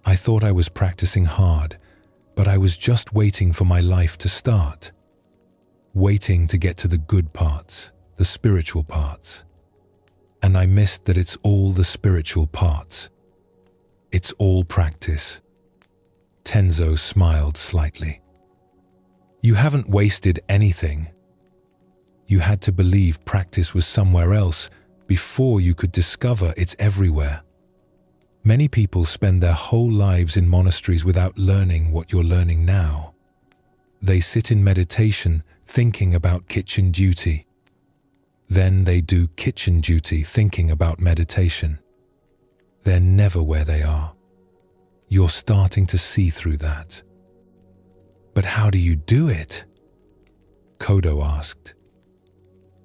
I thought I was practicing hard, but I was just waiting for my life to start. Waiting to get to the good parts, the spiritual parts. And I missed that it's all the spiritual parts. It's all practice." Tenzo smiled slightly. "You haven't wasted anything. You had to believe practice was somewhere else before you could discover it's everywhere. Many people spend their whole lives in monasteries without learning what you're learning now. They sit in meditation thinking about kitchen duty. Then they do kitchen duty thinking about meditation. They're never where they are. You're starting to see through that." "But how do you do it?" Kodo asked.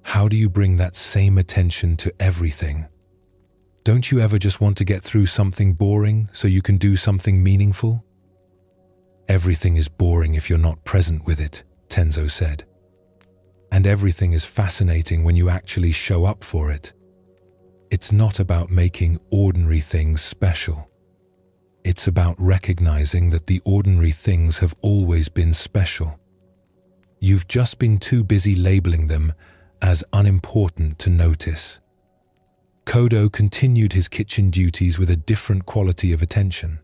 "How do you bring that same attention to everything? Don't you ever just want to get through something boring so you can do something meaningful?" "Everything is boring if you're not present with it," Tenzo said. "And everything is fascinating when you actually show up for it. It's not about making ordinary things special. It's about recognizing that the ordinary things have always been special. You've just been too busy labeling them as unimportant to notice." Kodo continued his kitchen duties with a different quality of attention.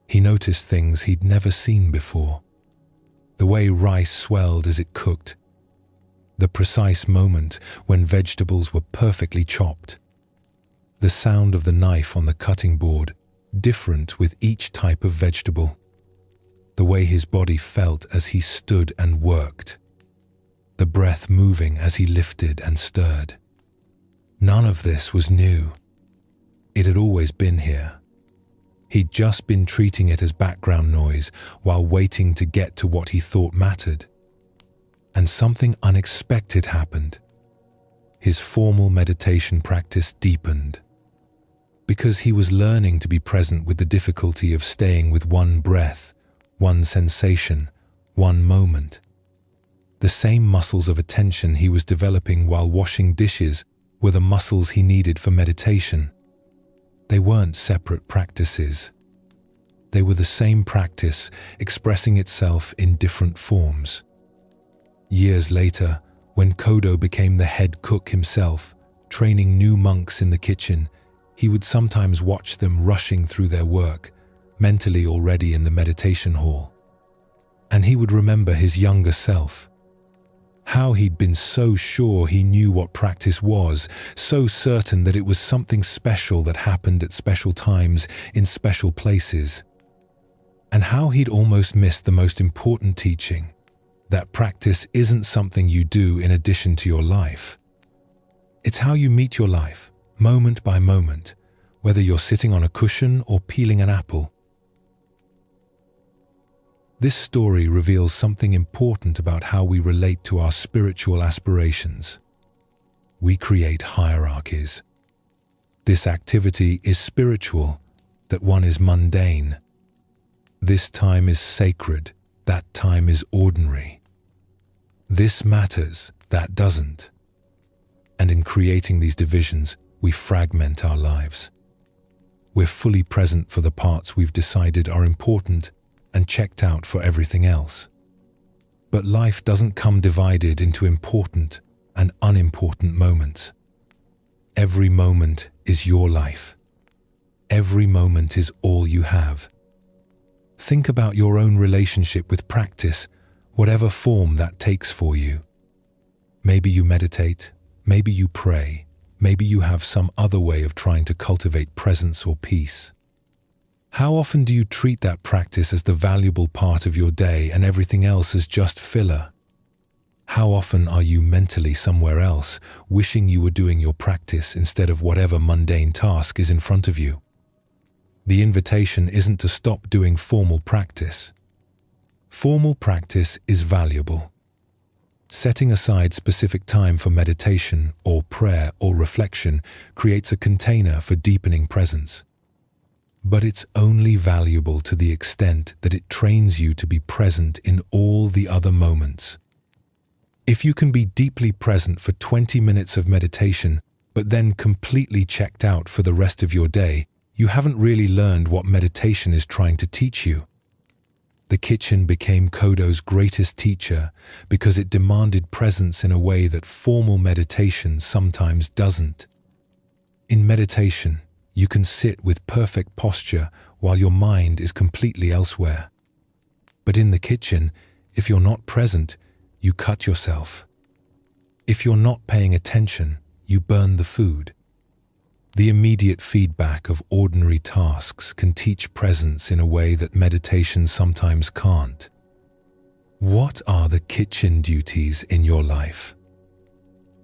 He noticed things he'd never seen before. The way rice swelled as it cooked. The precise moment when vegetables were perfectly chopped. The sound of the knife on the cutting board. different with each type of vegetable. The way his body felt as he stood and worked. The breath moving as he lifted and stirred. None of this was new. It had always been here. He'd just been treating it as background noise while waiting to get to what he thought mattered. And something unexpected happened. His formal meditation practice deepened. Because he was learning to be present with the difficulty of staying with one breath, one sensation, one moment. The same muscles of attention he was developing while washing dishes were the muscles he needed for meditation. They weren't separate practices. They were the same practice expressing itself in different forms. Years later, when Kodo became the head cook himself, training new monks in the kitchen, he would sometimes watch them rushing through their work, mentally already in the meditation hall. And he would remember his younger self. How he'd been so sure he knew what practice was, so certain that it was something special that happened at special times in special places. And how he'd almost missed the most important teaching, that practice isn't something you do in addition to your life. It's how you meet your life, moment by moment, whether you're sitting on a cushion or peeling an apple. This story reveals something important about how we relate to our spiritual aspirations. We create hierarchies. This activity is spiritual, that one is mundane. This time is sacred, that time is ordinary. This matters, that doesn't. And in creating these divisions, we fragment our lives. We're fully present for the parts we've decided are important and checked out for everything else. But life doesn't come divided into important and unimportant moments. Every moment is your life. Every moment is all you have. Think about your own relationship with practice, whatever form that takes for you. Maybe you meditate, maybe you pray, maybe you have some other way of trying to cultivate presence or peace. How often do you treat that practice as the valuable part of your day and everything else as just filler? How often are you mentally somewhere else, wishing you were doing your practice instead of whatever mundane task is in front of you? The invitation isn't to stop doing formal practice. Formal practice is valuable. Setting aside specific time for meditation or prayer or reflection creates a container for deepening presence. But it's only valuable to the extent that it trains you to be present in all the other moments. If you can be deeply present for 20 minutes of meditation, but then completely checked out for the rest of your day, you haven't really learned what meditation is trying to teach you. The kitchen became Kodo's greatest teacher because it demanded presence in a way that formal meditation sometimes doesn't. In meditation, you can sit with perfect posture while your mind is completely elsewhere. But in the kitchen, if you're not present, you cut yourself. If you're not paying attention, you burn the food. The immediate feedback of ordinary tasks can teach presence in a way that meditation sometimes can't. What are the kitchen duties in your life?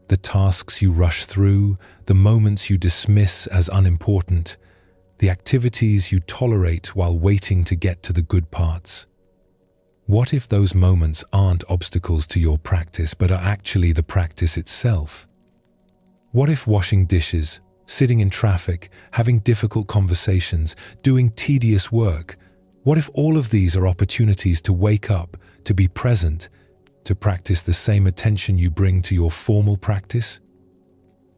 The tasks you rush through, the moments you dismiss as unimportant, the activities you tolerate while waiting to get to the good parts. What if those moments aren't obstacles to your practice but are actually the practice itself? What if washing dishes, sitting in traffic, having difficult conversations, doing tedious work, what if all of these are opportunities to wake up, to be present, to practice the same attention you bring to your formal practice?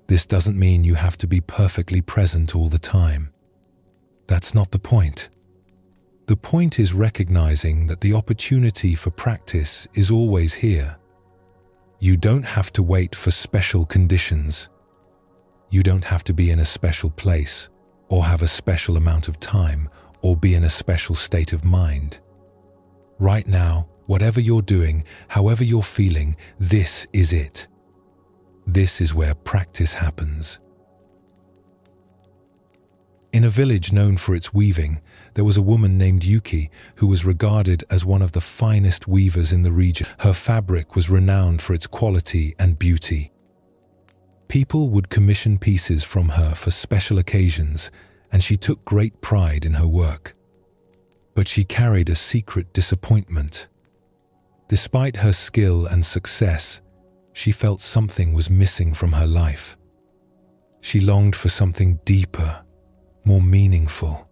This doesn't mean you have to be perfectly present all the time. That's not the point. The point is recognizing that the opportunity for practice is always here. You don't have to wait for special conditions. You don't have to be in a special place, or have a special amount of time, or be in a special state of mind. Right now, whatever you're doing, however you're feeling, this is it. This is where practice happens. In a village known for its weaving, there was a woman named Yuki who was regarded as one of the finest weavers in the region. Her fabric was renowned for its quality and beauty. People would commission pieces from her for special occasions, and she took great pride in her work. But she carried a secret disappointment. Despite her skill and success, she felt something was missing from her life. She longed for something deeper, more meaningful.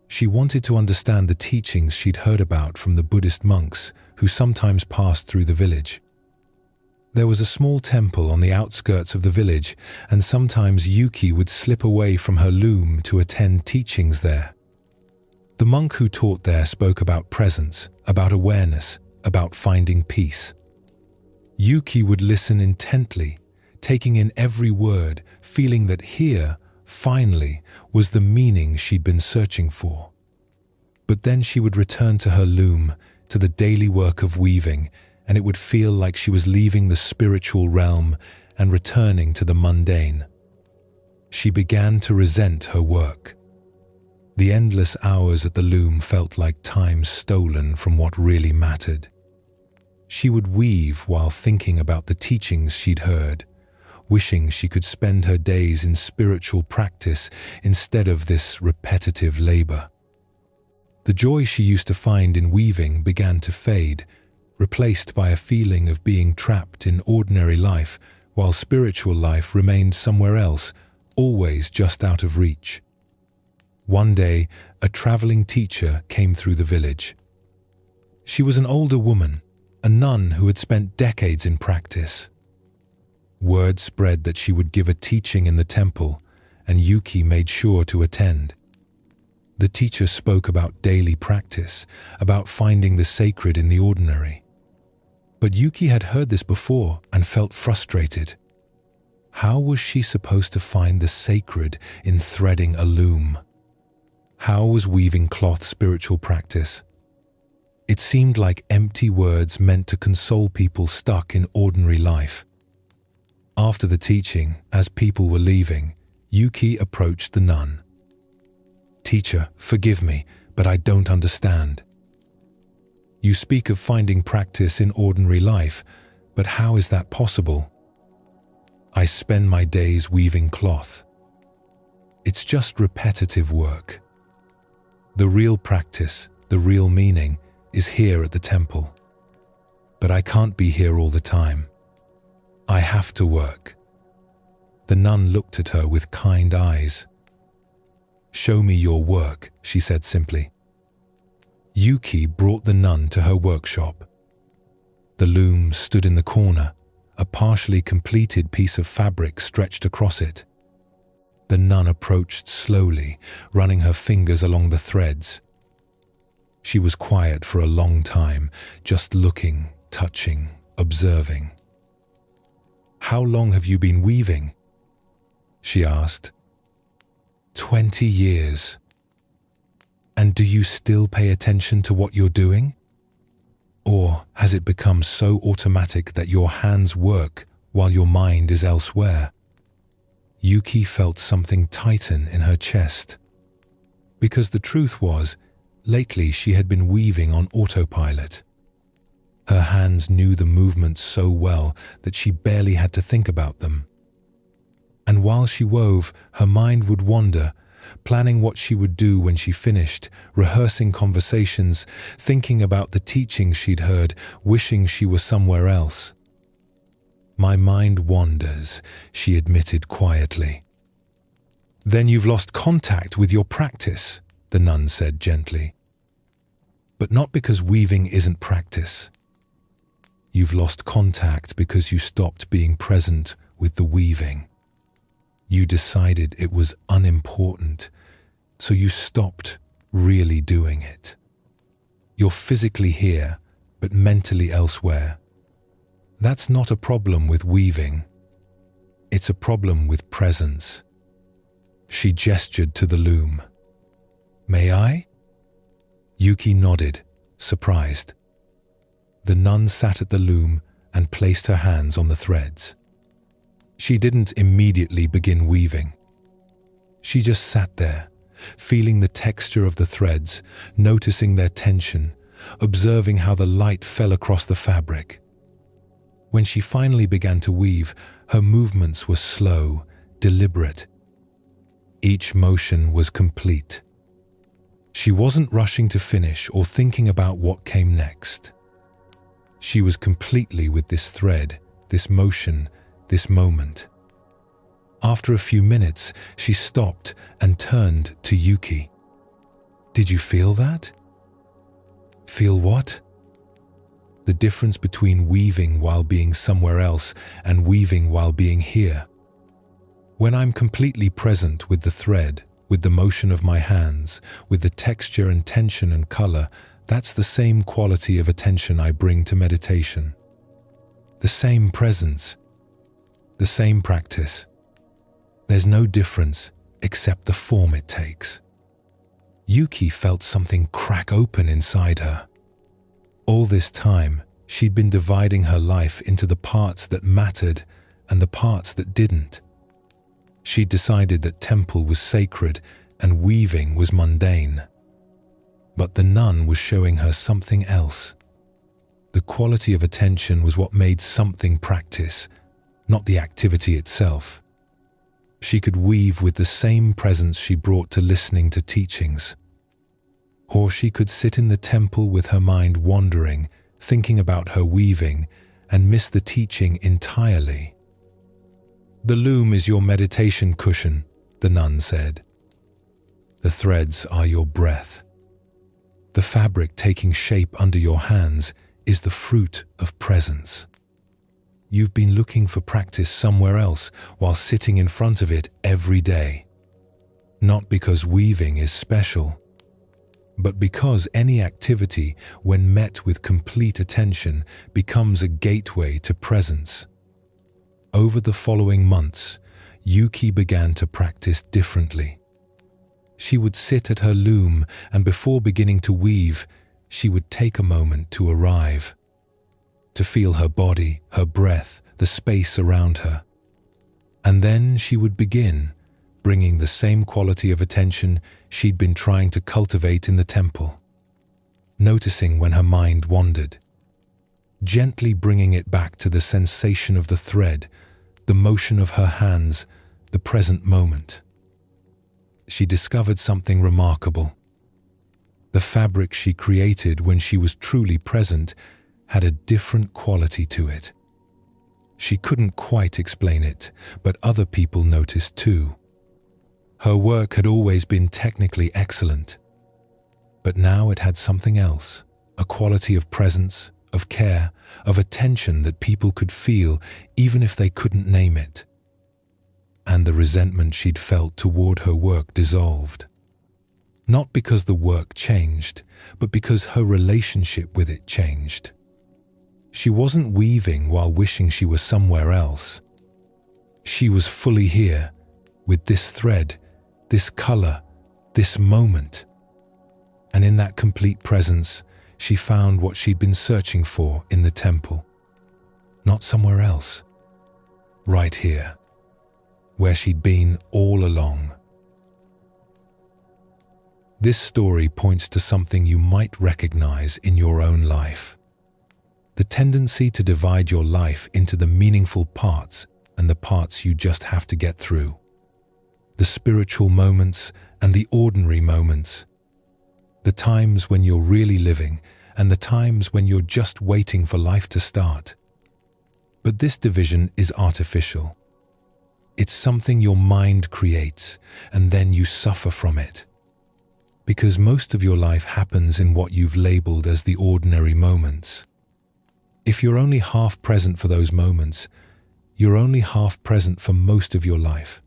She wanted to understand the teachings she'd heard about from the Buddhist monks who sometimes passed through the village. There was a small temple on the outskirts of the village, and sometimes Yuki would slip away from her loom to attend teachings there. The monk who taught there spoke about presence, about awareness, about finding peace. Yuki would listen intently, taking in every word, feeling that here, finally, was the meaning she'd been searching for. But then she would return to her loom, to the daily work of weaving, and it would feel like she was leaving the spiritual realm and returning to the mundane. She began to resent her work. The endless hours at the loom felt like time stolen from what really mattered. She would weave while thinking about the teachings she'd heard, wishing she could spend her days in spiritual practice instead of this repetitive labor. The joy she used to find in weaving began to fade, replaced by a feeling of being trapped in ordinary life, while spiritual life remained somewhere else, always just out of reach. One day, a traveling teacher came through the village. She was an older woman, a nun who had spent decades in practice. Word spread that she would give a teaching in the temple, and Yuki made sure to attend. The teacher spoke about daily practice, about finding the sacred in the ordinary. But Yuki had heard this before and felt frustrated. How was she supposed to find the sacred in threading a loom? How was weaving cloth spiritual practice? It seemed like empty words meant to console people stuck in ordinary life. After the teaching, as people were leaving, Yuki approached the nun. "Teacher, forgive me, but I don't understand. You speak of finding practice in ordinary life, but how is that possible? I spend my days weaving cloth. It's just repetitive work. The real practice, the real meaning, is here at the temple. But I can't be here all the time. I have to work." The nun looked at her with kind eyes. "Show me your work," she said simply. Yuki brought the nun to her workshop. The loom stood in the corner, a partially completed piece of fabric stretched across it. The nun approached slowly, running her fingers along the threads. She was quiet for a long time, just looking, touching, observing. "How long have you been weaving?" she asked. 20 years. And do you still pay attention to what you're doing? Or has it become so automatic that your hands work while your mind is elsewhere? Yuki felt something tighten in her chest. Because the truth was, lately she had been weaving on autopilot. Her hands knew the movements so well that she barely had to think about them. And while she wove, her mind would wander, planning what she would do when she finished, rehearsing conversations, thinking about the teachings she'd heard, wishing she were somewhere else. "My mind wanders," she admitted quietly. "Then you've lost contact with your practice," the nun said gently. "But not because weaving isn't practice. You've lost contact because you stopped being present with the weaving. You decided it was unimportant, so you stopped really doing it. You're physically here, but mentally elsewhere. That's not a problem with weaving. It's a problem with presence." She gestured to the loom. "May I?" Yuki nodded, surprised. The nun sat at the loom and placed her hands on the threads. She didn't immediately begin weaving. She just sat there, feeling the texture of the threads, noticing their tension, observing how the light fell across the fabric. When she finally began to weave, her movements were slow, deliberate. Each motion was complete. She wasn't rushing to finish or thinking about what came next. She was completely with this thread, this motion, this moment. After a few minutes, she stopped and turned to Yuki. "Did you feel that?" "Feel what?" "The difference between weaving while being somewhere else and weaving while being here. When I'm completely present with the thread, with the motion of my hands, with the texture and tension and color, that's the same quality of attention I bring to meditation. The same presence, the same practice. There's no difference except the form it takes." Yuki felt something crack open inside her. All this time, she'd been dividing her life into the parts that mattered and the parts that didn't. She'd decided that temple was sacred and weaving was mundane. But the nun was showing her something else. The quality of attention was what made something practice, not the activity itself. She could weave with the same presence she brought to listening to teachings. Or she could sit in the temple with her mind wandering, thinking about her weaving, and miss the teaching entirely. "The loom is your meditation cushion," the nun said. "The threads are your breath. The fabric taking shape under your hands is the fruit of presence. You've been looking for practice somewhere else while sitting in front of it every day. Not because weaving is special, but because any activity, when met with complete attention, becomes a gateway to presence." Over the following months, Yuki began to practice differently. She would sit at her loom, and before beginning to weave, she would take a moment to arrive, to feel her body, her breath, the space around her. And then she would begin, bringing the same quality of attention she'd been trying to cultivate in the temple, noticing when her mind wandered, gently bringing it back to the sensation of the thread, the motion of her hands, the present moment. She discovered something remarkable. The fabric she created when she was truly present had a different quality to it. She couldn't quite explain it, but other people noticed too. Her work had always been technically excellent, but now it had something else, a quality of presence, of care, of attention that people could feel even if they couldn't name it. And the resentment she'd felt toward her work dissolved. Not because the work changed, but because her relationship with it changed. She wasn't weaving while wishing she was somewhere else. She was fully here, with this thread, this color, this moment. And in that complete presence, she found what she'd been searching for in the temple. Not somewhere else. Right here, where she'd been all along. This story points to something you might recognize in your own life. The tendency to divide your life into the meaningful parts and the parts you just have to get through. The spiritual moments and the ordinary moments. The times when you're really living and the times when you're just waiting for life to start. But this division is artificial. It's something your mind creates, and then you suffer from it. Because most of your life happens in what you've labeled as the ordinary moments. If you're only half present for those moments, you're only half present for most of your life.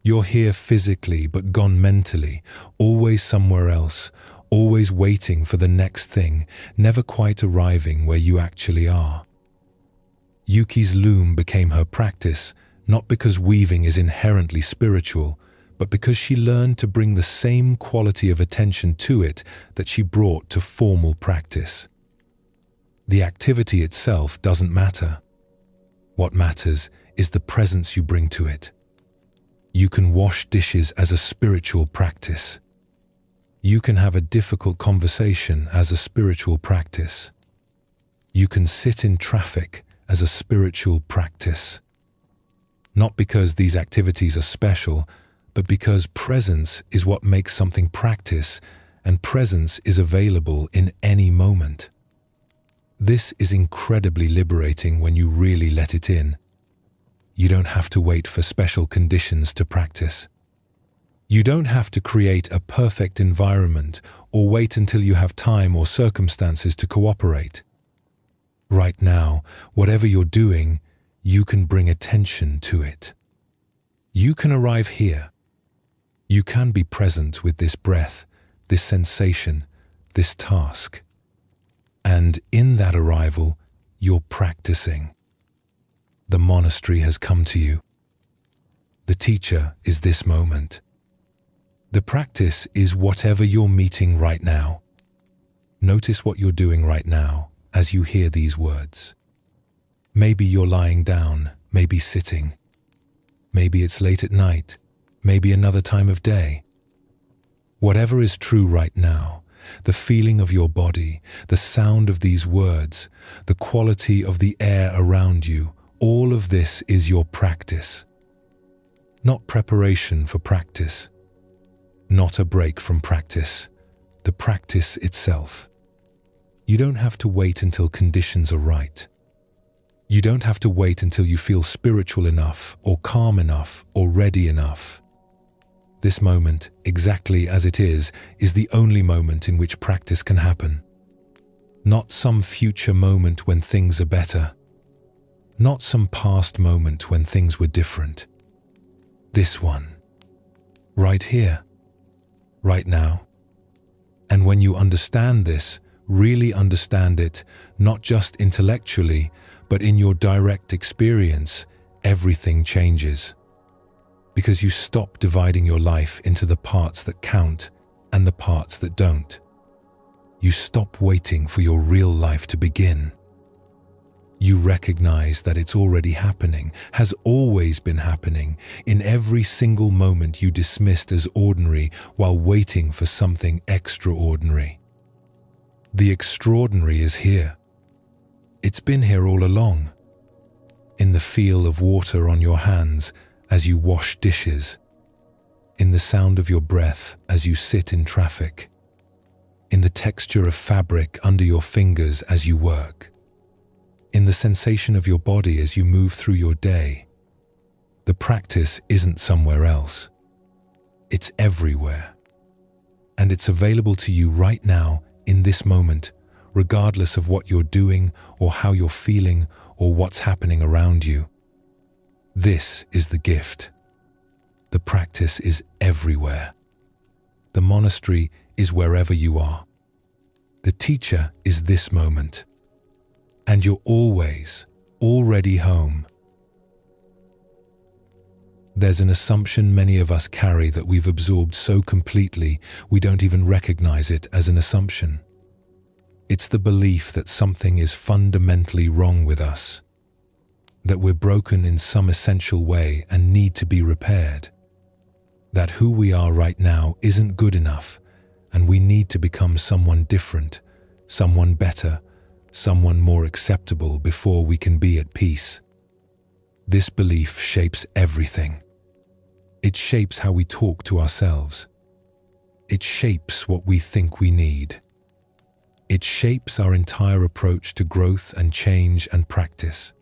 You're here physically but gone mentally, always somewhere else, always waiting for the next thing, never quite arriving where you actually are. Yuki's loom became her practice, not because weaving is inherently spiritual, but because she learned to bring the same quality of attention to it that she brought to formal practice. The activity itself doesn't matter. What matters is the presence you bring to it. You can wash dishes as a spiritual practice. You can have a difficult conversation as a spiritual practice. You can sit in traffic as a spiritual practice. Not because these activities are special, but because presence is what makes something practice, and presence is available in any moment. This is incredibly liberating when you really let it in. You don't have to wait for special conditions to practice. You don't have to create a perfect environment or wait until you have time or circumstances to cooperate. Right now, whatever you're doing, you can bring attention to it. You can arrive here. You can be present with this breath, this sensation, this task. And in that arrival, you're practicing. The monastery has come to you. The teacher is this moment. The practice is whatever you're meeting right now. Notice what you're doing right now as you hear these words. Maybe you're lying down, maybe sitting. Maybe it's late at night, maybe another time of day. Whatever is true right now, the feeling of your body, the sound of these words, the quality of the air around you, all of this is your practice. Not preparation for practice. Not a break from practice. The practice itself. You don't have to wait until conditions are right. You don't have to wait until you feel spiritual enough or calm enough or ready enough. This moment, exactly as it is the only moment in which practice can happen. Not some future moment when things are better. Not some past moment when things were different. This one. Right here. Right now. And when you understand this, really understand it, not just intellectually, but in your direct experience, everything changes. Because you stop dividing your life into the parts that count and the parts that don't. You stop waiting for your real life to begin. You recognize that it's already happening, has always been happening, in every single moment you dismissed as ordinary while waiting for something extraordinary. The extraordinary is here. It's been here all along. In the feel of water on your hands as you wash dishes. In the sound of your breath as you sit in traffic. In the texture of fabric under your fingers as you work. In the sensation of your body as you move through your day. The practice isn't somewhere else. It's everywhere. And it's available to you right now in this moment, regardless of what you're doing or how you're feeling or what's happening around you. This is the gift. The practice is everywhere. The monastery is wherever you are. The teacher is this moment. And you're always, already home. There's an assumption many of us carry that we've absorbed so completely we don't even recognize it as an assumption. It's the belief that something is fundamentally wrong with us, that we're broken in some essential way and need to be repaired, that who we are right now isn't good enough and we need to become someone different, someone better, someone more acceptable before we can be at peace. This belief shapes everything. It shapes how we talk to ourselves. It shapes what we think we need. It shapes our entire approach to growth and change and practice.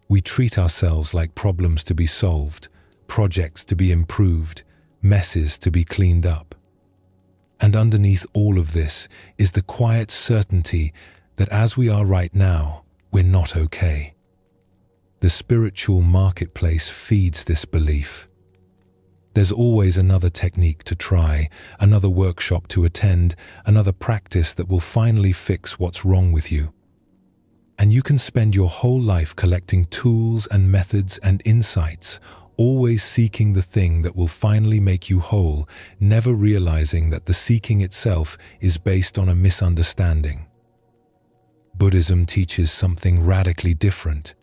We treat ourselves like problems to be solved, projects to be improved, messes to be cleaned up. And underneath all of this is the quiet certainty that as we are right now, we're not okay. The spiritual marketplace feeds this belief. There's always another technique to try, another workshop to attend, another practice that will finally fix what's wrong with you. And you can spend your whole life collecting tools and methods and insights, always seeking the thing that will finally make you whole, never realizing that the seeking itself is based on a misunderstanding. Buddhism teaches something radically different.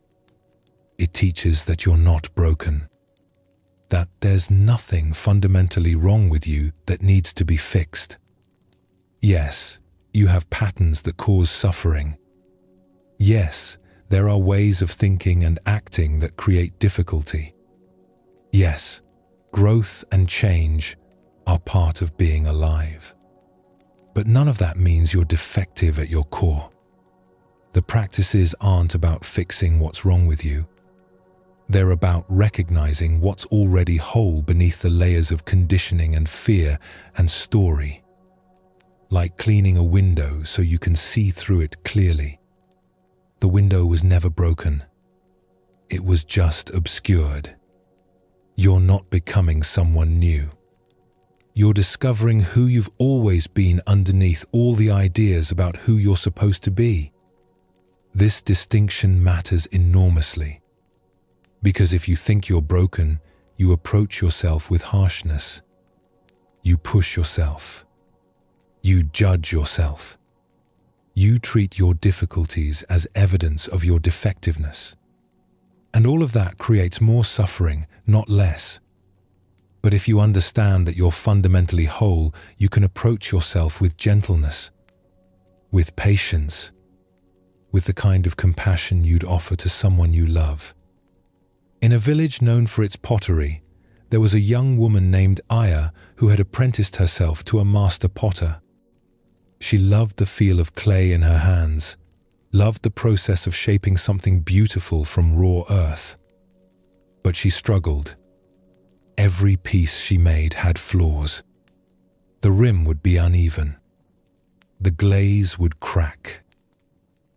It teaches that you're not broken, that there's nothing fundamentally wrong with you that needs to be fixed. Yes, you have patterns that cause suffering. Yes, there are ways of thinking and acting that create difficulty. Yes, growth and change are part of being alive. But none of that means you're defective at your core. The practices aren't about fixing what's wrong with you. They're about recognizing what's already whole beneath the layers of conditioning and fear and story. Like cleaning a window so you can see through it clearly. The window was never broken. It was just obscured. You're not becoming someone new. You're discovering who you've always been underneath all the ideas about who you're supposed to be. This distinction matters enormously. Because if you think you're broken, you approach yourself with harshness. You push yourself. You judge yourself. You treat your difficulties as evidence of your defectiveness. And all of that creates more suffering, not less. But if you understand that you're fundamentally whole, you can approach yourself with gentleness, with patience, with the kind of compassion you'd offer to someone you love. In a village known for its pottery, there was a young woman named Aya who had apprenticed herself to a master potter. She loved the feel of clay in her hands, loved the process of shaping something beautiful from raw earth. But she struggled. Every piece she made had flaws. The rim would be uneven. The glaze would crack.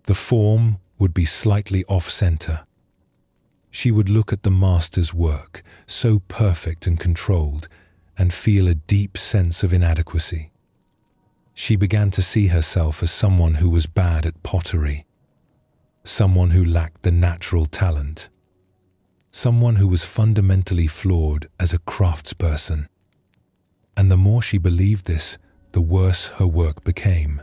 The form would be slightly off-center. She would look at the master's work, so perfect and controlled, and feel a deep sense of inadequacy. She began to see herself as someone who was bad at pottery, someone who lacked the natural talent, someone who was fundamentally flawed as a craftsperson. And the more she believed this, the worse her work became.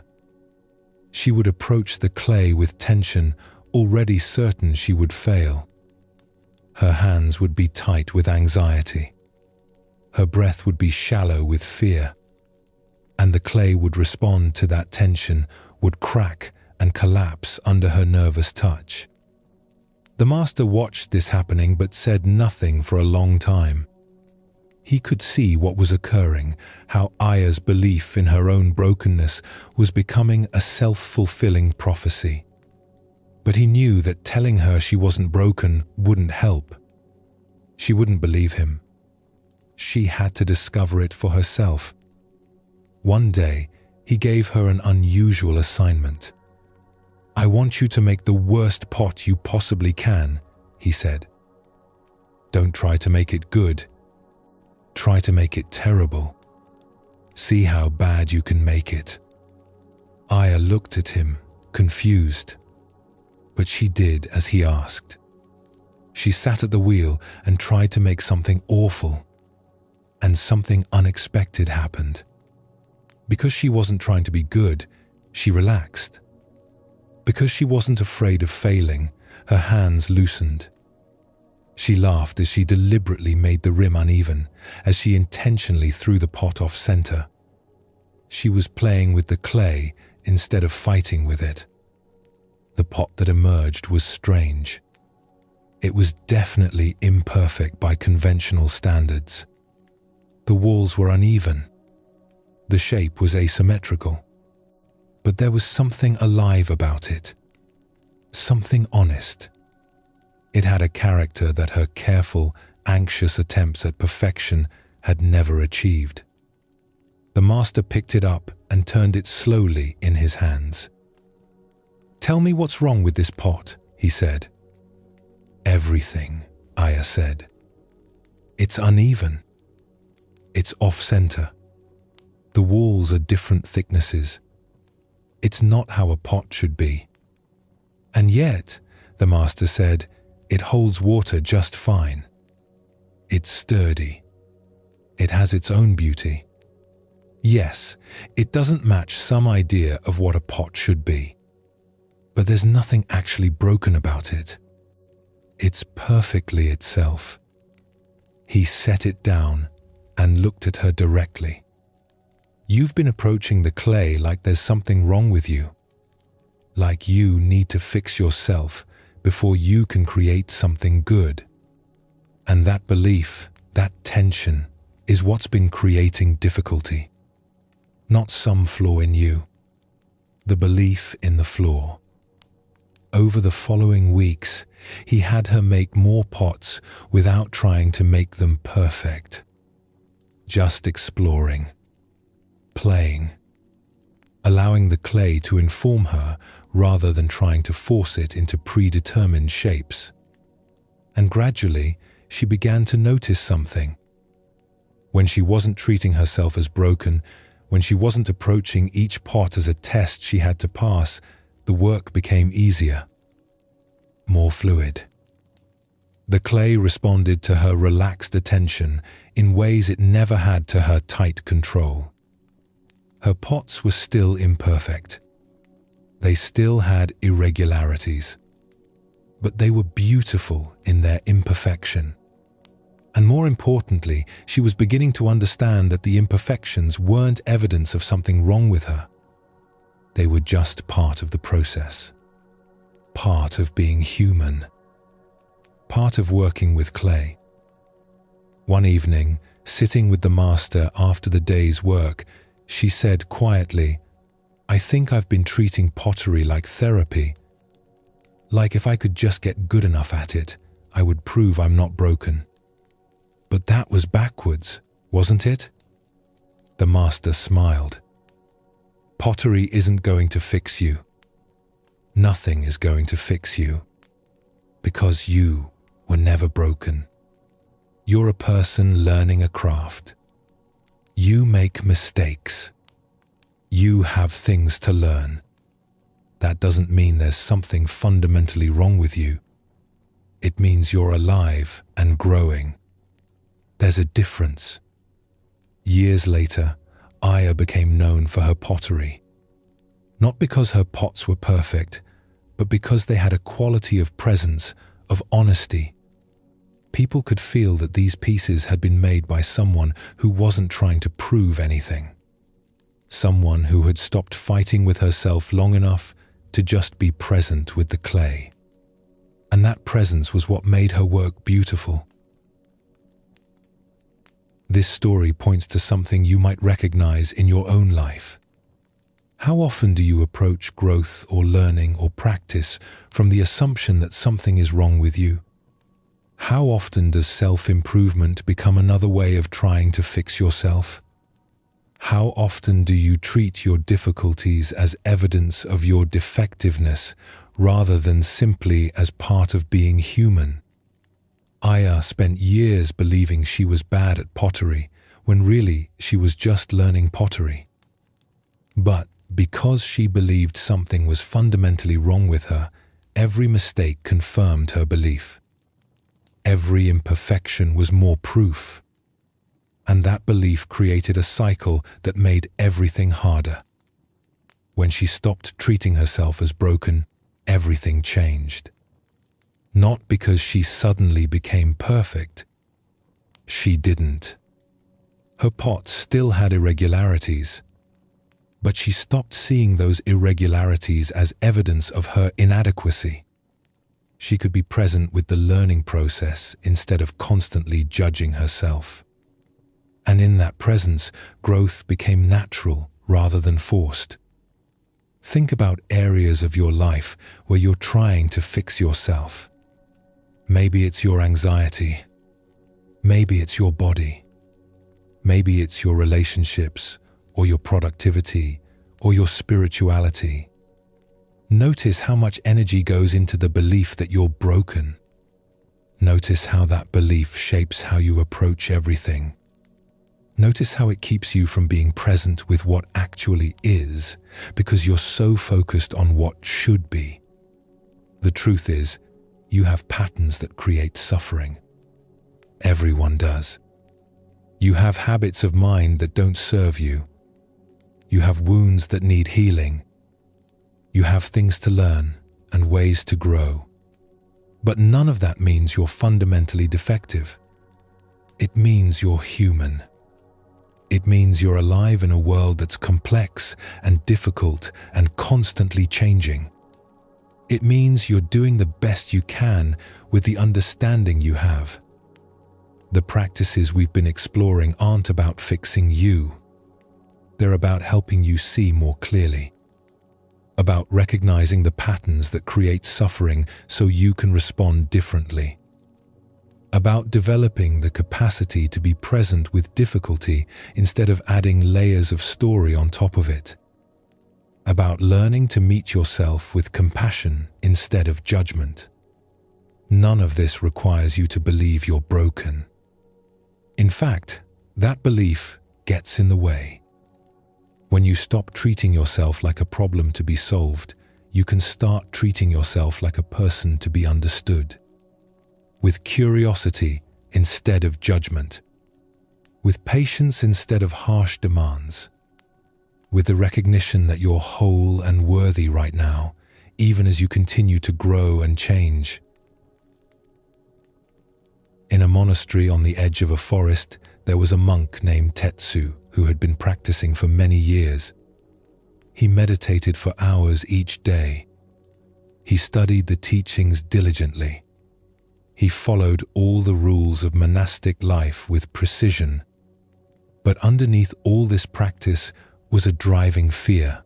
She would approach the clay with tension, already certain she would fail. Her hands would be tight with anxiety. Her breath would be shallow with fear. And the clay would respond to that tension, would crack and collapse under her nervous touch. The master watched this happening but said nothing for a long time. He could see what was occurring, how Aya's belief in her own brokenness was becoming a self-fulfilling prophecy. But he knew that telling her she wasn't broken wouldn't help. She wouldn't believe him. She had to discover it for herself. One day, he gave her an unusual assignment. "I want you to make the worst pot you possibly can," he said. "Don't try to make it good. Try to make it terrible. See how bad you can make it." Aya looked at him, confused. But she did as he asked. She sat at the wheel and tried to make something awful. And something unexpected happened. Because she wasn't trying to be good, she relaxed. Because she wasn't afraid of failing, her hands loosened. She laughed as she deliberately made the rim uneven, as she intentionally threw the pot off center. She was playing with the clay instead of fighting with it. The pot that emerged was strange. It was definitely imperfect by conventional standards. The walls were uneven. The shape was asymmetrical. But there was something alive about it. Something honest. It had a character that her careful, anxious attempts at perfection had never achieved. The master picked it up and turned it slowly in his hands. "Tell me what's wrong with this pot," he said. "Everything," Aya said. "It's uneven. It's off-center. The walls are different thicknesses. It's not how a pot should be. And yet," the master said, "it holds water just fine. It's sturdy. It has its own beauty. Yes, it doesn't match some idea of what a pot should be. But there's nothing actually broken about it. It's perfectly itself." He set it down and looked at her directly. You've been approaching the clay like there's something wrong with you, like you need to fix yourself before you can create something good. And that belief, that tension, is what's been creating difficulty. Not some flaw in you, the belief in the flaw. Over the following weeks, he had her make more pots without trying to make them perfect. Just exploring, playing, allowing the clay to inform her rather than trying to force it into predetermined shapes. And gradually, she began to notice something. When she wasn't treating herself as broken, when she wasn't approaching each pot as a test she had to pass, the work became easier, more fluid. The clay responded to her relaxed attention in ways it never had to her tight control. Her pots were still imperfect. They still had irregularities, but they were beautiful in their imperfection. And more importantly, she was beginning to understand that the imperfections weren't evidence of something wrong with her. They were just part of the process, part of being human, part of working with clay. One evening, sitting with the master after the day's work, she said quietly, "I think I've been treating pottery like therapy. Like if I could just get good enough at it, I would prove I'm not broken." But that was backwards, wasn't it? The master smiled. Pottery isn't going to fix you. Nothing is going to fix you, because you were never broken. You're a person learning a craft. You make mistakes. You have things to learn. That doesn't mean there's something fundamentally wrong with you. It means you're alive and growing. There's a difference. Years later, Aya became known for her pottery. Not because her pots were perfect, but because they had a quality of presence, of honesty. People could feel that these pieces had been made by someone who wasn't trying to prove anything. Someone who had stopped fighting with herself long enough to just be present with the clay. And that presence was what made her work beautiful. This story points to something you might recognize in your own life. How often do you approach growth or learning or practice from the assumption that something is wrong with you? How often does self-improvement become another way of trying to fix yourself? How often do you treat your difficulties as evidence of your defectiveness rather than simply as part of being human? Aya spent years believing she was bad at pottery, when really she was just learning pottery. But because she believed something was fundamentally wrong with her, every mistake confirmed her belief. Every imperfection was more proof. And that belief created a cycle that made everything harder. When she stopped treating herself as broken, everything changed. Not because she suddenly became perfect. She didn't. Her pot still had irregularities, but she stopped seeing those irregularities as evidence of her inadequacy. She could be present with the learning process instead of constantly judging herself. And in that presence, growth became natural rather than forced. Think about areas of your life where you're trying to fix yourself. Maybe it's your anxiety. Maybe it's your body. Maybe it's your relationships, or your productivity, or your spirituality. Notice how much energy goes into the belief that you're broken. Notice how that belief shapes how you approach everything. Notice how it keeps you from being present with what actually is, because you're so focused on what should be. The truth is, you have patterns that create suffering. Everyone does. You have habits of mind that don't serve you. You have wounds that need healing. You have things to learn and ways to grow. But none of that means you're fundamentally defective. It means you're human. It means you're alive in a world that's complex and difficult and constantly changing. It means you're doing the best you can with the understanding you have. The practices we've been exploring aren't about fixing you. They're about helping you see more clearly. About recognizing the patterns that create suffering so you can respond differently. About developing the capacity to be present with difficulty instead of adding layers of story on top of it. About learning to meet yourself with compassion instead of judgment. None of this requires you to believe you're broken. In fact, that belief gets in the way. When you stop treating yourself like a problem to be solved, you can start treating yourself like a person to be understood. With curiosity instead of judgment. With patience instead of harsh demands. With the recognition that you're whole and worthy right now, even as you continue to grow and change. In a monastery on the edge of a forest, there was a monk named Tetsu who had been practicing for many years. He meditated for hours each day. He studied the teachings diligently. He followed all the rules of monastic life with precision. But underneath all this practice was a driving fear.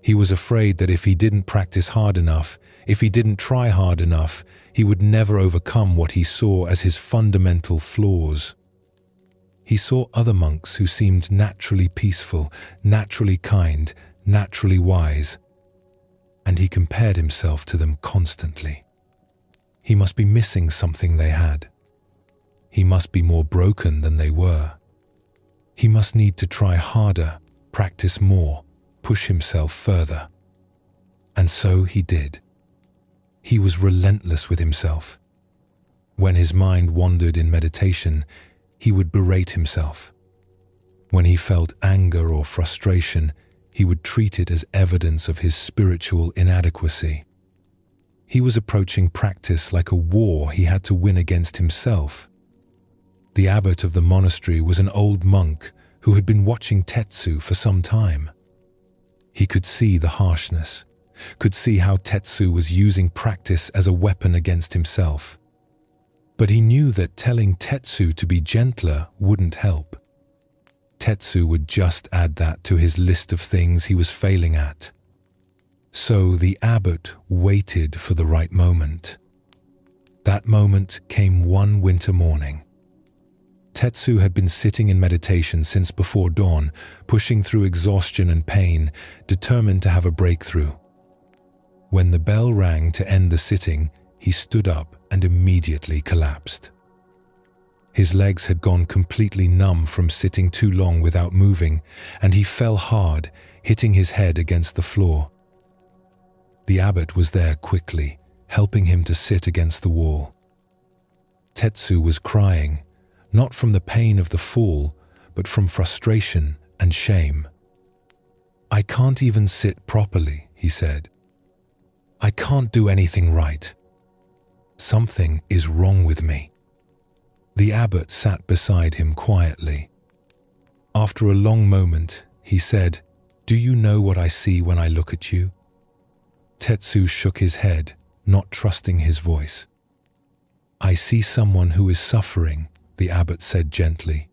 He was afraid that if he didn't practice hard enough, if he didn't try hard enough, he would never overcome what he saw as his fundamental flaws. He saw other monks who seemed naturally peaceful, naturally kind, naturally wise, and he compared himself to them constantly. He must be missing something they had. He must be more broken than they were. He must need to try harder, practice more, push himself further. And so he did. He was relentless with himself. When his mind wandered in meditation, he would berate himself. When he felt anger or frustration, he would treat it as evidence of his spiritual inadequacy. He was approaching practice like a war he had to win against himself. The abbot of the monastery was an old monk who had been watching Tetsu for some time. He could see the harshness, could see how Tetsu was using practice as a weapon against himself. But he knew that telling Tetsu to be gentler wouldn't help. Tetsu would just add that to his list of things he was failing at. So the abbot waited for the right moment. That moment came one winter morning. Tetsu had been sitting in meditation since before dawn, pushing through exhaustion and pain, determined to have a breakthrough. When the bell rang to end the sitting, he stood up and immediately collapsed. His legs had gone completely numb from sitting too long without moving, and he fell hard, hitting his head against the floor. The abbot was there quickly, helping him to sit against the wall. Tetsu was crying, not from the pain of the fall, but from frustration and shame. "I can't even sit properly," he said. "I can't do anything right. Something is wrong with me." The abbot sat beside him quietly. After a long moment, he said, "Do you know what I see when I look at you?" Tetsu shook his head, not trusting his voice. "I see someone who is suffering," the abbot said gently.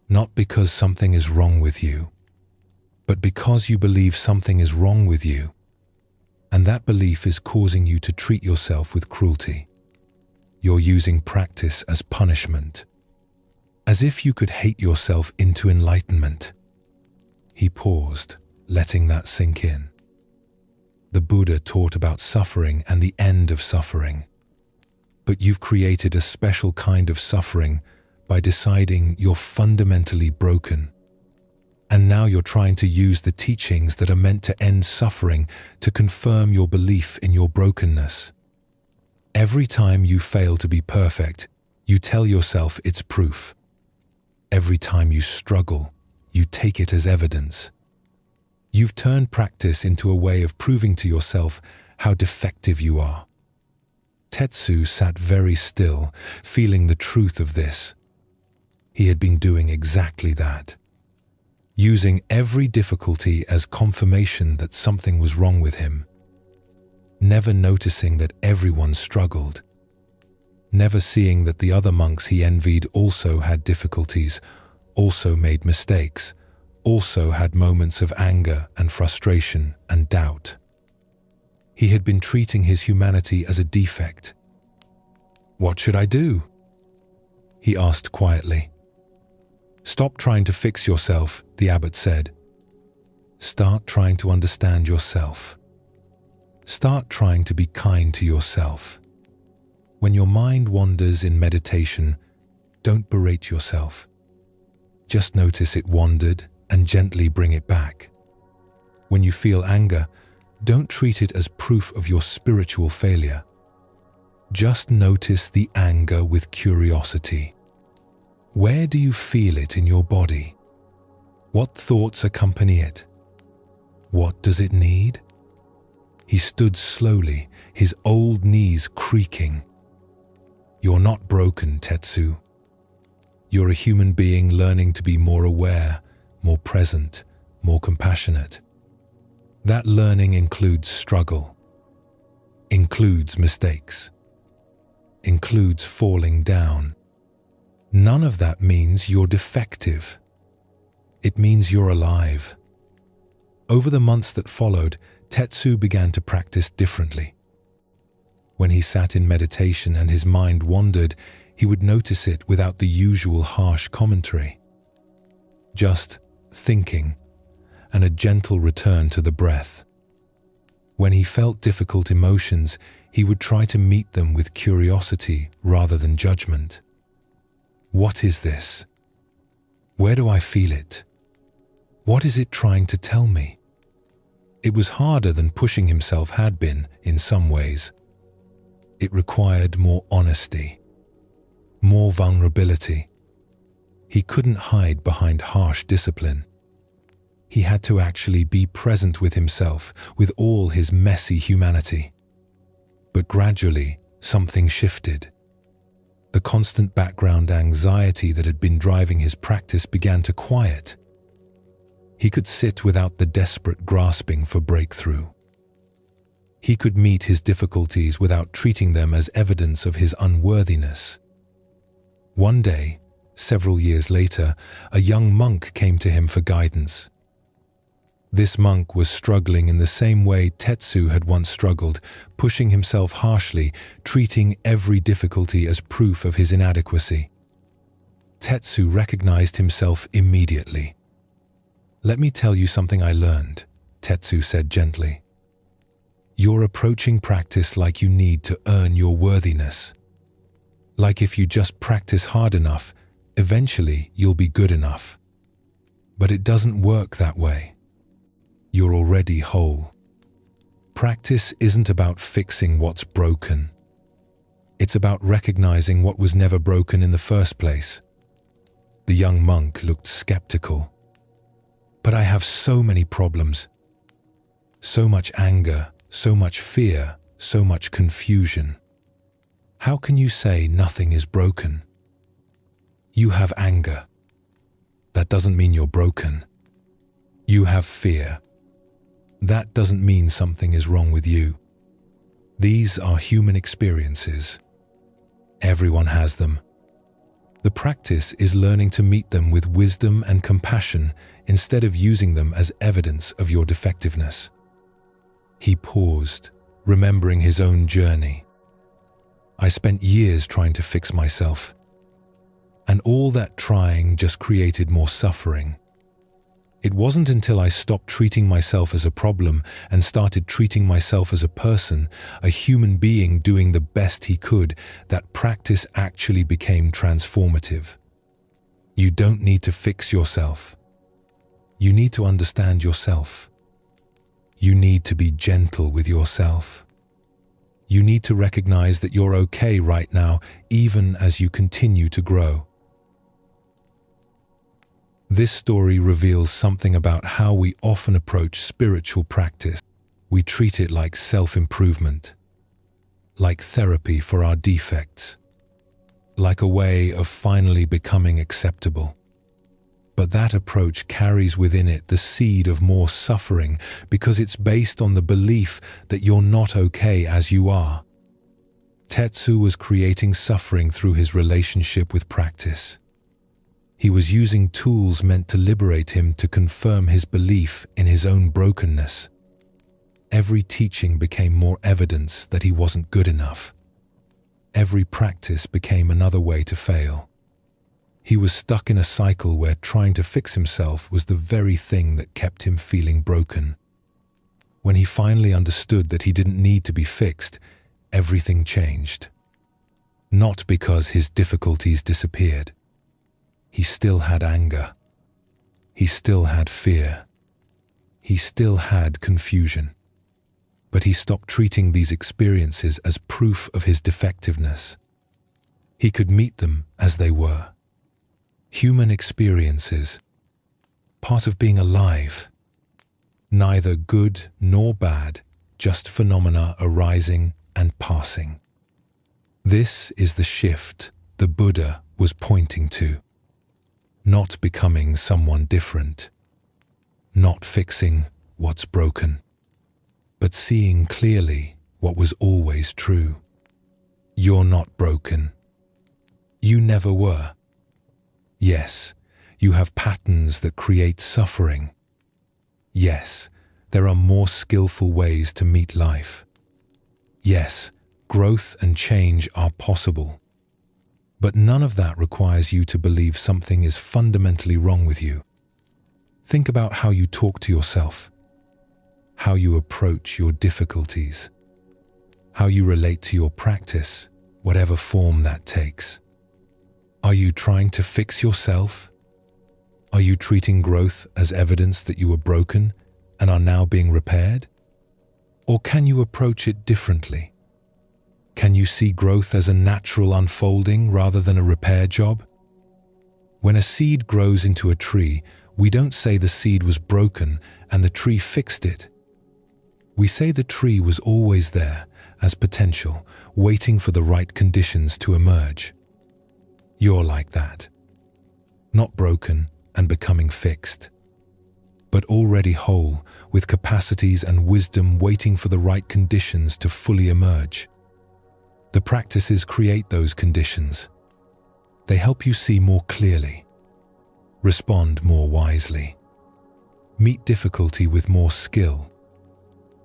"Not because something is wrong with you, but because you believe something is wrong with you, and that belief is causing you to treat yourself with cruelty. You're using practice as punishment, as if you could hate yourself into enlightenment." He paused, letting that sink in. The Buddha taught about suffering and the end of suffering. But you've created a special kind of suffering by deciding you're fundamentally broken. And now you're trying to use the teachings that are meant to end suffering to confirm your belief in your brokenness. Every time you fail to be perfect, you tell yourself it's proof. Every time you struggle, you take it as evidence. You've turned practice into a way of proving to yourself how defective you are. Tetsu sat very still, feeling the truth of this. He had been doing exactly that, using every difficulty as confirmation that something was wrong with him, never noticing that everyone struggled, never seeing that the other monks he envied also had difficulties, also made mistakes, also had moments of anger and frustration and doubt. He had been treating his humanity as a defect. "What should I do?" he asked quietly. "Stop trying to fix yourself," the abbot said. "Start trying to understand yourself. Start trying to be kind to yourself. When your mind wanders in meditation, don't berate yourself. Just notice it wandered and gently bring it back. When you feel anger, don't treat it as proof of your spiritual failure. Just notice the anger with curiosity. Where do you feel it in your body? What thoughts accompany it? What does it need?" He stood slowly, his old knees creaking. "You're not broken, Tetsu. You're a human being learning to be more aware, more present, more compassionate. That learning includes struggle, includes mistakes, includes falling down. None of that means you're defective. It means you're alive." Over the months that followed, Tetsu began to practice differently. When he sat in meditation and his mind wandered, he would notice it without the usual harsh commentary. Just thinking, and a gentle return to the breath. When he felt difficult emotions, he would try to meet them with curiosity rather than judgment. What is this? Where do I feel it? What is it trying to tell me? It was harder than pushing himself had been in some ways. It required more honesty, more vulnerability. He couldn't hide behind harsh discipline. He had to actually be present with himself, with all his messy humanity. But gradually, something shifted. The constant background anxiety that had been driving his practice began to quiet. He could sit without the desperate grasping for breakthrough. He could meet his difficulties without treating them as evidence of his unworthiness. One day, several years later, a young monk came to him for guidance. This monk was struggling in the same way Tetsu had once struggled, pushing himself harshly, treating every difficulty as proof of his inadequacy. Tetsu recognized himself immediately. "Let me tell you something I learned," Tetsu said gently. "You're approaching practice like you need to earn your worthiness. Like if you just practice hard enough, eventually you'll be good enough. But it doesn't work that way. You're already whole. Practice isn't about fixing what's broken. It's about recognizing what was never broken in the first place." The young monk looked skeptical. "But I have so many problems. So much anger, so much fear, so much confusion. How can you say nothing is broken? You have anger. That doesn't mean you're broken. You have fear. That doesn't mean something is wrong with you. These are human experiences. Everyone has them. The practice is learning to meet them with wisdom and compassion instead of using them as evidence of your defectiveness." He paused, remembering his own journey. "I spent years trying to fix myself, and all that trying just created more suffering. It wasn't until I stopped treating myself as a problem and started treating myself as a person, a human being doing the best he could, that practice actually became transformative. You don't need to fix yourself. You need to understand yourself. You need to be gentle with yourself. You need to recognize that you're okay right now, even as you continue to grow." This story reveals something about how we often approach spiritual practice. We treat it like self-improvement. like therapy for our defects, like a way of finally becoming acceptable. But that approach carries within it the seed of more suffering because it's based on the belief that you're not okay as you are. Tetsu was creating suffering through his relationship with practice. He was using tools meant to liberate him to confirm his belief in his own brokenness. Every teaching became more evidence that he wasn't good enough. Every practice became another way to fail. He was stuck in a cycle where trying to fix himself was the very thing that kept him feeling broken. When he finally understood that he didn't need to be fixed, everything changed. Not because his difficulties disappeared. He still had anger. He still had fear. He still had confusion. But he stopped treating these experiences as proof of his defectiveness. He could meet them as they were. Human experiences, part of being alive. Neither good nor bad, just phenomena arising and passing. This is the shift the Buddha was pointing to. Not becoming someone different. Not fixing what's broken. But seeing clearly what was always true. You're not broken. You never were. Yes, you have patterns that create suffering. Yes, there are more skillful ways to meet life. Yes, growth and change are possible. But none of that requires you to believe something is fundamentally wrong with you. Think about how you talk to yourself, how you approach your difficulties, how you relate to your practice, whatever form that takes. Are you trying to fix yourself? Are you treating growth as evidence that you were broken and are now being repaired? Or can you approach it differently? Can you see growth as a natural unfolding rather than a repair job? When a seed grows into a tree, we don't say the seed was broken and the tree fixed it. We say the tree was always there as potential, waiting for the right conditions to emerge. You're like that. Not broken and becoming fixed, but already whole, with capacities and wisdom waiting for the right conditions to fully emerge. The practices create those conditions. They help you see more clearly, respond more wisely, meet difficulty with more skill,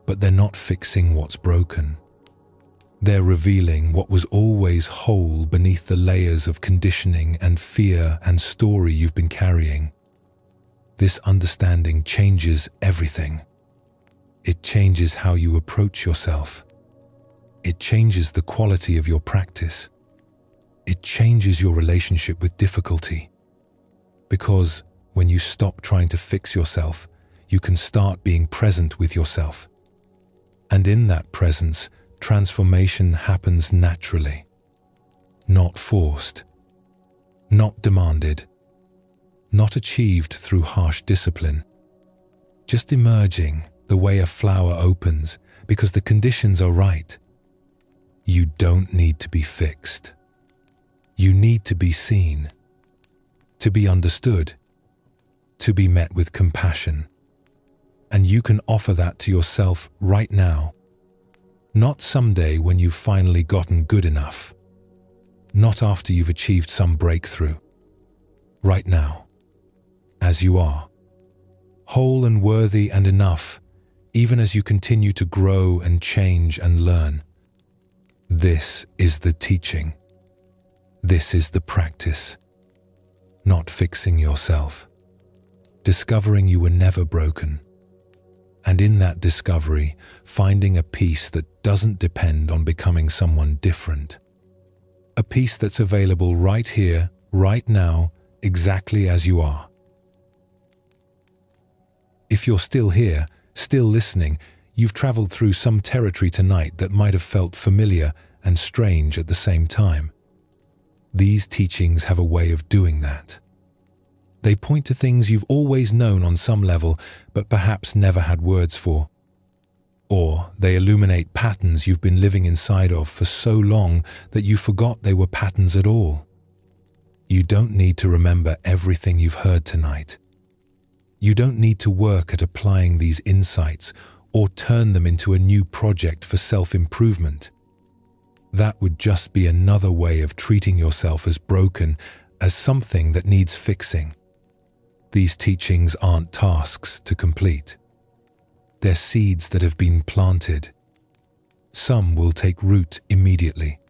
but they're not fixing what's broken. They're revealing what was always whole beneath the layers of conditioning and fear and story you've been carrying. This understanding changes everything. It changes how you approach yourself. It changes the quality of your practice. It changes your relationship with difficulty. Because when you stop trying to fix yourself, you can start being present with yourself. And in that presence, transformation happens naturally. Not forced. Not demanded. Not achieved through harsh discipline. Just emerging the way a flower opens because the conditions are right. You don't need to be fixed. You need to be seen, to be understood, to be met with compassion. And you can offer that to yourself right now. Not someday when you've finally gotten good enough. Not after you've achieved some breakthrough. Right now, as you are, whole and worthy and enough, even as you continue to grow and change and learn. This is the teaching. This is the practice. Not fixing yourself. Discovering you were never broken. And in that discovery, finding a peace that doesn't depend on becoming someone different. A peace that's available right here, right now, exactly as you are. If you're still here, still listening, you've traveled through some territory tonight that might have felt familiar and strange at the same time. These teachings have a way of doing that. They point to things you've always known on some level, but perhaps never had words for. Or they illuminate patterns you've been living inside of for so long that you forgot they were patterns at all. You don't need to remember everything you've heard tonight. You don't need to work at applying these insights or turn them into a new project for self-improvement. That would just be another way of treating yourself as broken, as something that needs fixing. These teachings aren't tasks to complete. They're seeds that have been planted. Some will take root immediately.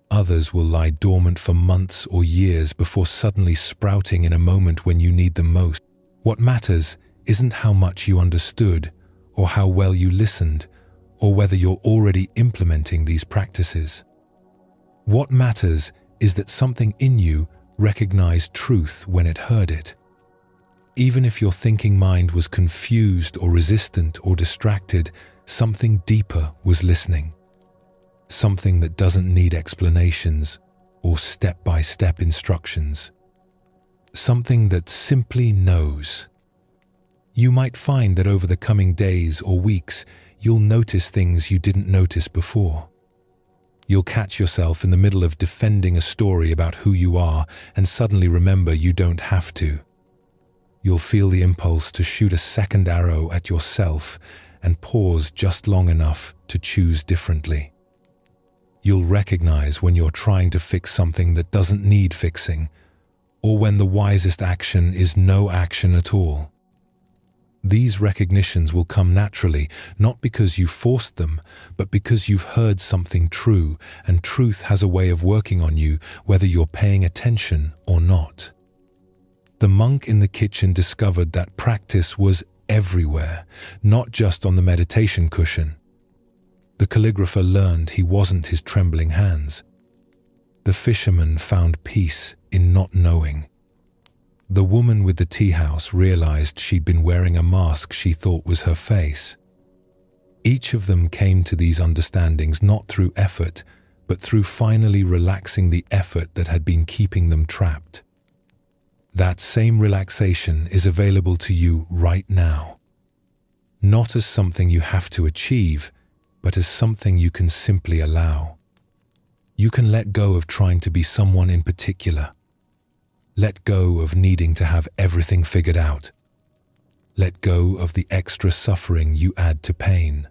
Others will lie dormant for months or years before suddenly sprouting in a moment when you need them most. What matters isn't how much you understood, or how well you listened, or whether you're already implementing these practices. What matters is that something in you recognized truth when it heard it. Even if your thinking mind was confused or resistant or distracted, something deeper was listening. Something that doesn't need explanations or step-by-step instructions. Something that simply knows. You might find that over the coming days or weeks, you'll notice things you didn't notice before. You'll catch yourself in the middle of defending a story about who you are and suddenly remember you don't have to. You'll feel the impulse to shoot a second arrow at yourself and pause just long enough to choose differently. You'll recognize when you're trying to fix something that doesn't need fixing, or when the wisest action is no action at all. These recognitions will come naturally, not because you forced them, but because you've heard something true, and truth has a way of working on you whether you're paying attention or not. The monk in the kitchen discovered that practice was everywhere, not just on the meditation cushion. The calligrapher learned he wasn't his trembling hands. The fisherman found peace in not knowing. The woman with the tea house realized she'd been wearing a mask she thought was her face. Each of them came to these understandings not through effort, but through finally relaxing the effort that had been keeping them trapped. That same relaxation is available to you right now. Not as something you have to achieve, but as something you can simply allow. You can let go of trying to be someone in particular. Let go of needing to have everything figured out. Let go of the extra suffering you add to pain.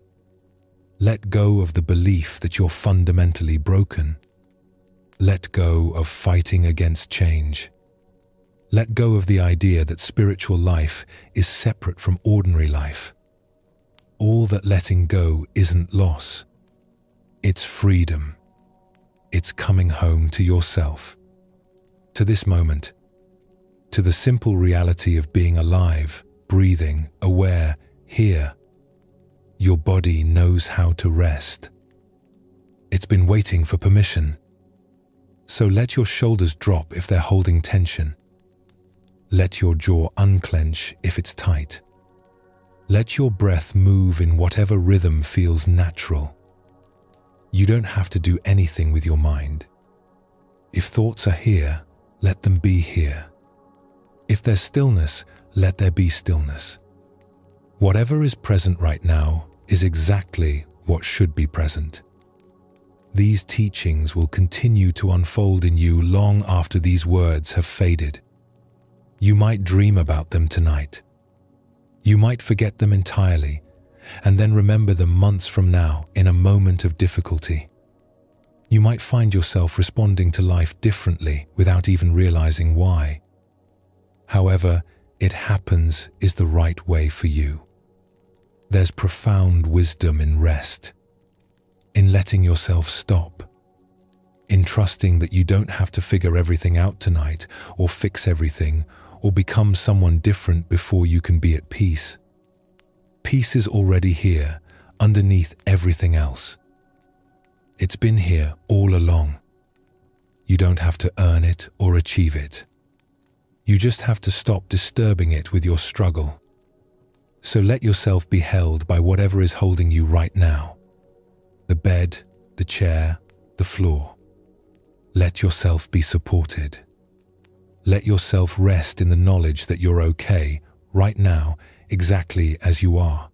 Let go of the belief that you're fundamentally broken. Let go of fighting against change. Let go of the idea that spiritual life is separate from ordinary life. All that letting go isn't loss. It's freedom. It's coming home to yourself. To this moment. To the simple reality of being alive, breathing, aware, here. Your body knows how to rest. It's been waiting for permission. So let your shoulders drop if they're holding tension. Let your jaw unclench if it's tight. Let your breath move in whatever rhythm feels natural. You don't have to do anything with your mind. If thoughts are here, let them be here. If there's stillness, let there be stillness. Whatever is present right now is exactly what should be present. These teachings will continue to unfold in you long after these words have faded. You might dream about them tonight. You might forget them entirely, and then remember them months from now in a moment of difficulty. You might find yourself responding to life differently without even realizing why. However it happens is the right way for you. There's profound wisdom in rest, in letting yourself stop, in trusting that you don't have to figure everything out tonight or fix everything or become someone different before you can be at peace. Peace is already here, underneath everything else. It's been here all along. You don't have to earn it or achieve it. You just have to stop disturbing it with your struggle. So let yourself be held by whatever is holding you right now. The bed, the chair, the floor. Let yourself be supported. Let yourself rest in the knowledge that you're okay right now, exactly as you are.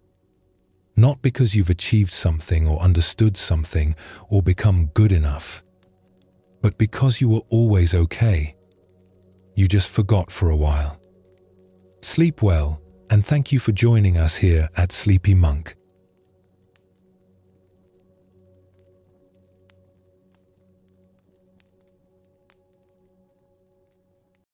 Not because you've achieved something or understood something or become good enough, but because you were always okay. You just forgot for a while. Sleep well, and thank you for joining us here at Sleepy Monk.